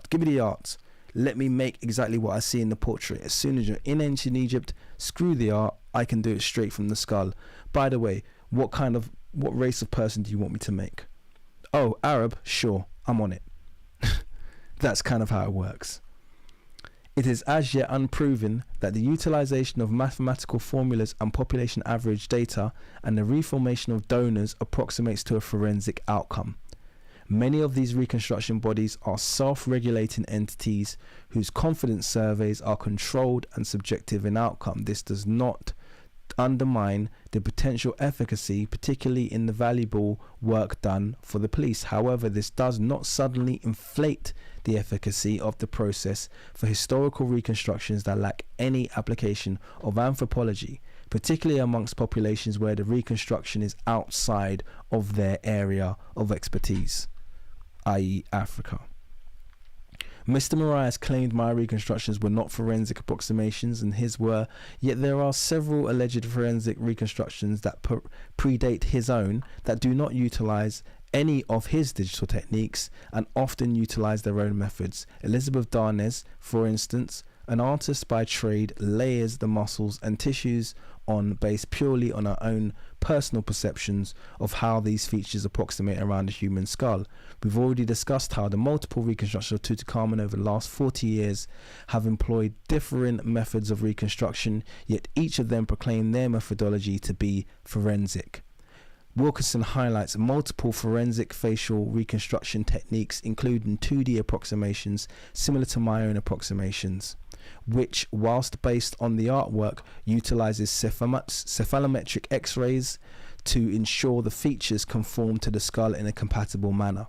Give me the art. Let me make exactly what I see in the portrait. As soon as you're in ancient Egypt, screw the art. I can do it straight from the skull. By the way, what race of person do you want me to make? Oh, Arab? Sure, I'm on it. That's kind of how it works. It is as yet unproven that the utilization of mathematical formulas and population average data and the reformation of donors approximates to a forensic outcome. Many of these reconstruction bodies are self-regulating entities whose confidence surveys are controlled and subjective in outcome. This does not undermine the potential efficacy, particularly in the valuable work done for the police. However, this does not suddenly inflate the efficacy of the process for historical reconstructions that lack any application of anthropology, particularly amongst populations where the reconstruction is outside of their area of expertise, i.e. Africa. Mr. Moraes claimed my reconstructions were not forensic approximations and his were, yet there are several alleged forensic reconstructions that predate his own that do not utilize any of his digital techniques and often utilize their own methods. Elizabeth Darnes, for instance, an artist by trade, layers the muscles and tissues based purely on her own personal perceptions of how these features approximate around a human skull. We've already discussed how the multiple reconstructions of Tutankhamun over the last 40 years have employed different methods of reconstruction, yet each of them proclaim their methodology to be forensic. Wilkinson highlights multiple forensic facial reconstruction techniques, including 2D approximations similar to my own approximations, which, whilst based on the artwork, utilizes cephalometric x-rays to ensure the features conform to the skull in a compatible manner.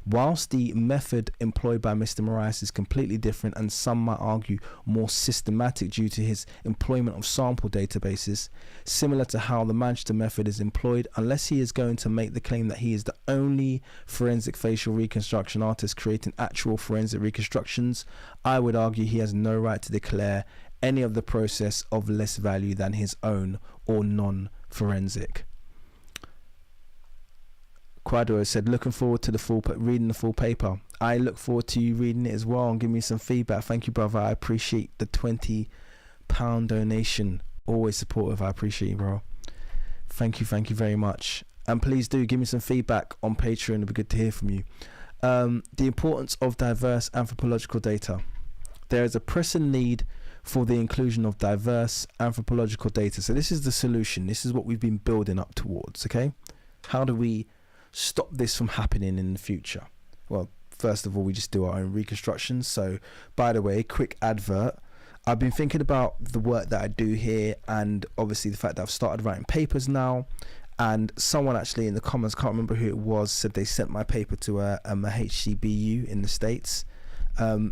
Whilst the method employed by Mr. Moraes is completely different and some might argue more systematic due to his employment of sample databases, similar to how the Manchester method is employed, unless he is going to make the claim that he is the only forensic facial reconstruction artist creating actual forensic reconstructions, I would argue he has no right to declare any of the process of less value than his own or non-forensic. Quadro said, looking forward to reading the full paper. I look forward to you reading it as well and give me some feedback. Thank you, brother. I appreciate the £20 donation. Always supportive. I appreciate you, bro. Thank you very much. And please do give me some feedback on Patreon. It'd be good to hear from you. The importance of diverse anthropological data. There is a pressing need for the inclusion of diverse anthropological data. So this is the solution. This is what we've been building up towards, okay? How do we stop this from happening in the future? Well, first of all, we just do our own reconstructions. So, by the way, quick advert. I've been thinking about the work that I do here, and obviously the fact that I've started writing papers now. And someone actually in the comments, can't remember who it was, said they sent my paper to a HCBU in the States.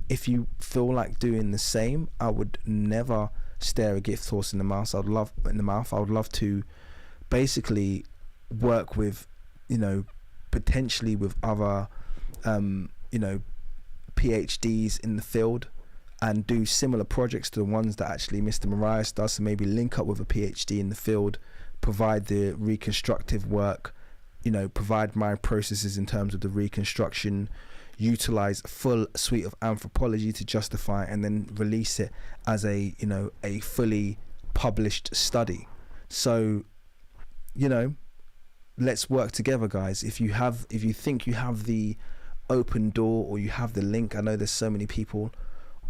If you feel like doing the same, I would never stare a gift horse in the mouth. I would love to basically work with, potentially with other, PhDs in the field, and do similar projects to the ones that actually Mr. Moraes does. So maybe link up with a PhD in the field, provide the reconstructive work, provide my processes in terms of the reconstruction, utilize a full suite of anthropology to justify, and then release it as a fully published study. So, let's work together, guys. If you think you have the open door, or you have the link, I know there's so many people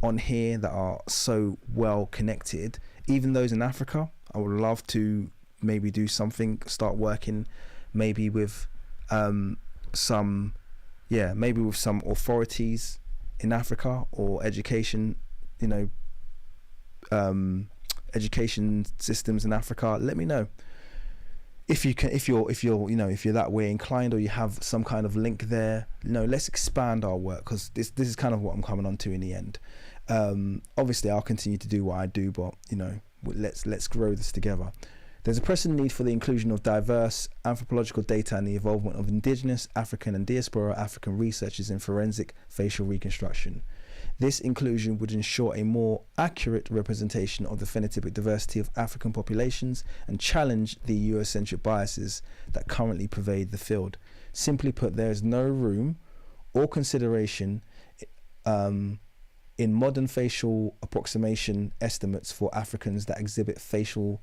on here that are so well connected, even those in Africa. I would love to maybe do something, start working maybe with some authorities in Africa, or education education systems in Africa. Let me know if you're that way inclined, or you have some kind of link there. Let's expand our work, because this is kind of what I'm coming on to in the end. Obviously I'll continue to do what I do, but let's grow this together. There's a pressing need for the inclusion of diverse anthropological data and the involvement of indigenous, African and diaspora African researchers in forensic facial reconstruction. This inclusion would ensure a more accurate representation of the phenotypic diversity of African populations and challenge the Eurocentric biases that currently pervade the field. Simply put, there is no room or consideration in modern facial approximation estimates for Africans that exhibit facial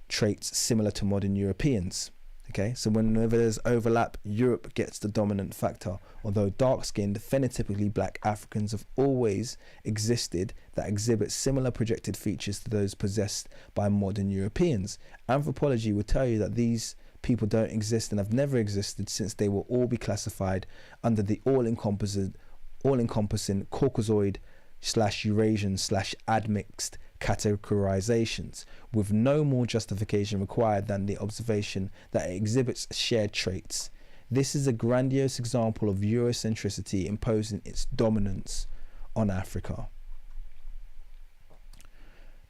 traits similar to modern Europeans. Okay, so whenever there's overlap, Europe gets the dominant factor, although dark-skinned, phenotypically black Africans have always existed that exhibit similar projected features to those possessed by modern Europeans. Anthropology will tell you that these people don't exist and have never existed, since they will all be classified under the all-encompassing Caucasoid/Eurasian/admixed categorizations, with no more justification required than the observation that it exhibits shared traits. This is a grandiose example of Eurocentricity imposing its dominance on Africa.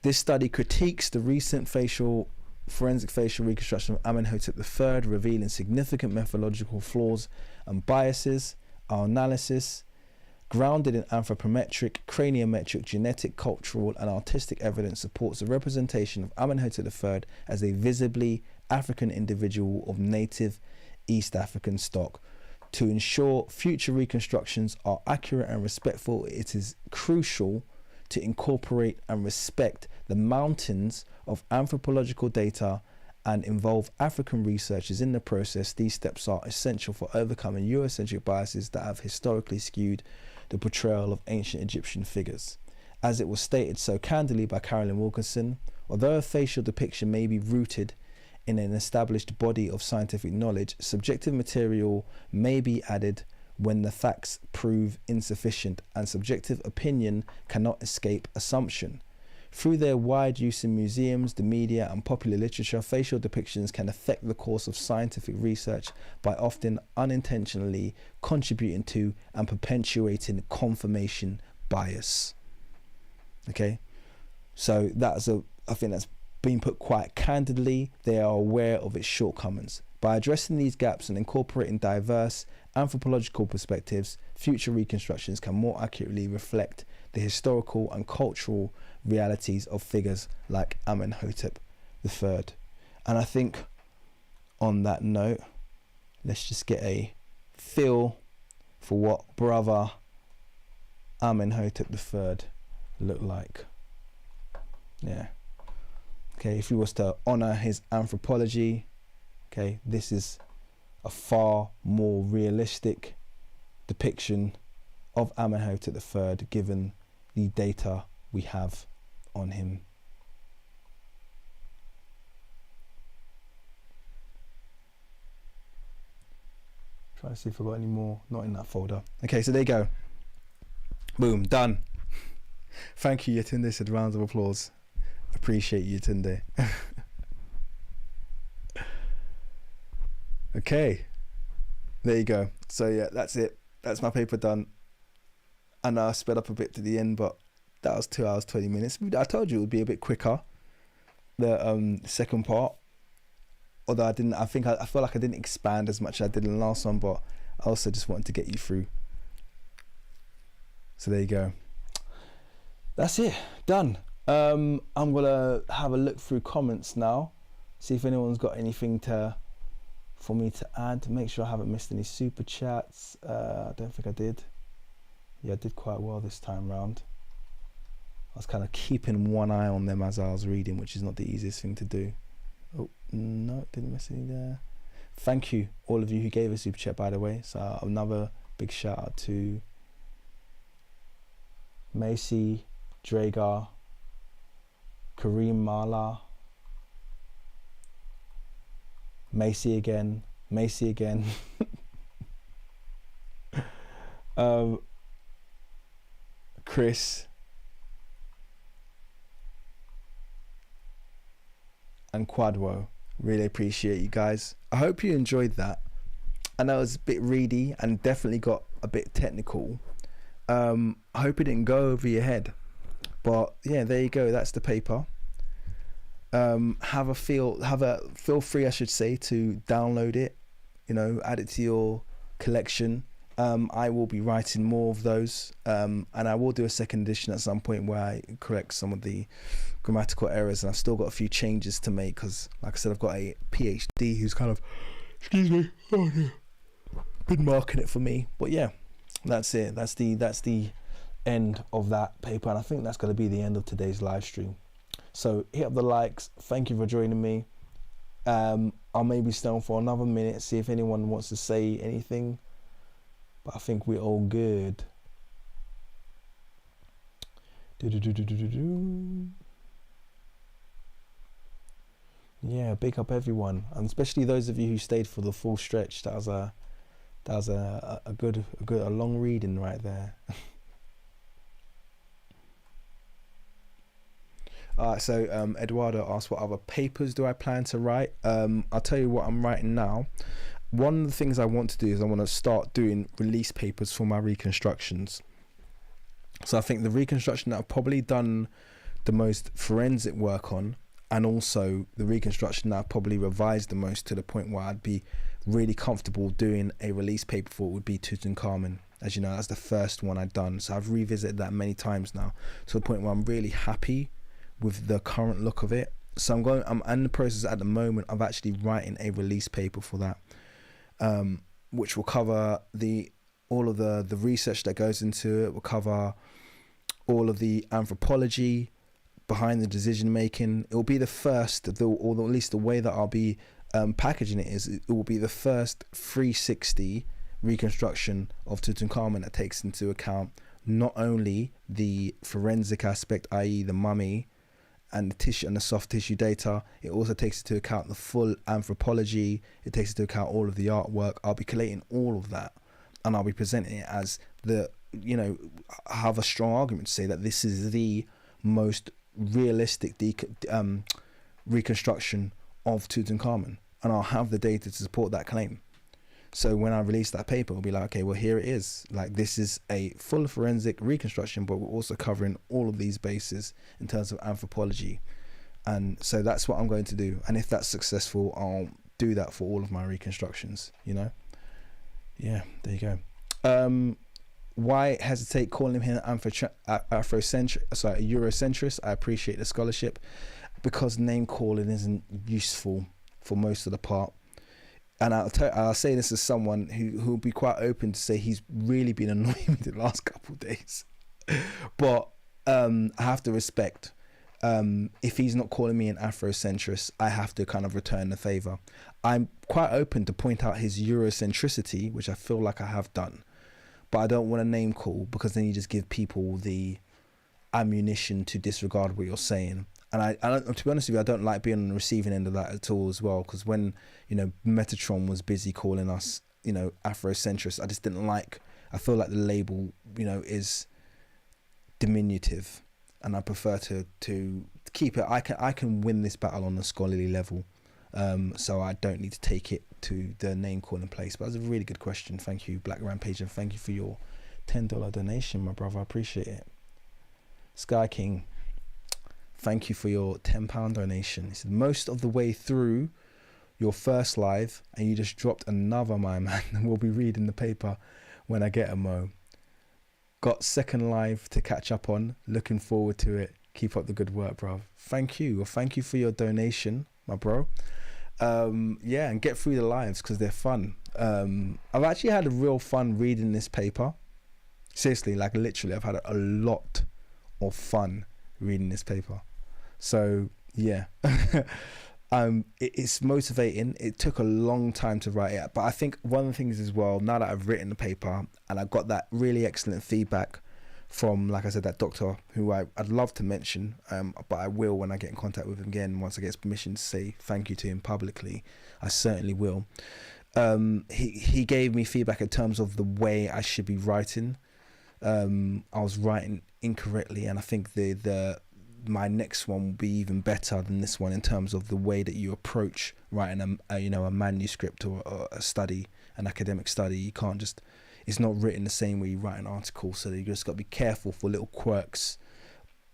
This study critiques the recent forensic facial reconstruction of Amenhotep III, revealing significant methodological flaws and biases. Our analysis, grounded in anthropometric, craniometric, genetic, cultural and artistic evidence, supports the representation of Amenhotep III as a visibly African individual of native East African stock. To ensure future reconstructions are accurate and respectful, it is crucial to incorporate and respect the mountains of anthropological data and involve African researchers in the process. These steps are essential for overcoming Eurocentric biases that have historically skewed the portrayal of ancient Egyptian figures. As it was stated so candidly by Carolyn Wilkinson, although a facial depiction may be rooted in an established body of scientific knowledge, subjective material may be added when the facts prove insufficient, and subjective opinion cannot escape assumption. Through their wide use in museums, the media and popular literature, facial depictions can affect the course of scientific research by often unintentionally contributing to and perpetuating confirmation bias. Okay, so I think that's been put quite candidly. They are aware of its shortcomings. By addressing these gaps and incorporating diverse anthropological perspectives, future reconstructions can more accurately reflect the historical and cultural realities of figures like Amenhotep III. And I think on that note, let's just get a feel for what brother Amenhotep III looked like. Yeah. Okay, if he was to honor his anthropology, okay, this is a far more realistic depiction of Amenhotep III given the data we have on him. Try to see if I got any more. Not in that folder. Okay, so there you go. Boom, done. Thank you, Yatunde. Said rounds of applause. Appreciate you, Yatunde. Okay, there you go. So yeah, that's it. That's my paper done. I know I sped up a bit to the end, but that was 2 hours 20 minutes. I told you it would be a bit quicker, the second part. Although I feel like I didn't expand as much as I did in the last one, but I also just wanted to get you through. So there you go. That's it, done. I'm gonna have a look through comments now, see if anyone's got anything for me to add. Make sure I haven't missed any super chats. I don't think I did. Yeah, I did quite well this time round. I was kind of keeping one eye on them as I was reading, which is not the easiest thing to do. Oh, no, didn't miss any there. Thank you, all of you who gave a super chat, by the way. So another big shout out to Macy, Dragar, Kareem Mala, Macy again, Chris, and Quadwo. Really appreciate you guys. I hope you enjoyed that. I know it was a bit reedy and definitely got a bit technical. I hope it didn't go over your head, but yeah, there you go. That's the paper. Feel free, I should say, to download it, add it to your collection. I will be writing more of those, and I will do a second edition at some point where I correct some of the grammatical errors, and I've still got a few changes to make because, like I said, I've got a PhD who's kind of, been marking it for me. But yeah, that's it. That's the end of that paper, and I think that's going to be the end of today's live stream. So hit up the likes. Thank you for joining me. I'll maybe stay on for another minute, see if anyone wants to say anything. But I think we're all good. Yeah, big up everyone, and especially those of you who stayed for the full stretch. That was a good long reading right there. Alright, so Eduardo asked, what other papers do I plan to write? I'll tell you what I'm writing now. One of the things I want to do is I want to start doing release papers for my reconstructions. So I think the reconstruction that I've probably done the most forensic work on, and also the reconstruction that I've probably revised the most to the point where I'd be really comfortable doing a release paper for, would be Tutankhamun. As you know, that's the first one I've done. So I've revisited that many times now, to the point where I'm really happy with the current look of it. So I'm in the process at the moment of actually writing a release paper for that, which will cover all of the research that goes into it. Will cover all of the anthropology behind the decision making. It will be the first, or at least the way that I'll be packaging it is, it will be the first 360 reconstruction of Tutankhamun that takes into account not only the forensic aspect, i.e. the mummy and the tissue and the soft tissue data, it also takes into account the full anthropology, it takes into account all of the artwork. I'll be collating all of that, and I'll be presenting it as I have a strong argument to say that this is the most realistic reconstruction of Tutankhamun, and I'll have the data to support that claim. So when I release that paper, it'll be like, okay, well, here it is. Like, this is a full forensic reconstruction, but we're also covering all of these bases in terms of anthropology. And so that's what I'm going to do. And if that's successful, I'll do that for all of my reconstructions, Yeah, there you go. Why hesitate calling him a Eurocentrist? I appreciate the scholarship, because name calling isn't useful for most of the part. and I'll say this as someone who'll be quite open to say he's really been annoying me the last couple of days. But I have to respect, if he's not calling me an Afrocentrist, I have to kind of return the favor. I'm quite open to point out his Eurocentricity, which I feel like I have done, but I don't want to name call, because then you just give people the ammunition to disregard what you're saying. And I don't, to be honest with you, I don't like being on the receiving end of that at all as well, because when, you know, Metatron was busy calling us, you know, Afrocentrists, I just didn't like, I feel like the label, you know, is diminutive, and I prefer to keep it. I can win this battle on a scholarly level, so I don't need to take it to the name calling place. But that's a really good question. Thank you, Black Rampage, and thank you for your $10 donation, my brother. I appreciate it. Sky King, thank you for your £10 donation. He said, most of the way through your first live and you just dropped another, my man. We'll be reading the paper when I get a mo. Got second live to catch up on. Looking forward to it. Keep up the good work, bro. Thank you. Well, thank you for your donation, my bro. Yeah, and get through the lives because they're fun. I've actually had a real fun reading this paper. Seriously, like literally, I've had a lot of fun reading this paper. So yeah, it's motivating. It took a long time to write it, but I think one of the things as well, now that I've written the paper and I got that really excellent feedback from, like I said, that doctor who I'd love to mention, but I will when I get in contact with him again, once I get permission to say thank you to him publicly. I certainly will. He gave me feedback in terms of the way I should be writing. I was writing incorrectly, and I think my next one will be even better than this one in terms of the way that you approach writing a manuscript or a study, an academic study. You can't just, it's not written the same way you write an article, so you just got to be careful for little quirks.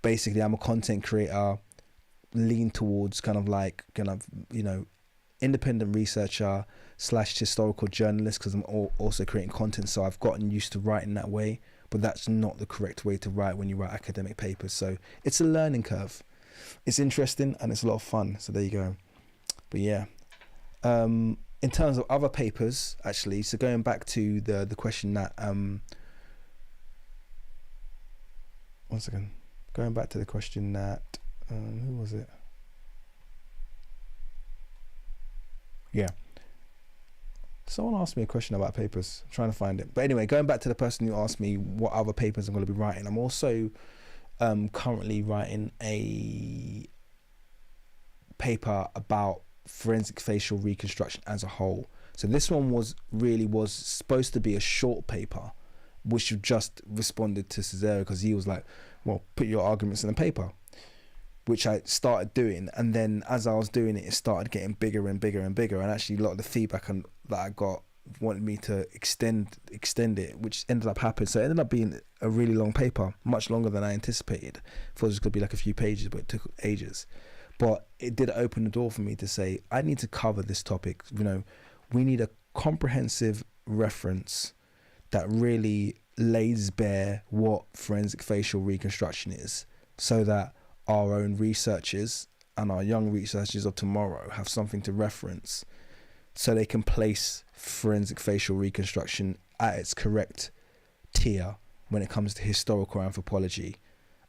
Basically, I'm a content creator, lean towards kind of independent researcher / historical journalist, because I'm also creating content, so I've gotten used to writing that way. But that's not the correct way to write when you write academic papers. So it's a learning curve. It's interesting and it's a lot of fun. So there you go. But yeah, in terms of other papers, actually, so going back to the question that, one second, going back to the question that, who was it? Yeah. Someone asked me a question about papers. I'm trying to find it. But anyway, going back to the person who asked me what other papers I'm going to be writing, I'm also currently writing a paper about forensic facial reconstruction as a whole. So this one was supposed to be a short paper, which just responded to Cicero, because he was like, well, put your arguments in the paper, which I started doing. And then as I was doing it, it started getting bigger and bigger and bigger. And actually a lot of the feedback that I got wanted me to extend it, which ended up happening. So it ended up being a really long paper, much longer than I anticipated. I thought it was going to be like a few pages, but it took ages. But it did open the door for me to say, I need to cover this topic. You know, we need a comprehensive reference that really lays bare what forensic facial reconstruction is, so that our own researchers and our young researchers of tomorrow have something to reference, so they can place forensic facial reconstruction at its correct tier when it comes to historical anthropology.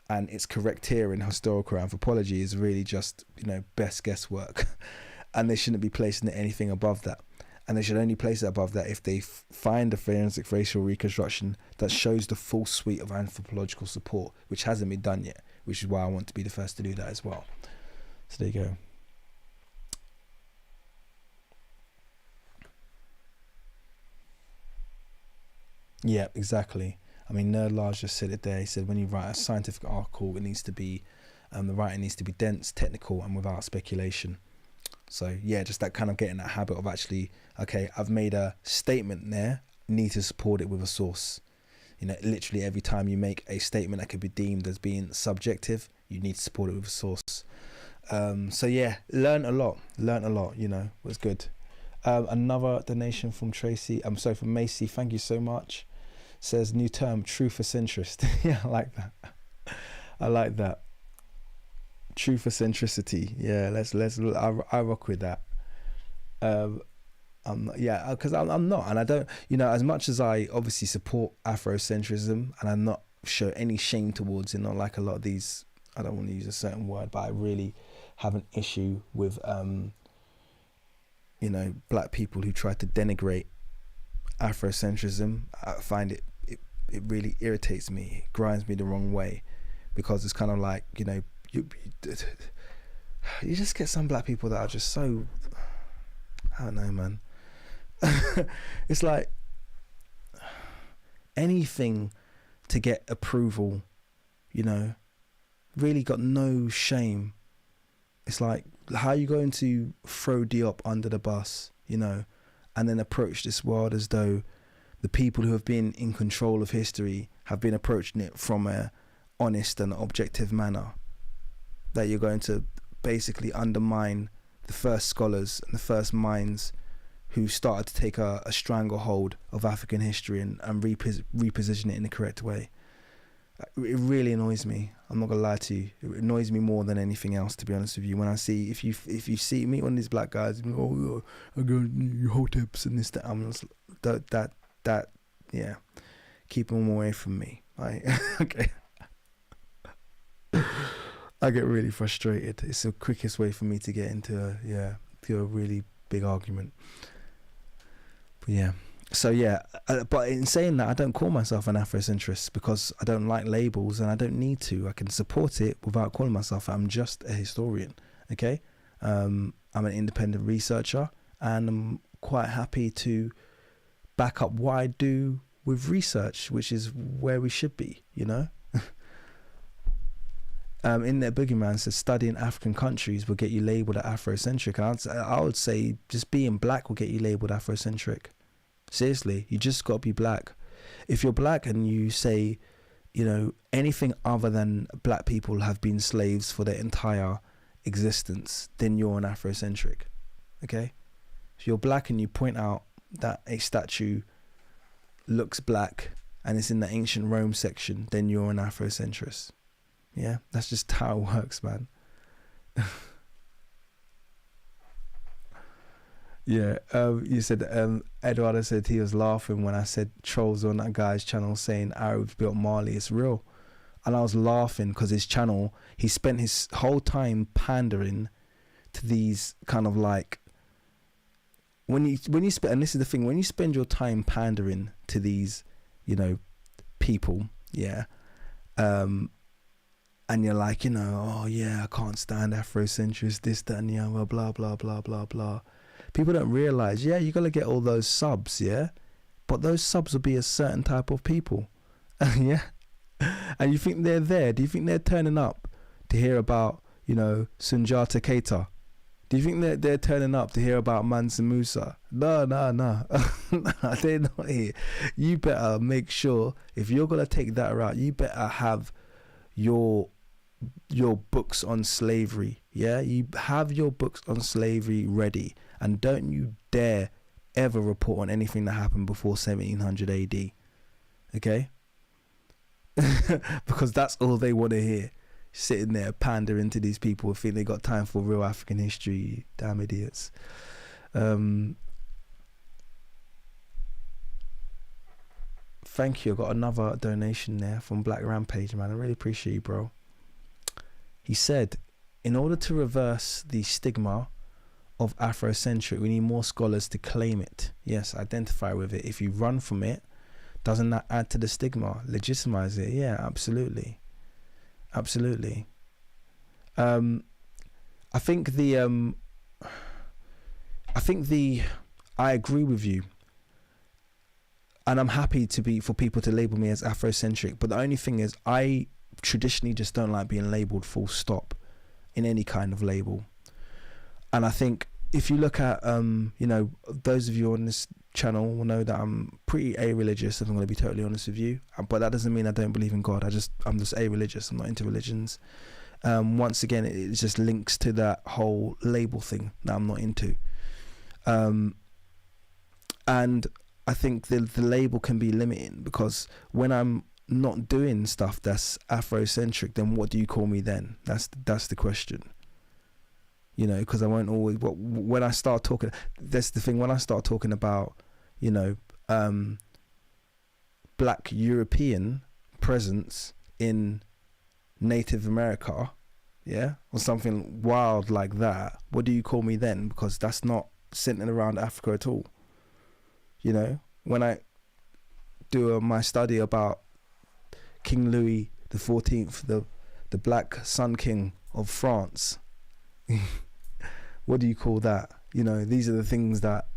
And its correct tier in historical anthropology is really just, you know, best guesswork. And they shouldn't be placing it anything above that. And they should only place it above that if they find a forensic facial reconstruction that shows the full suite of anthropological support, which hasn't been done yet, which is why I want to be the first to do that as well. So there you go. Yeah, exactly. I mean, Nerd Lars just said it there. He said when you write a scientific article, it needs to be, the writing needs to be dense, technical, and without speculation. So yeah, just that kind of getting that habit of actually, okay, I've made a statement there, need to support it with a source. You know, literally every time you make a statement that could be deemed as being subjective, you need to support it with a source. So yeah, learn a lot, you know, was good. Another donation from Tracy, from Macy, thank you so much. Says new term, truth-centrist. Yeah, I like that. Truth-centricity. Yeah, I rock with that. Yeah, because I'm not, and I don't, as much as I obviously support Afrocentrism, and I'm not show any shame towards it, not like a lot of these, I don't want to use a certain word, but I really have an issue with, black people who try to denigrate Afrocentrism. I find it really irritates me, it grinds me the wrong way, because it's kind of like, you just get some black people that are just so, I don't know, man. It's like anything to get approval, really got no shame. It's like, how are you going to throw Diop under the bus, and then approach this world as though the people who have been in control of history have been approaching it from a honest and objective manner, that you're going to basically undermine the first scholars and the first minds who started to take a stranglehold of African history and reposition it in the correct way. It really annoys me. I'm not gonna lie to you. It annoys me more than anything else, to be honest with you. When I see, if you see me, one of these black guys, I go hoteps and this, that, I'm just, that, yeah, keep them away from me. Okay. I get really frustrated. It's the quickest way for me to get into a really big argument. But yeah. So yeah, but in saying that, I don't call myself an Afrocentrist because I don't like labels and I don't need to. I can support it without calling myself. I'm just a historian, okay? I'm an independent researcher, and I'm quite happy to back up what I do with research, which is where we should be, In there, Boogeyman says studying African countries will get you labelled Afrocentric. And I would say just being black will get you labelled Afrocentric. Seriously, you just got to be black. If you're black and you say, anything other than black people have been slaves for their entire existence, then you're an Afrocentric. Okay? If you're black and you point out that a statue looks black and it's in the ancient Rome section, then you're an Afrocentrist. Yeah, that's just how it works, man. Yeah, you said, Eduardo said he was laughing when I said trolls on that guy's channel saying Arabs built Mali. It's real. And I was laughing because his channel, he spent his whole time pandering to these kind of like, when you spend, and this is the thing, when you spend your time pandering to these, people, yeah, and you're like, oh yeah, I can't stand Afrocentrists, this, that, and the other, blah, blah, blah, blah, blah. People don't realize, yeah, you got to get all those subs, yeah? But those subs will be a certain type of people, yeah? And you think they're there? Do you think they're turning up to hear about, Sunjata Keita? Do you think they're turning up to hear about Mansa Musa? No. They're not here. You better make sure, if you're going to take that route, you better have your books on slavery, yeah? You have your books on slavery ready, and don't you dare ever report on anything that happened before 1700 AD, okay? Because that's all they want to hear, sitting there pandering to these people who think they got time for real African history. Damn idiots. Thank you. I got another donation there from Black Rampage, man. I really appreciate you, bro. He said, in order to reverse the stigma of Afrocentric, we need more scholars to claim it. Yes, identify with it. If you run from it, doesn't that add to the stigma? Legitimize it? Yeah, absolutely. Absolutely. I think I agree with you. And I'm happy for people to label me as Afrocentric. But the only thing is, I traditionally just don't like being labeled full stop in any kind of label. And I think if you look at, those of you on this channel will know that I'm pretty a-religious, if I'm going to be totally honest with you. But that doesn't mean I don't believe in God. I'm just a-religious. I'm not into religions. Once again, it just links to that whole label thing that I'm not into. And I think the label can be limiting, because when I'm not doing stuff that's Afrocentric, then what do you call me then? That's the question. you know, because I won't always, but when I start talking, that's the thing, when I start talking about, you know, black European presence in Native America, yeah, or something wild like that, what do you call me then? Because that's not centered around Africa at all. You know, when I do my study about King Louis the 14th, the Black Sun King of France, what do you call that? You know, these are the things that,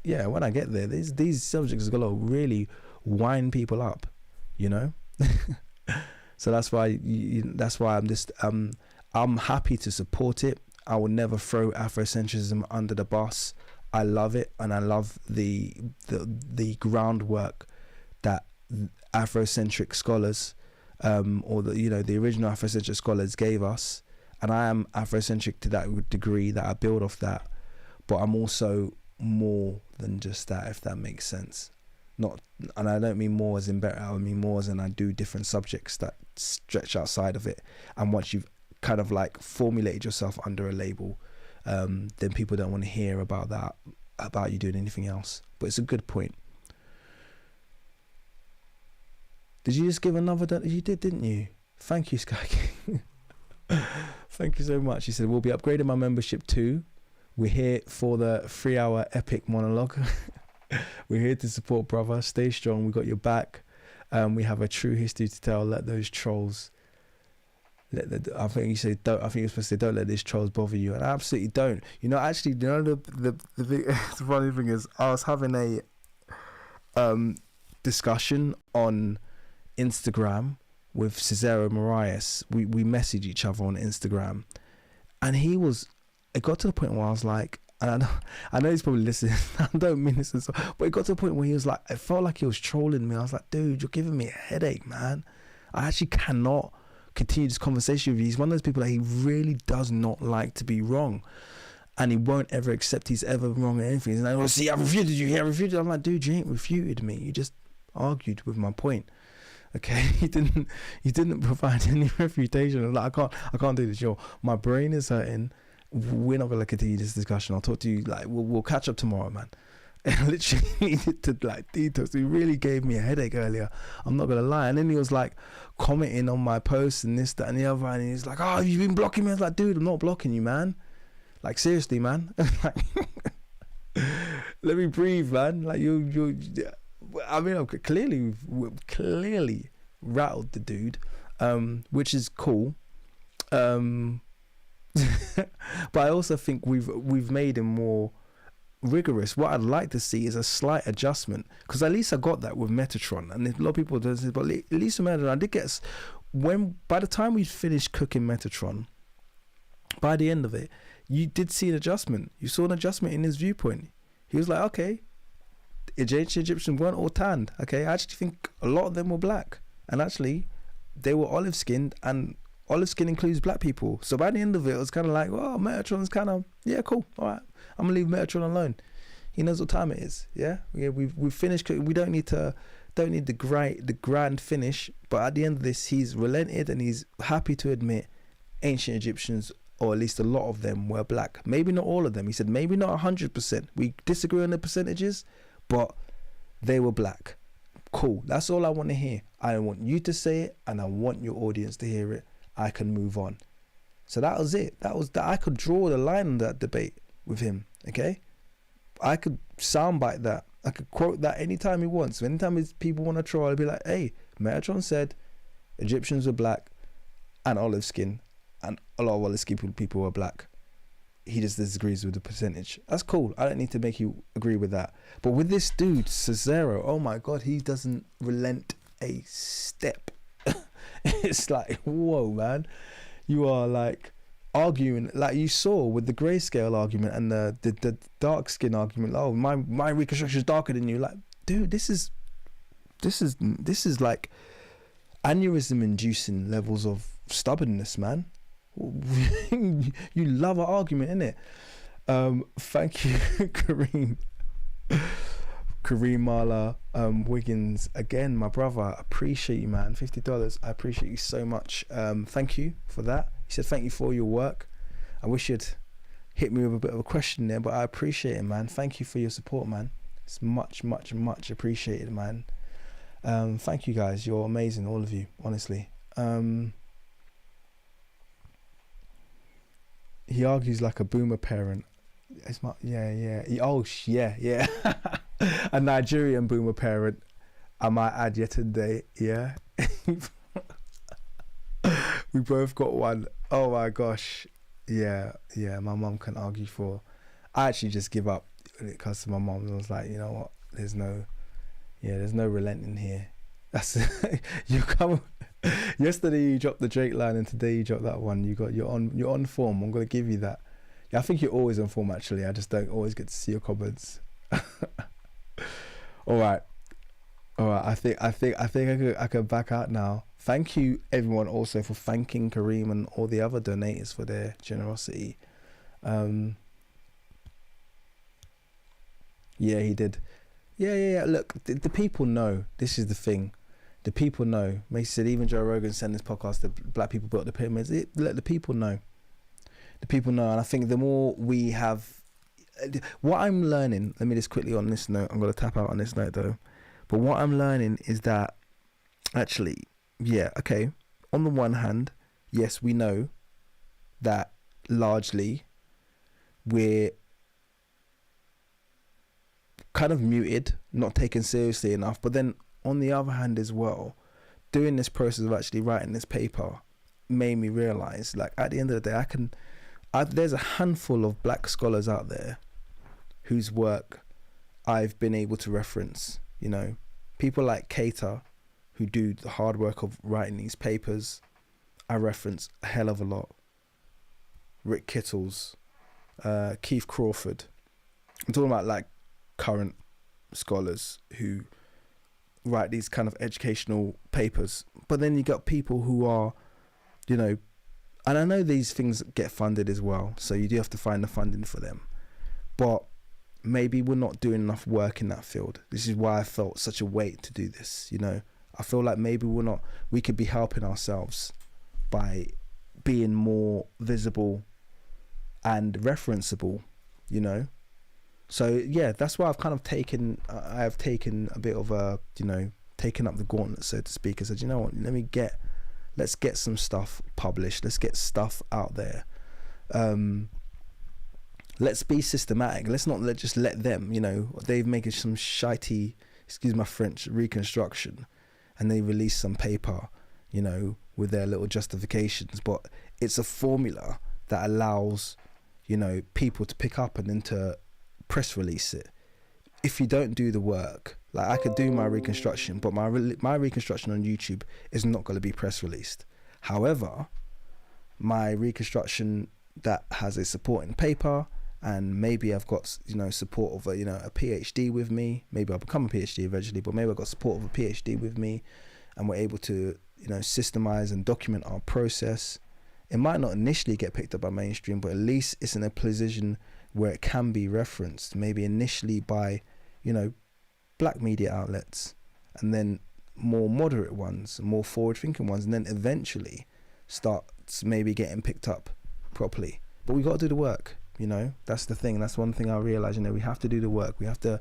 yeah, when I get there, these subjects are gonna really wind people up, you know. So that's why I'm just I'm happy to support it. I will never throw Afrocentrism under the bus. I love it, and I love the groundwork that Afrocentric scholars, or the original Afrocentric scholars gave us, and I am Afrocentric to that degree that I build off that. But I'm also more than just that, if that makes sense. And I don't mean more as in better, I mean more as in I do different subjects that stretch outside of it. And once you've kind of like formulated yourself under a label, then people don't want to hear about that, about you doing anything else. But it's a good point. Did you just give another? You did, didn't you? Thank you, Sky King. Thank you so much. He said, we'll be upgrading my membership too. We're here for the 3-hour epic monologue. We're here to support, brother. Stay strong. We got your back. We have a true history to tell. Let those trolls. I think you said don't. I think you're supposed to say don't let these trolls bother you, and I absolutely don't. You know, actually, you know the funny thing is, I was having a discussion on Instagram with Cicero Moraes. We message each other on Instagram, and it got to the point where I was like, and I know he's probably listening. I don't mean this, but it got to the point where he was like, I felt like he was trolling me. I was like, dude, you're giving me a headache, man. I actually cannot continue this conversation with you. He's one of those people that he really does not like to be wrong, and he won't ever accept he's ever wrong at anything. He's like, oh, see, I refuted you. I refuted. I'm like, dude, you ain't refuted me. You just argued with my point. Okay, you didn't provide any refutation. I'm like, I can't do this. My brain is hurting. We're not gonna continue this discussion. I'll talk to you, like, we'll catch up tomorrow, man. I literally needed to like detox. He really gave me a headache earlier, I'm not gonna lie. And then he was like commenting on my posts and this, that, and the other, and he's like, oh, you've been blocking me. I was like, dude, I'm not blocking you, man. Like, seriously, man. Like, let me breathe, man. Like, you I mean, I've clearly rattled the dude, which is cool. But I also think we've made him more rigorous. What I'd like to see is a slight adjustment, because at least I got that with Metatron, and a lot of people do this, but at least with Metatron I did get, by the time we finished cooking Metatron, by the end of it, you did see an adjustment. You saw an adjustment in his viewpoint. He was like, okay, ancient Egyptians weren't all tanned. Okay, I actually think a lot of them were black, and actually they were olive skinned, and olive skin includes black people. So by the end of it, it was kind of like, well, Metatron's kind of, yeah, cool, all right, I'm gonna leave Metatron alone. He knows what time it is. Yeah, we've finished. We don't need the grand finish, but at the end of this, he's relented and he's happy to admit ancient Egyptians, or at least a lot of them, were black. Maybe not all of them. He said maybe not 100%. We disagree on the percentages, but they were black. Cool. That's all I want to hear. I want you to say it, and I want your audience to hear it. I can move on. So that was it. That was that. I could draw the line on that debate with him. Okay, I could soundbite that. I could quote that anytime he wants. So anytime people want to troll, I'd be like, hey, Metatron said Egyptians were black and olive skin, and a lot of olive skin people were black. He just disagrees with the percentage. That's cool. I don't need to make you agree with that. But with this dude, Cicero, oh my God, he doesn't relent a step. It's like, whoa, man. You are like arguing, like you saw with the Grayscale argument and the dark skin argument. Oh, my reconstruction is darker than you. Like, dude, this is like aneurysm inducing levels of stubbornness, man. You love an argument, innit? Thank you, Kareem Marla Wiggins, again, my brother. I appreciate you, man. $50, I appreciate you so much. Thank you for that. He said thank you for your work. I wish you'd hit me with a bit of a question there, but I appreciate it, man. Thank you for your support, man. It's much, much, much appreciated, man. Thank you guys. You're amazing, all of you, honestly. He argues like a boomer parent. It's my, yeah. Yeah. A Nigerian boomer parent, I might add yet today. Yeah. We both got one. Oh my gosh. Yeah. My mom can argue for. I actually just give up when it comes to my mom. I was like, you know what? There's no relenting here. That's you come. Yesterday you dropped the Drake line, and today you dropped that one. You're on form. I'm gonna give you that. Yeah, I think you're always on form. Actually, I just don't always get to see your comments. All right. I think I could back out now. Thank you everyone also for thanking Kareem and all the other donators for their generosity. Yeah, he did. Yeah. Look, the people know. This is the thing. The people know. Macy said even Joe Rogan sent this podcast, the black people built the pyramids. Let the people know. The people know. And I think the more we have, what I'm learning, let me just quickly on this note, I'm going to tap out on this note though. But what I'm learning is that actually, yeah, okay. On the one hand, yes, we know that largely we're kind of muted, not taken seriously enough. But then on the other hand as well, doing this process of actually writing this paper made me realize, like, at the end of the day, there's a handful of black scholars out there whose work I've been able to reference. You know, people like Cater, who do the hard work of writing these papers, I reference a hell of a lot. Rick Kittles, Keith Crawford. I'm talking about like current scholars who write these kind of educational papers. But then you got people who are, you know, and I know these things get funded as well, so you do have to find the funding for them. But maybe we're not doing enough work in that field. This is why I felt such a weight to do this, you know. I feel like maybe we could be helping ourselves by being more visible and referenceable, you know. So yeah, that's why I've kind of taken a bit of a, you know, taken up the gauntlet, so to speak, and said, you know what, let's get some stuff published, let's get stuff out there. Let's be systematic. Let's not just let them, you know, they've made some shitey, excuse my French, reconstruction, and they release some paper, you know, with their little justifications, but it's a formula that allows, you know, people to pick up and then to press release it. If you don't do the work, like I could do my reconstruction, but my reconstruction on YouTube is not going to be press released. However, my reconstruction that has a supporting paper, and maybe I've got, you know, support of a PhD with me. Maybe I'll become a PhD eventually, but maybe I've got support of a PhD with me, and we're able to, you know, systemize and document our process. It might not initially get picked up by mainstream, but at least it's in a position where it can be referenced, maybe initially by, you know, black media outlets, and then more moderate ones, more forward-thinking ones, and then eventually starts maybe getting picked up properly. But we got to do the work, you know. That's the thing. That's one thing I realized, you know, we have to do the work. We have to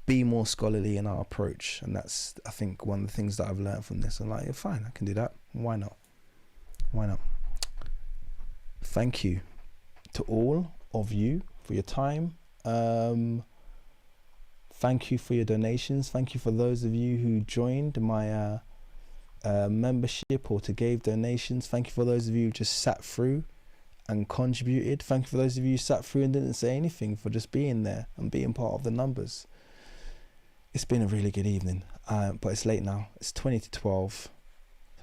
be more scholarly in our approach, and that's, I think, one of the things that I've learned from this. I'm like, yeah, fine, I can do that. Why not? Thank you to all of you for your time. Thank you for your donations. Thank you for those of you who joined my membership or gave donations. Thank you for those of you who just sat through and contributed. Thank you for those of you who sat through and didn't say anything, for just being there and being part of the numbers. It's been a really good evening, but it's late now. It's 20 to 12,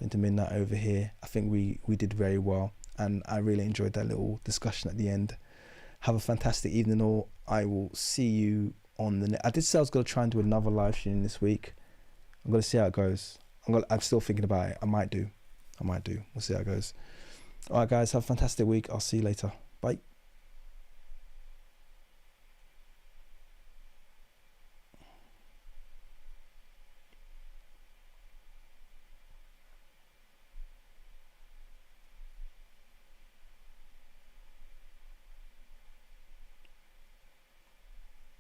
into midnight over here. I think we did very well, and I really enjoyed that little discussion at the end. Have a fantastic evening, all. I will see you on the I did say I was going to try and do another live stream this week. I'm going to see how it goes. I'm still thinking about it. I might do. We'll see how it goes. All right, guys, have a fantastic week. I'll see you later. Bye.